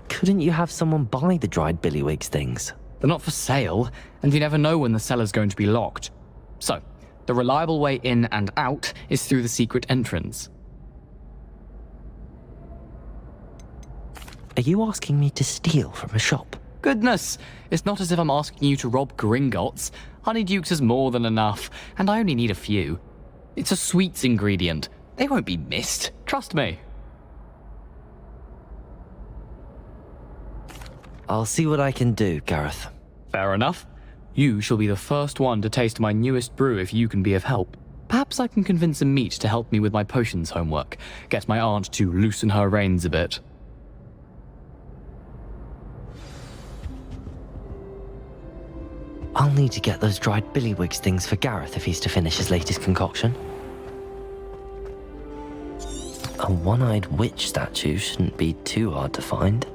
Couldn't you have someone buy the dried billywig stings?
They're not for sale, and you never know when the cellar's going to be locked. So, the reliable way in and out is through the secret entrance.
Are you asking me to steal from a shop?
Goodness, it's not as if I'm asking you to rob Gringotts. Honeyduke's is more than enough, and I only need a few. It's a sweets ingredient. They won't be missed, trust me.
I'll see what I can do, Gareth.
Fair enough. You shall be the first one to taste my newest brew if you can be of help. Perhaps I can convince a meat to help me with my potions homework. Get my aunt to loosen her reins a bit.
I'll need to get those dried billywig stings for Gareth if he's to finish his latest concoction. A one-eyed witch statue shouldn't be too hard to find.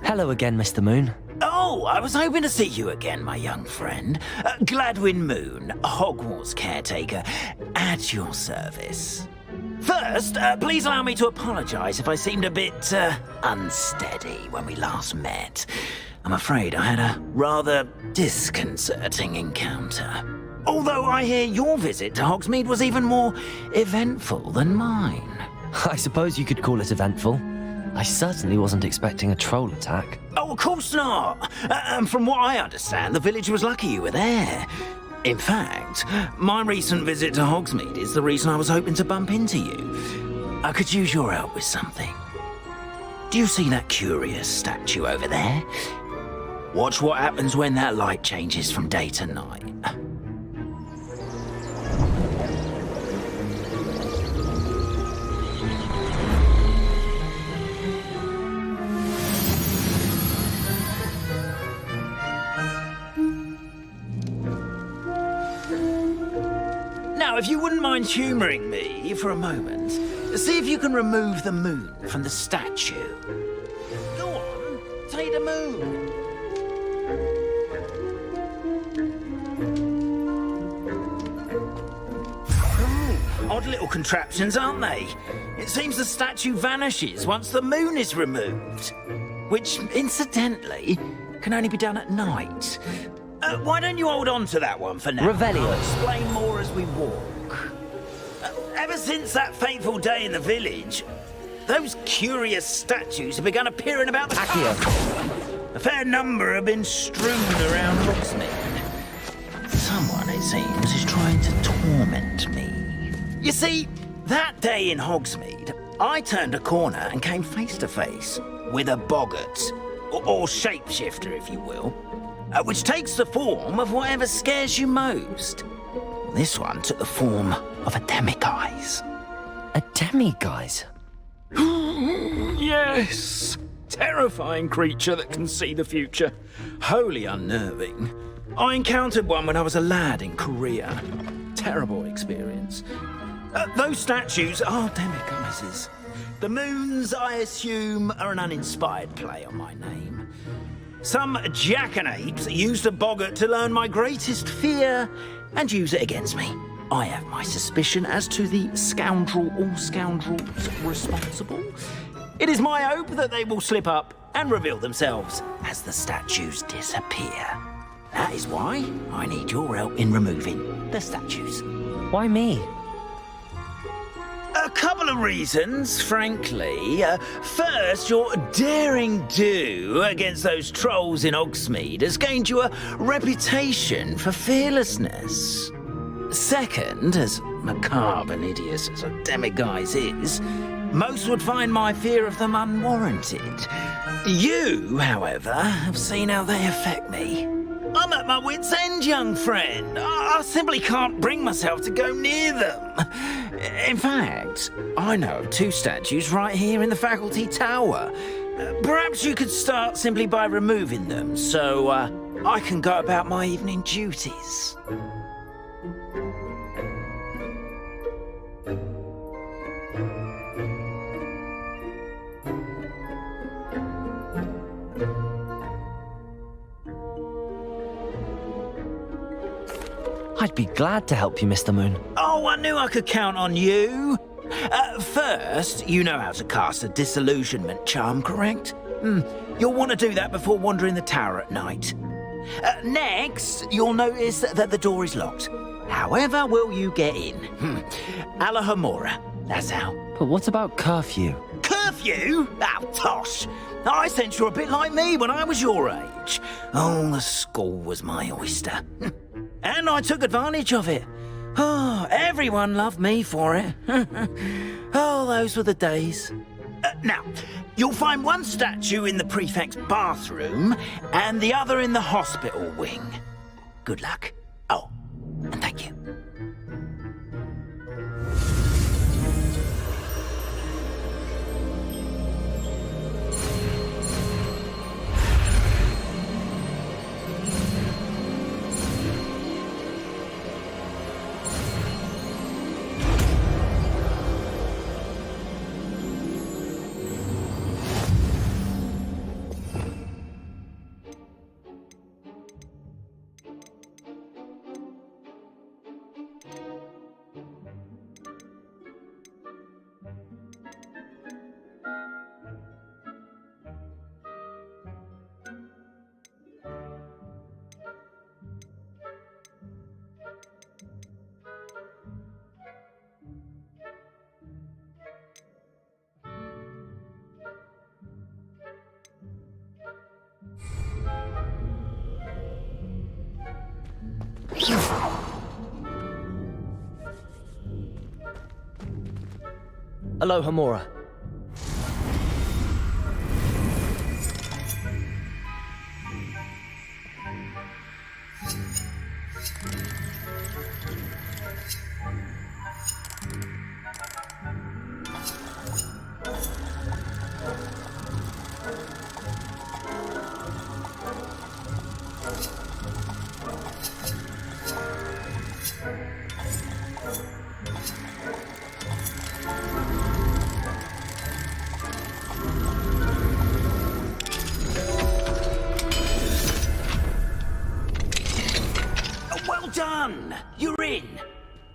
Hello again, Mr. Moon.
Oh, I was hoping to see you again, my young friend. Gladwin Moon, Hogwarts caretaker, at your service. First, please allow me to apologize if I seemed a bit, unsteady when we last met. I'm afraid I had a rather disconcerting encounter. Although I hear your visit to Hogsmeade was even more eventful than mine.
I suppose you could call it eventful. I certainly wasn't expecting a troll attack.
Oh, of course not. And from what I understand, the village was lucky you were there. In fact, my recent visit to Hogsmeade is the reason I was hoping to bump into you. I could use your help with something. Do you see that curious statue over there? Watch what happens when that light changes from day to night. Now, if you wouldn't mind humouring me for a moment, see if you can remove the moon from the statue. Go on, take the moon. Odd little contraptions, aren't they? It seems the statue vanishes once the moon is removed. Which, incidentally, can only be done at night. Why don't you hold on to that one for now?
Revelio.
I'll explain more as we walk. Ever since that fateful day in the village, those curious statues have begun appearing about the A fair number have been strewn around Hogsmeade. Someone, it seems, is trying to torment me. You see, that day in Hogsmeade, I turned a corner and came face to face with a boggart, or shapeshifter, if you will, which takes the form of whatever scares you most. This one took the form of a demiguise.
A demiguise?
Yes! Terrifying creature that can see the future. Wholly unnerving. I encountered one when I was a lad in Korea. Terrible experience. Those statues are demiguises. The moons, I assume, are an uninspired play on my name. Some jackanapes used a boggart to learn my greatest fear and use it against me. I have my suspicion as to the scoundrel or scoundrels responsible. It is my hope that they will slip up and reveal themselves as the statues disappear. That is why I need your help in removing the statues.
Why me?
A couple of reasons, frankly. First, your daring do against those trolls in Hogsmeade has gained you a reputation for fearlessness. Second, as macabre and hideous as a demiguise is, most would find my fear of them unwarranted. You, however, have seen how they affect me. I'm at my wit's end, young friend. I simply can't bring myself to go near them. In fact, I know of 2 statues right here in the faculty tower. Perhaps you could start simply by removing them, so I can go about my evening duties.
I'd be glad to help you, Mr. Moon.
Oh, I knew I could count on you. First, you know how to cast a disillusionment charm, correct? You'll want to do that before wandering the tower at night. Next, you'll notice that the door is locked. However will you get in? Alahomora, that's how.
But what about curfew?
Curfew? Oh, tosh. I sense you're a bit like me when I was your age. Oh, the school was my oyster. And I took advantage of it. Oh, everyone loved me for it. Oh, those were the days. Now, you'll find one statue in the prefect's bathroom and the other in the hospital wing. Good luck. Oh, and thank you.
Alohomora.
Done! You're in!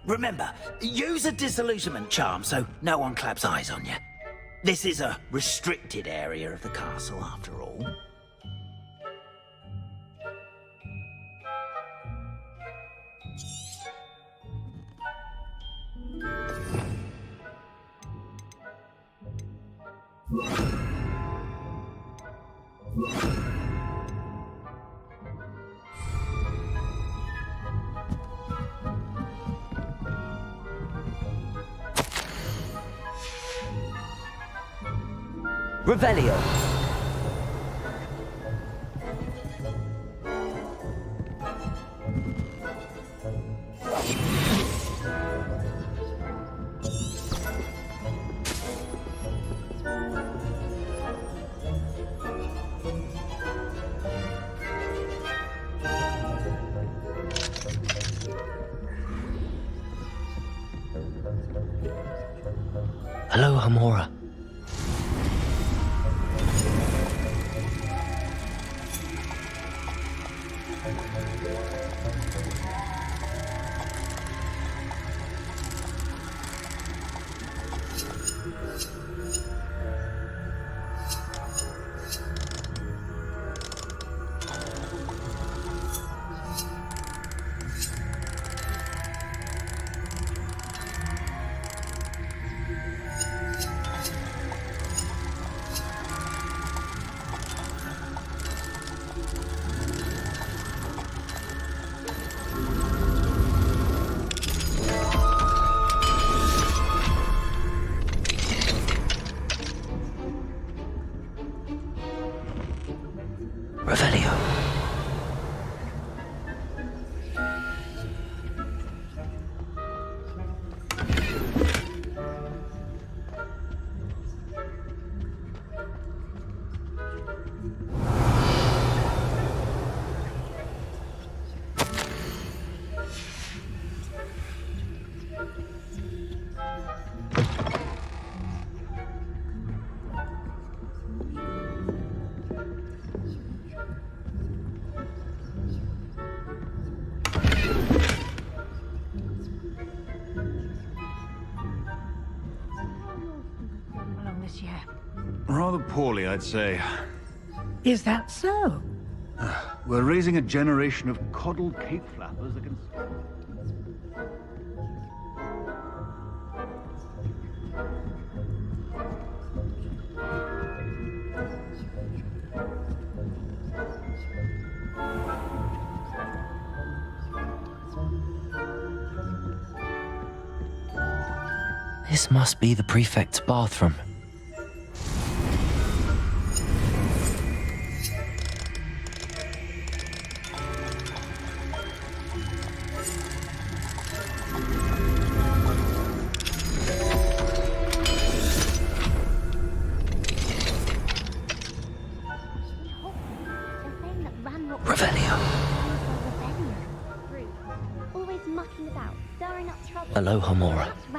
Remember, use a disillusionment charm so no one claps eyes on you. This is a restricted area of the castle, after all.
Revelio.
Aloha, Moira. Revelio.
Along this year.
Rather poorly, I'd say.
Is that so?
We're raising a generation of coddled cape flappers that can...
This must be the prefect's bathroom.
Always mucking about, stirring up trouble.
Aloha, Moira.
I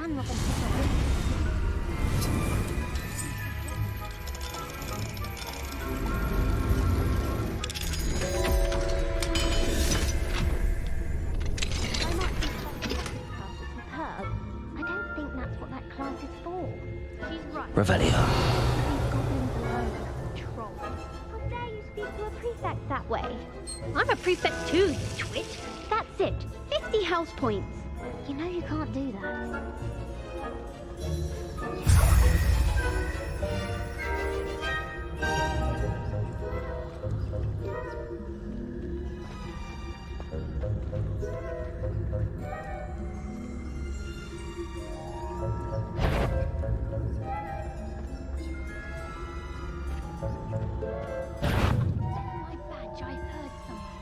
don't think that's what that class is for. She's right.
Revelio.
These goblins alone are trolls. How dare you speak to a prefect that way? I'm a prefect too, you twit. That's it. 50 house points. You know you can't do that. My badge, I've heard something.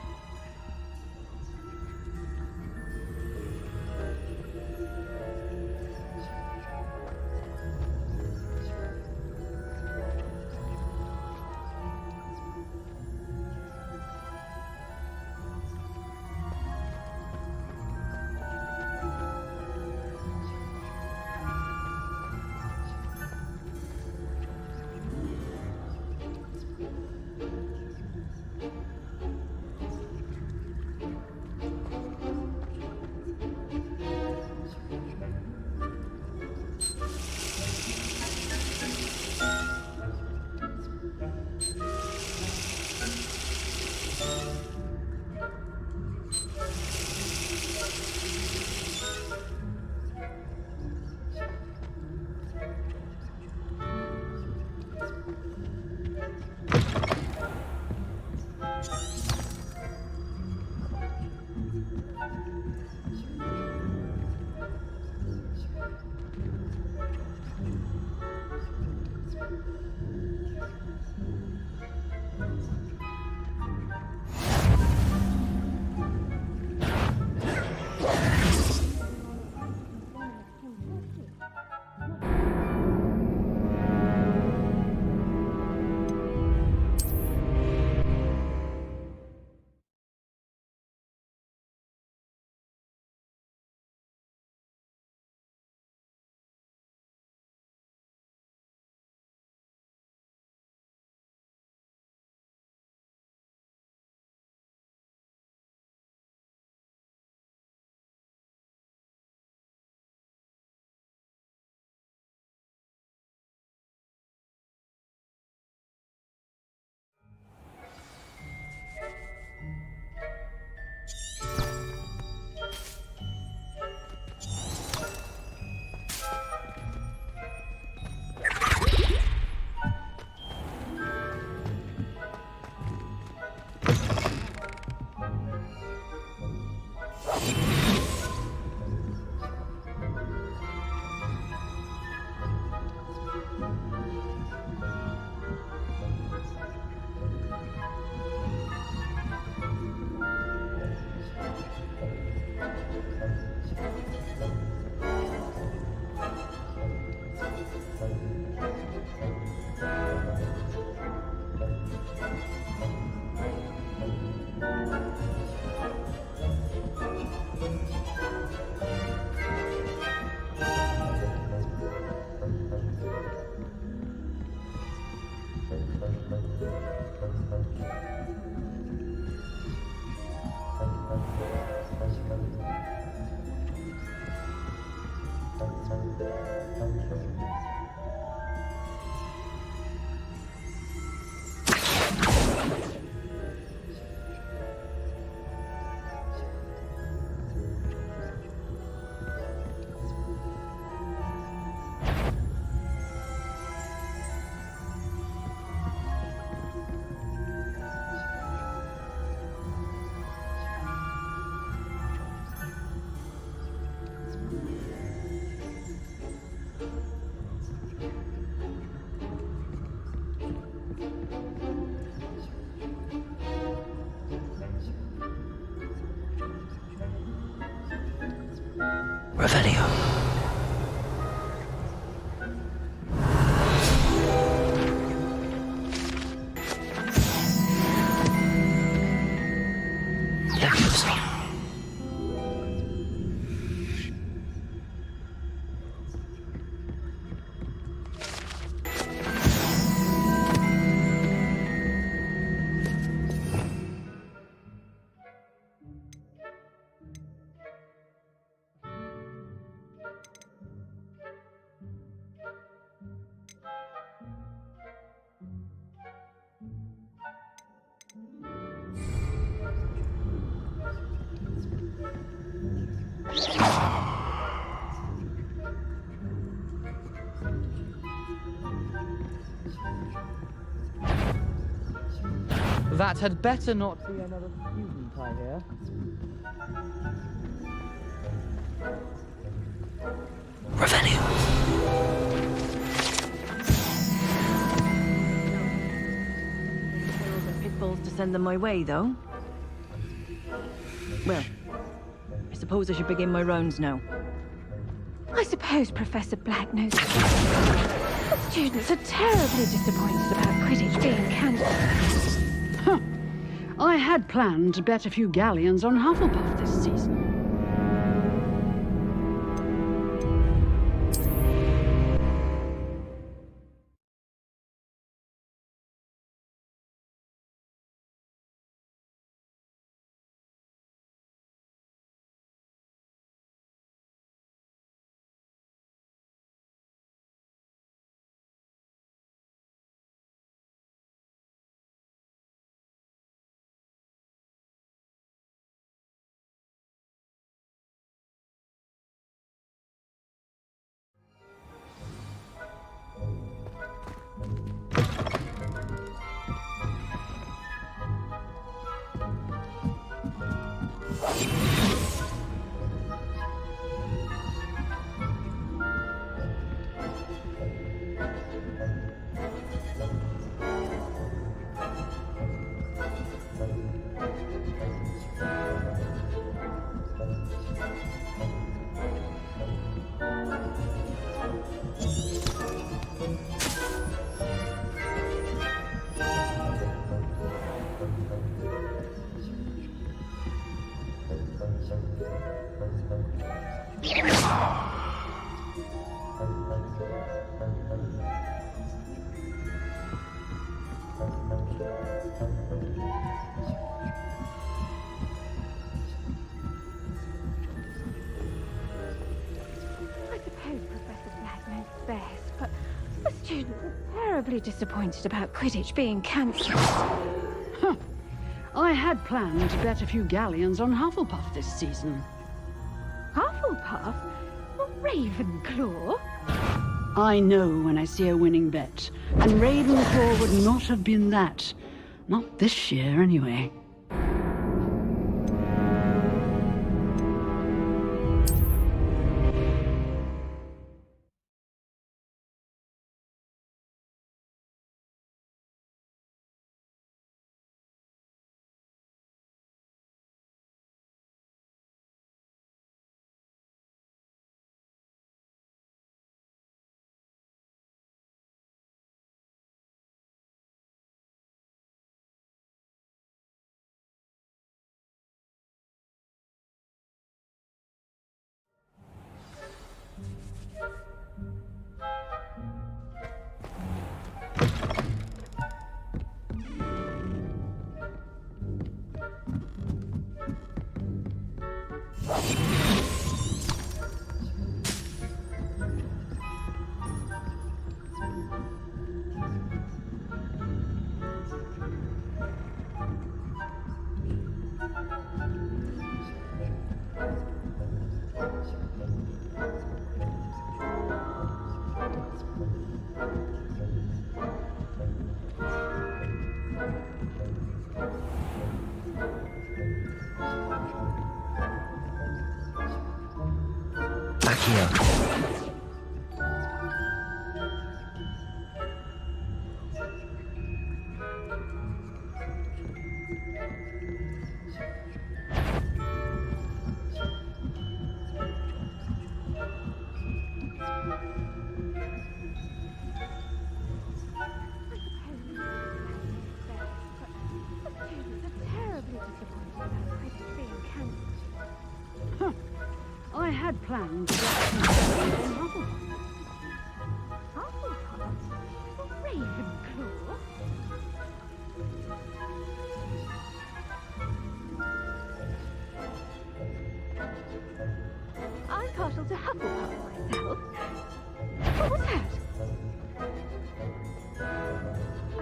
Revelio. Leviosa.
That had better not be another student, I hear.
Revelio.
Pitfalls to send them my way, though. Well, I suppose I should begin my rounds now.
I suppose Professor Black knows. The students are terribly disappointed about Quidditch being cancelled.
Huh. I had planned to bet a few galleons on Hufflepuff this season.
Terribly disappointed about Quidditch being cancelled.
Huh. I had planned to bet a few galleons on Hufflepuff this season.
Hufflepuff? Ravenclaw?
I know when I see a winning bet, and Ravenclaw would not have been that. Not this year, anyway.
Back here.
I had planned to get in Hufflepuff.
Hufflepuff? Ravenclaw? I'm partial to Hufflepuff myself. What was that? I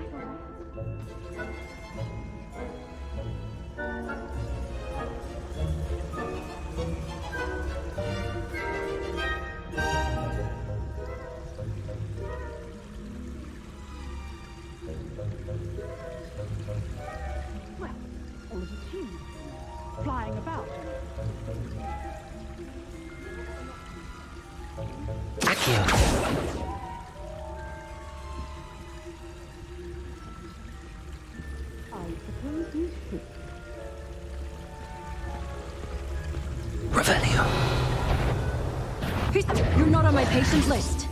thought
Well, all of the team flying about.
Accio.
I suppose you should.
Revelio.
You're not on my patient list.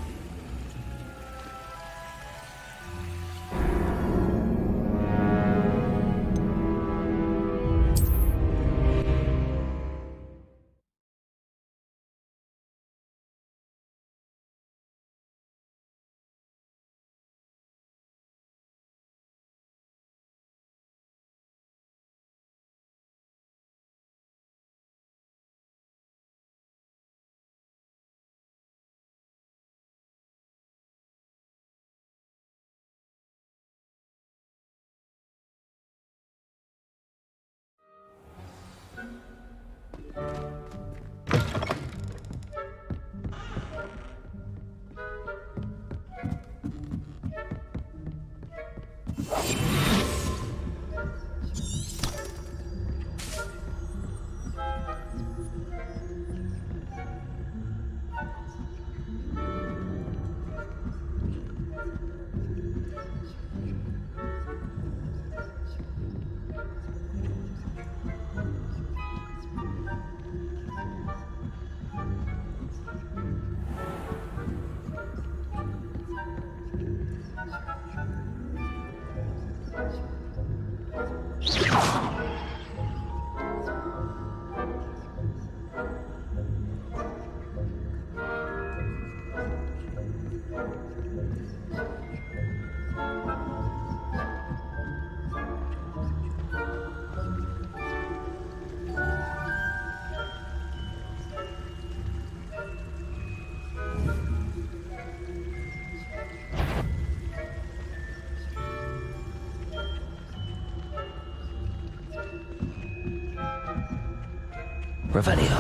Revelio.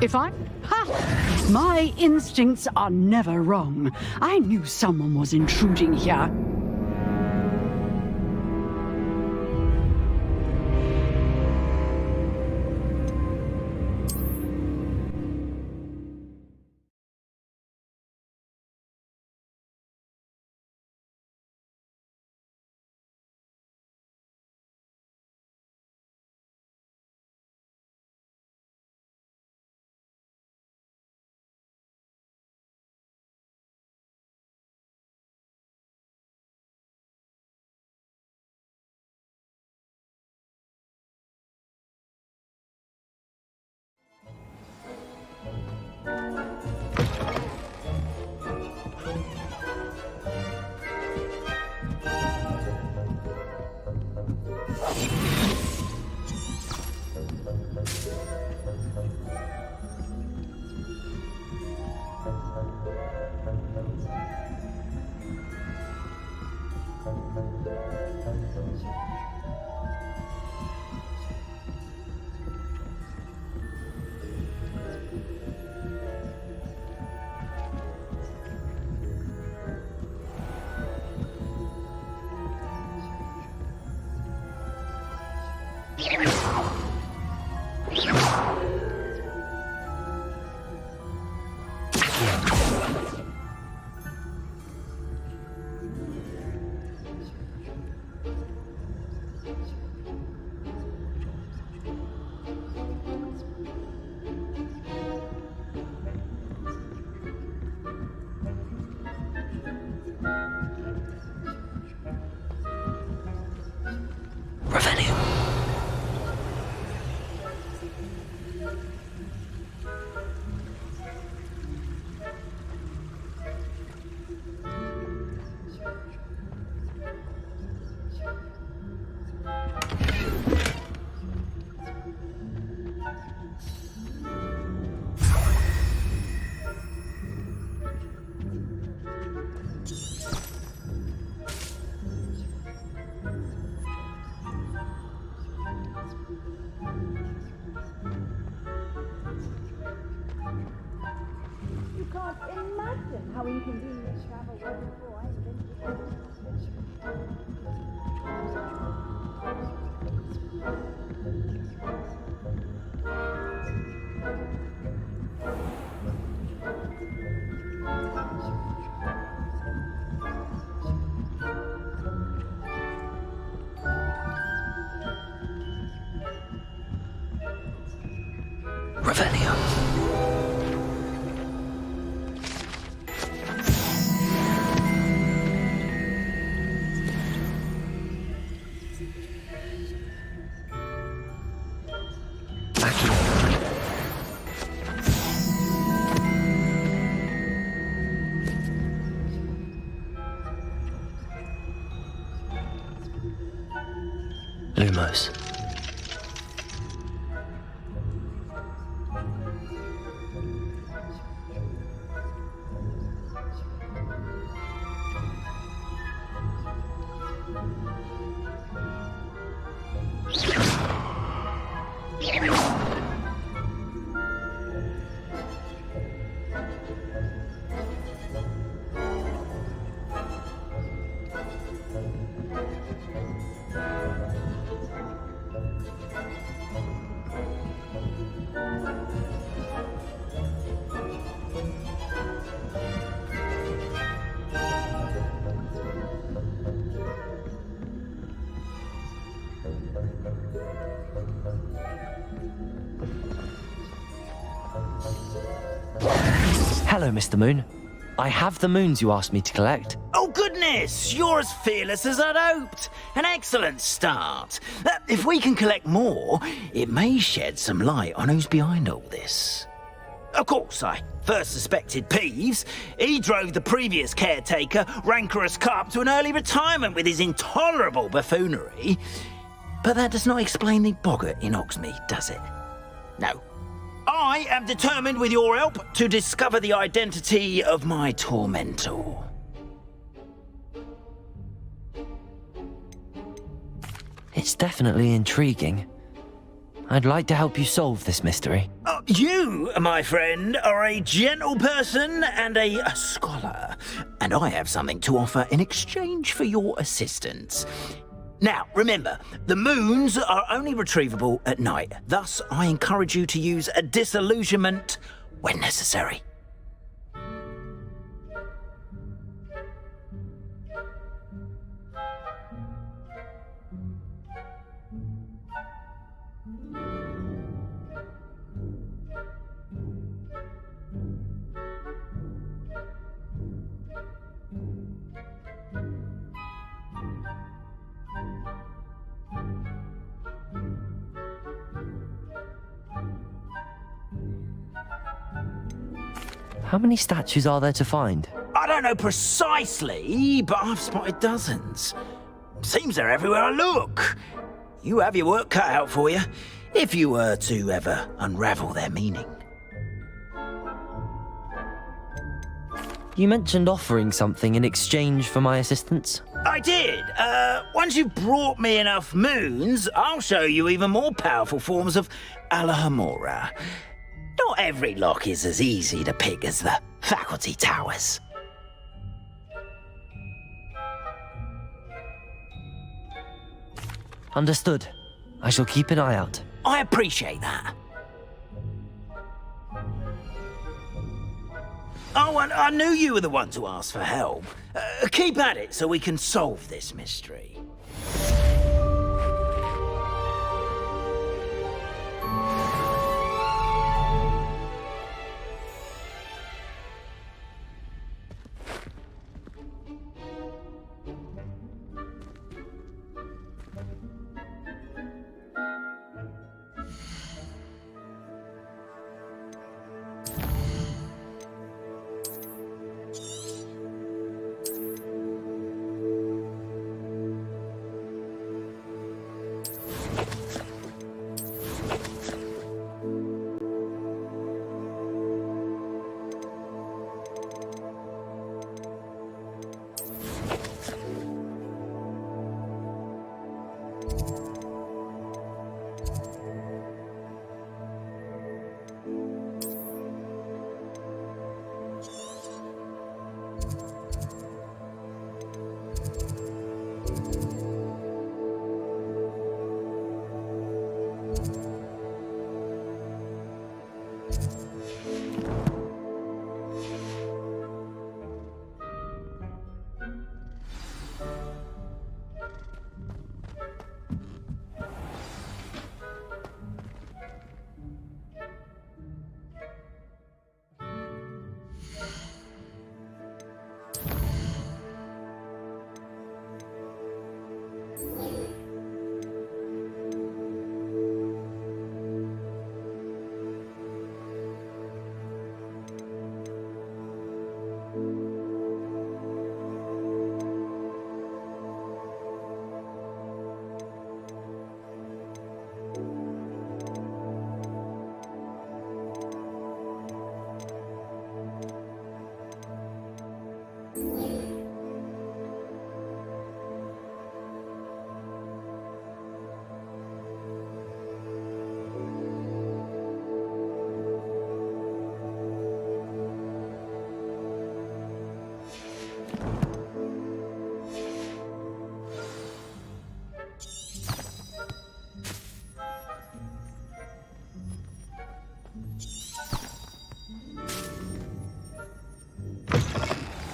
If I'm... Ha! My instincts are never wrong. I knew someone was intruding here.
How inconvenient travel was before I
Lumos. Hello, Mr. Moon. I have the moons you asked me to collect.
Oh, goodness! You're as fearless as I'd hoped. An excellent start. If we can collect more, it may shed some light on who's behind all this. Of course, I first suspected Peeves. He drove the previous caretaker, Rancorous Carp, to an early retirement with his intolerable buffoonery. But that does not explain the boggart in Hogsmeade, does it? No. I am determined, with your help, to discover the identity of my tormentor.
It's definitely intriguing. I'd like to help you solve this mystery.
You, my friend, are a gentle person and a scholar, and I have something to offer in exchange for your assistance. Now, remember, the moons are only retrievable at night. Thus, I encourage you to use a disillusionment when necessary.
How many statues are there to find?
I don't know precisely, but I've spotted dozens. Seems they're everywhere I look. You have your work cut out for you, if you were to ever unravel their meaning.
You mentioned offering something in exchange for my assistance.
I did. Once you've brought me enough moons, I'll show you even more powerful forms of Alohomora. Not every lock is as easy to pick as the faculty towers.
Understood. I shall keep an eye out.
I appreciate that. Oh, and I knew you were the one to ask for help. Keep at it so we can solve this mystery.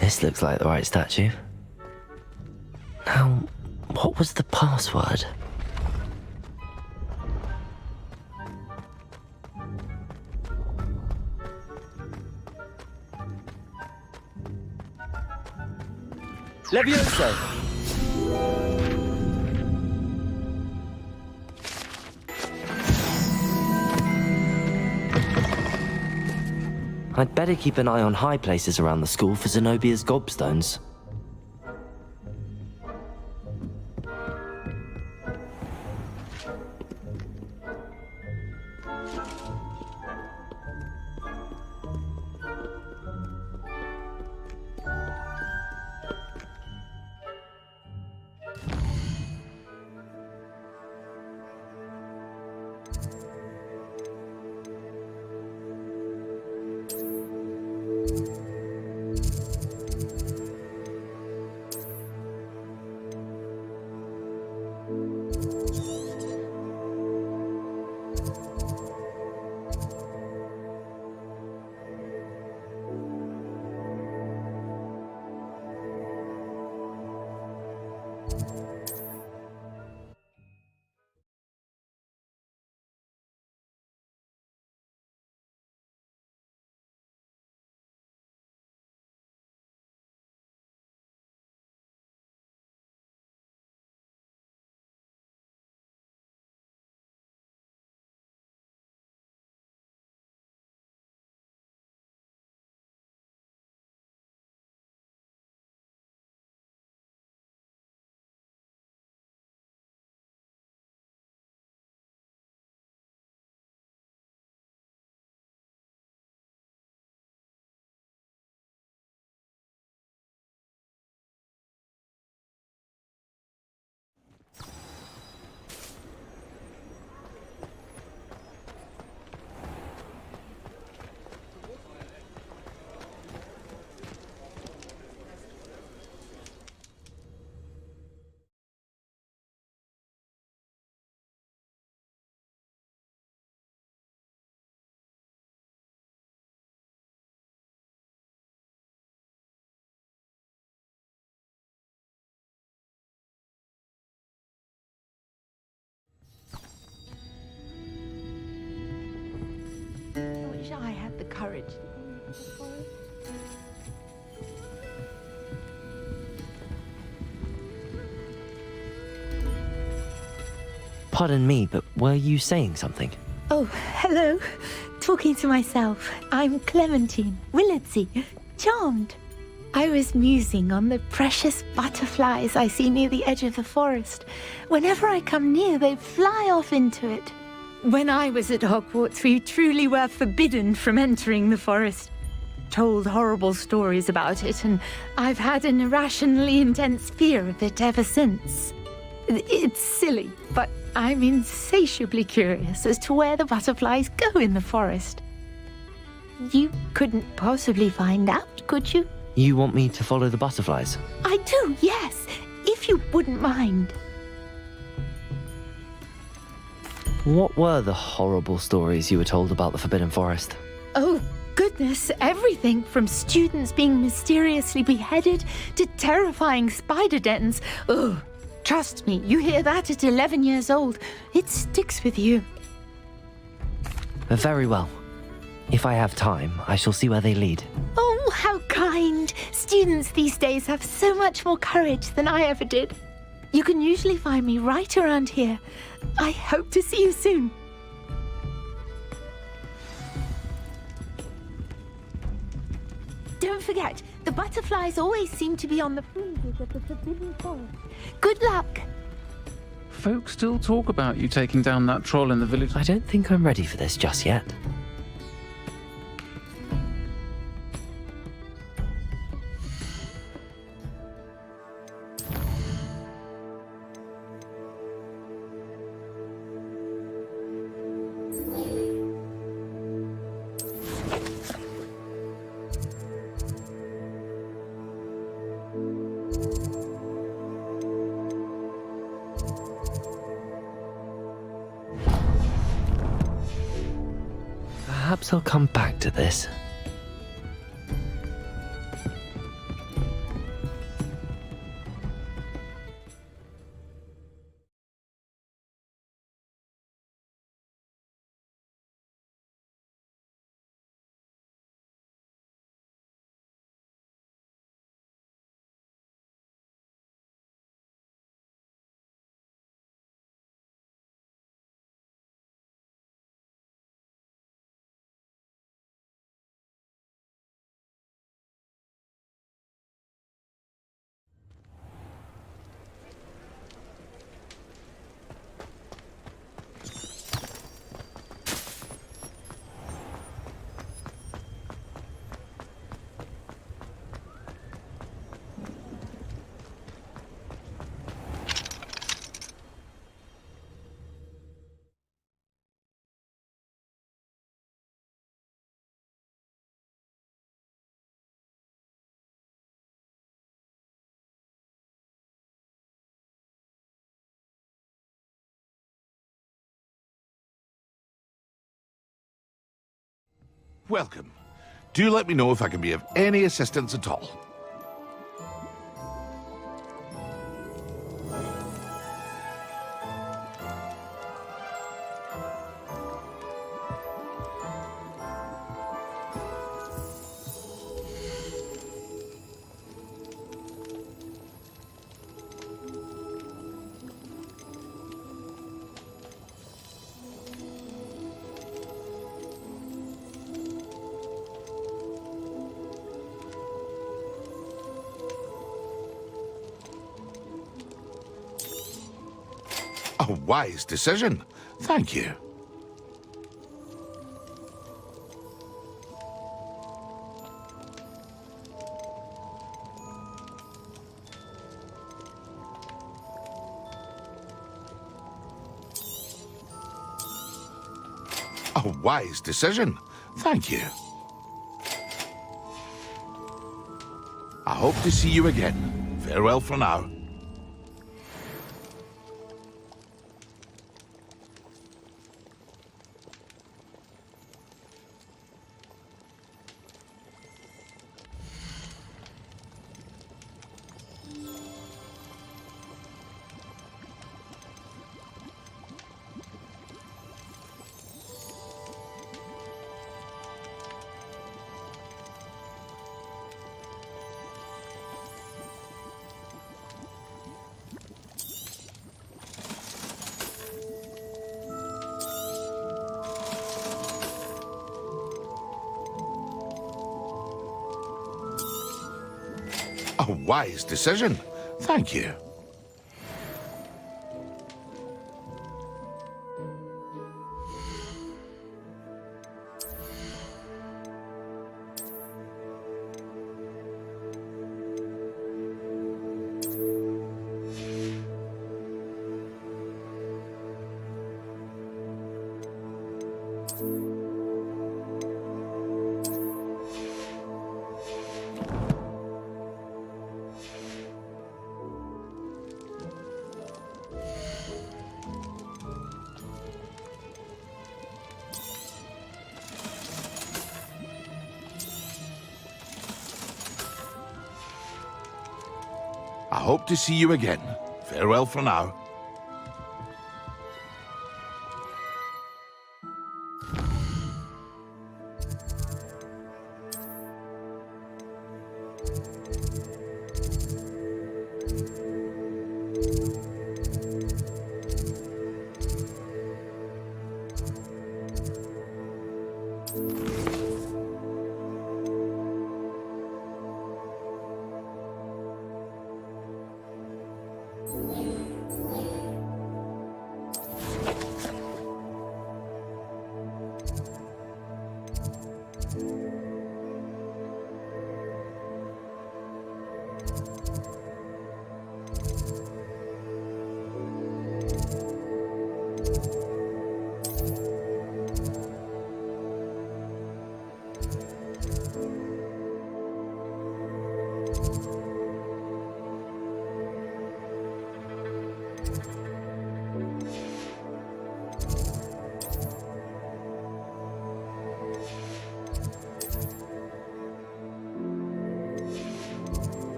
This looks like the right statue. Now, what was the password?
Levioso!
I'd better keep an eye on high places around the school for Zenobia's gobstones.
wish I had the courage.
Pardon me, but were you saying something?
Oh, hello. Talking to myself. I'm Clementine Willardsey. Charmed. I was musing on the precious butterflies I see near the edge of the forest. Whenever I come near, they fly off into it. When I was at Hogwarts, we truly were forbidden from entering the forest. Told horrible stories about it, and I've had an irrationally intense fear of it ever since. It's silly, but I'm insatiably curious as to where the butterflies go in the forest. You couldn't possibly find out, could you?
You want me to follow the butterflies?
I do, yes, if you wouldn't mind.
What were the horrible stories you were told about the Forbidden Forest?
Oh, goodness, everything from students being mysteriously beheaded to terrifying spider dens. Ugh. Trust me, you hear that at 11 years old, it sticks with you.
Very well. If I have time, I shall see where they lead.
Oh, how kind! Students these days have so much more courage than I ever did. You can usually find me right around here. I hope to see you soon. Don't forget, the butterflies always seem to be on the fringes of the Forbidden Forest. Good luck!
Folk still talk about you taking down that troll in the village.
I don't think I'm ready for this just yet. Perhaps I'll come back to this.
Welcome. Do let me know if I can be of any assistance at all. A wise decision. Thank you. A wise decision. Thank you. I hope to see you again. Farewell for now. A wise decision. Thank you. I hope to see you again. Farewell for now.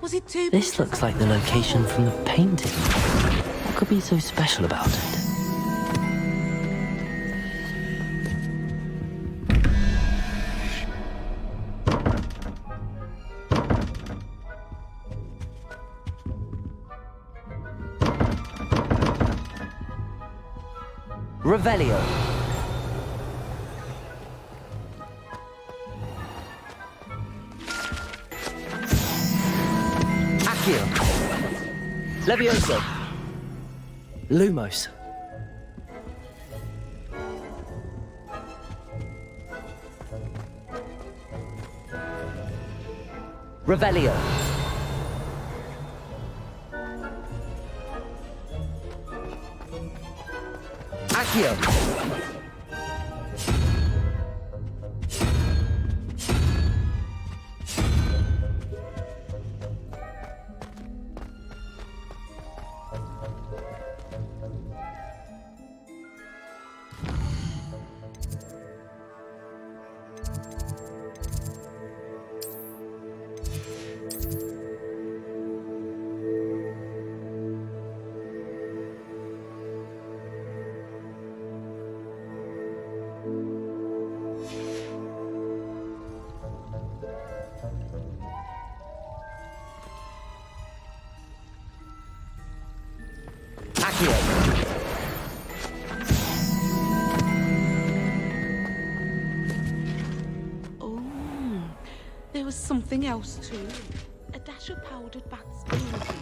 Was it too...
This looks like the location from the painting. What could be so special about it? Revelio. Levioso. Lumos. Revelio. Accio.
Oh, there was something else too. A dash of powdered bat's beauty.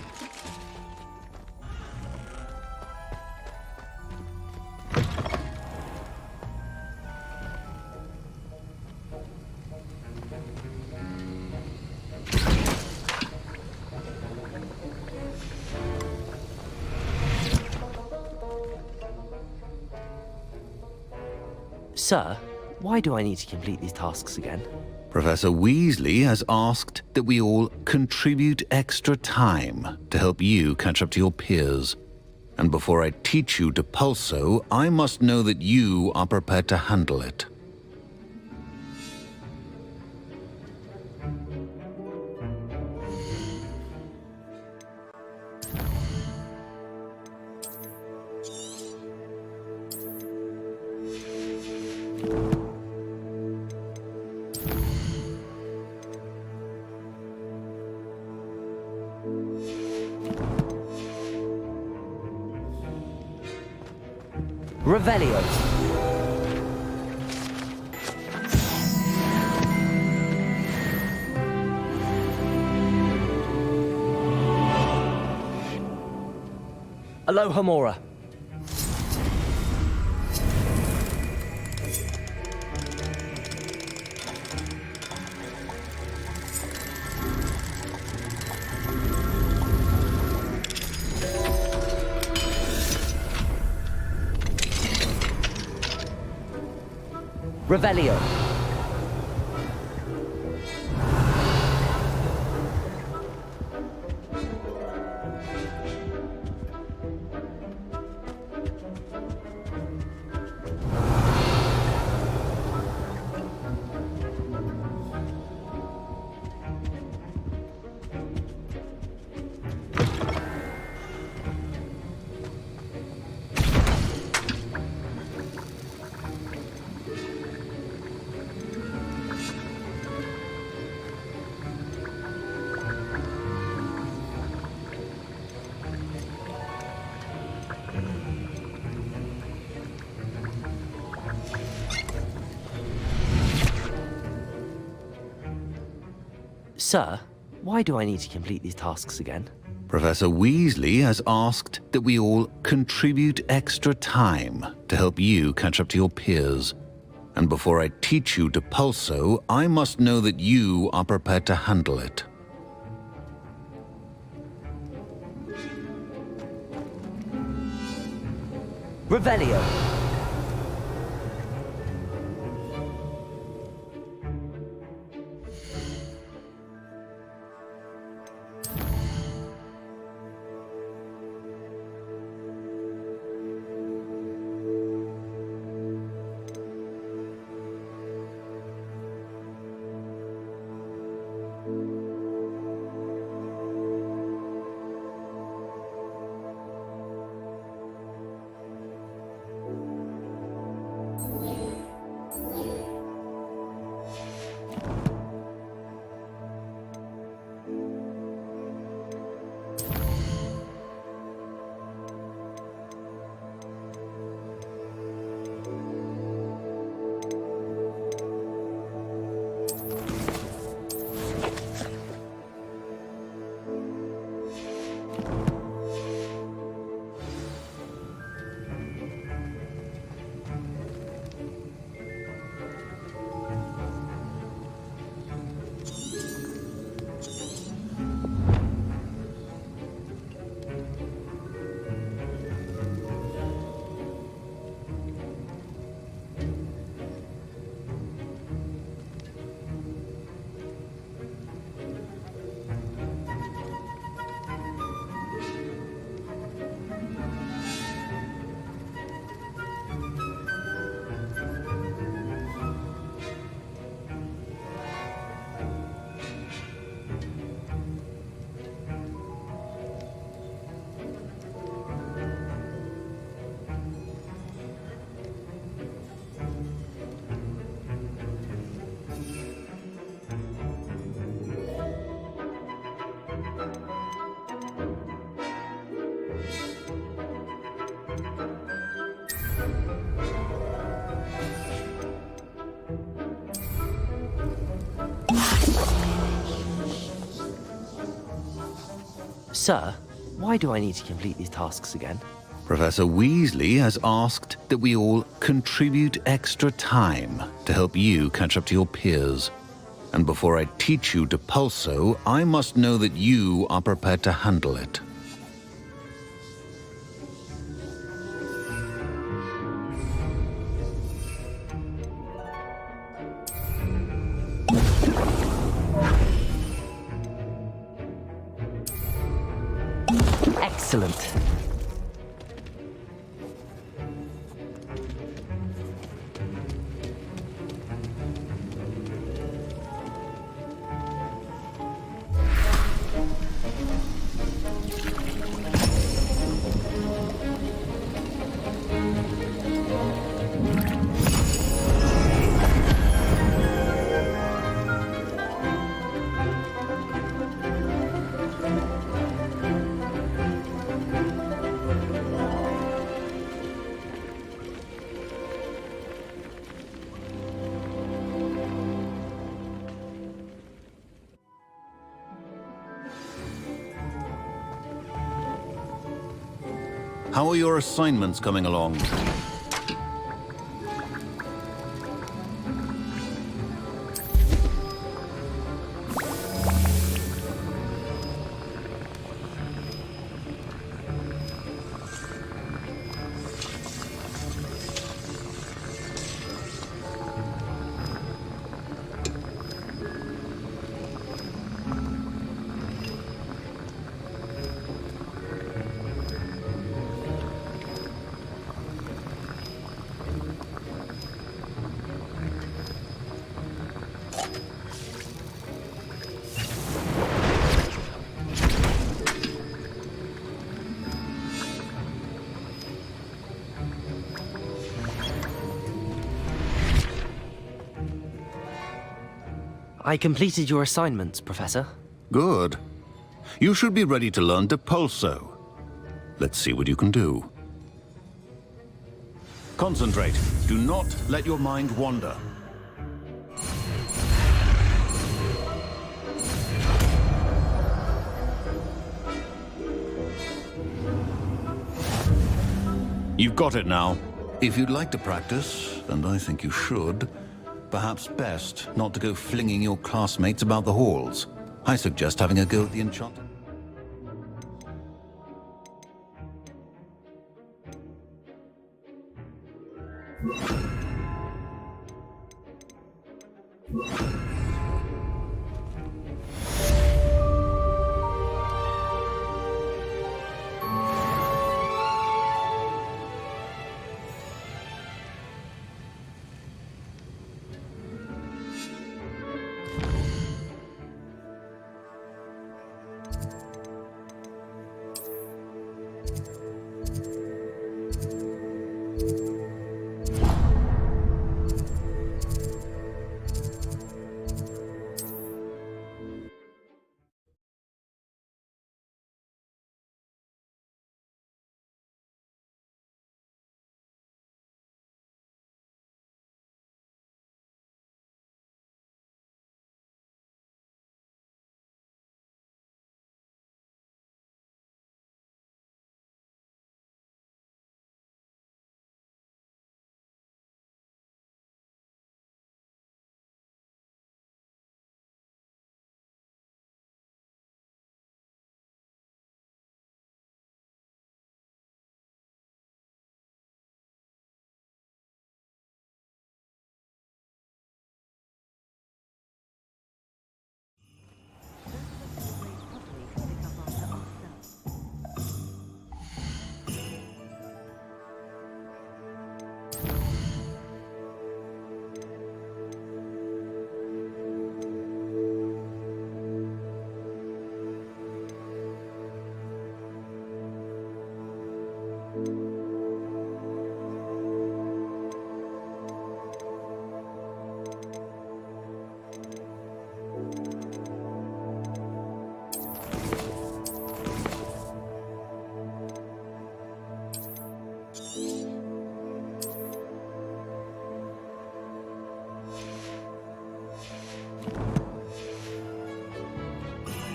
Sir, why do I need to complete these tasks again?
Professor Weasley has asked that we all contribute extra time to help you catch up to your peers. And before I teach you to pulso, I must know that you are prepared to handle it.
Revelio. Aloha Mora. Revelio. Sir, why do I need to complete these tasks again?
Professor Weasley has asked that we all contribute extra time to help you catch up to your peers. And before I teach you to pulso, I must know that you are prepared to handle it.
Revelio. Sir, why do I need to complete these tasks again?
Professor Weasley has asked that we all contribute extra time to help you catch up to your peers. And before I teach you to pulso, I must know that you are prepared to handle it.
Excellent.
How are your assignments coming along?
I completed your assignments, Professor.
Good. You should be ready to learn Depulso. Let's see what you can do. Concentrate. Do not let your mind wander. You've got it now. If you'd like to practice, and I think you should, perhaps best not to go flinging your classmates about the halls. I suggest having a go at the enchanted...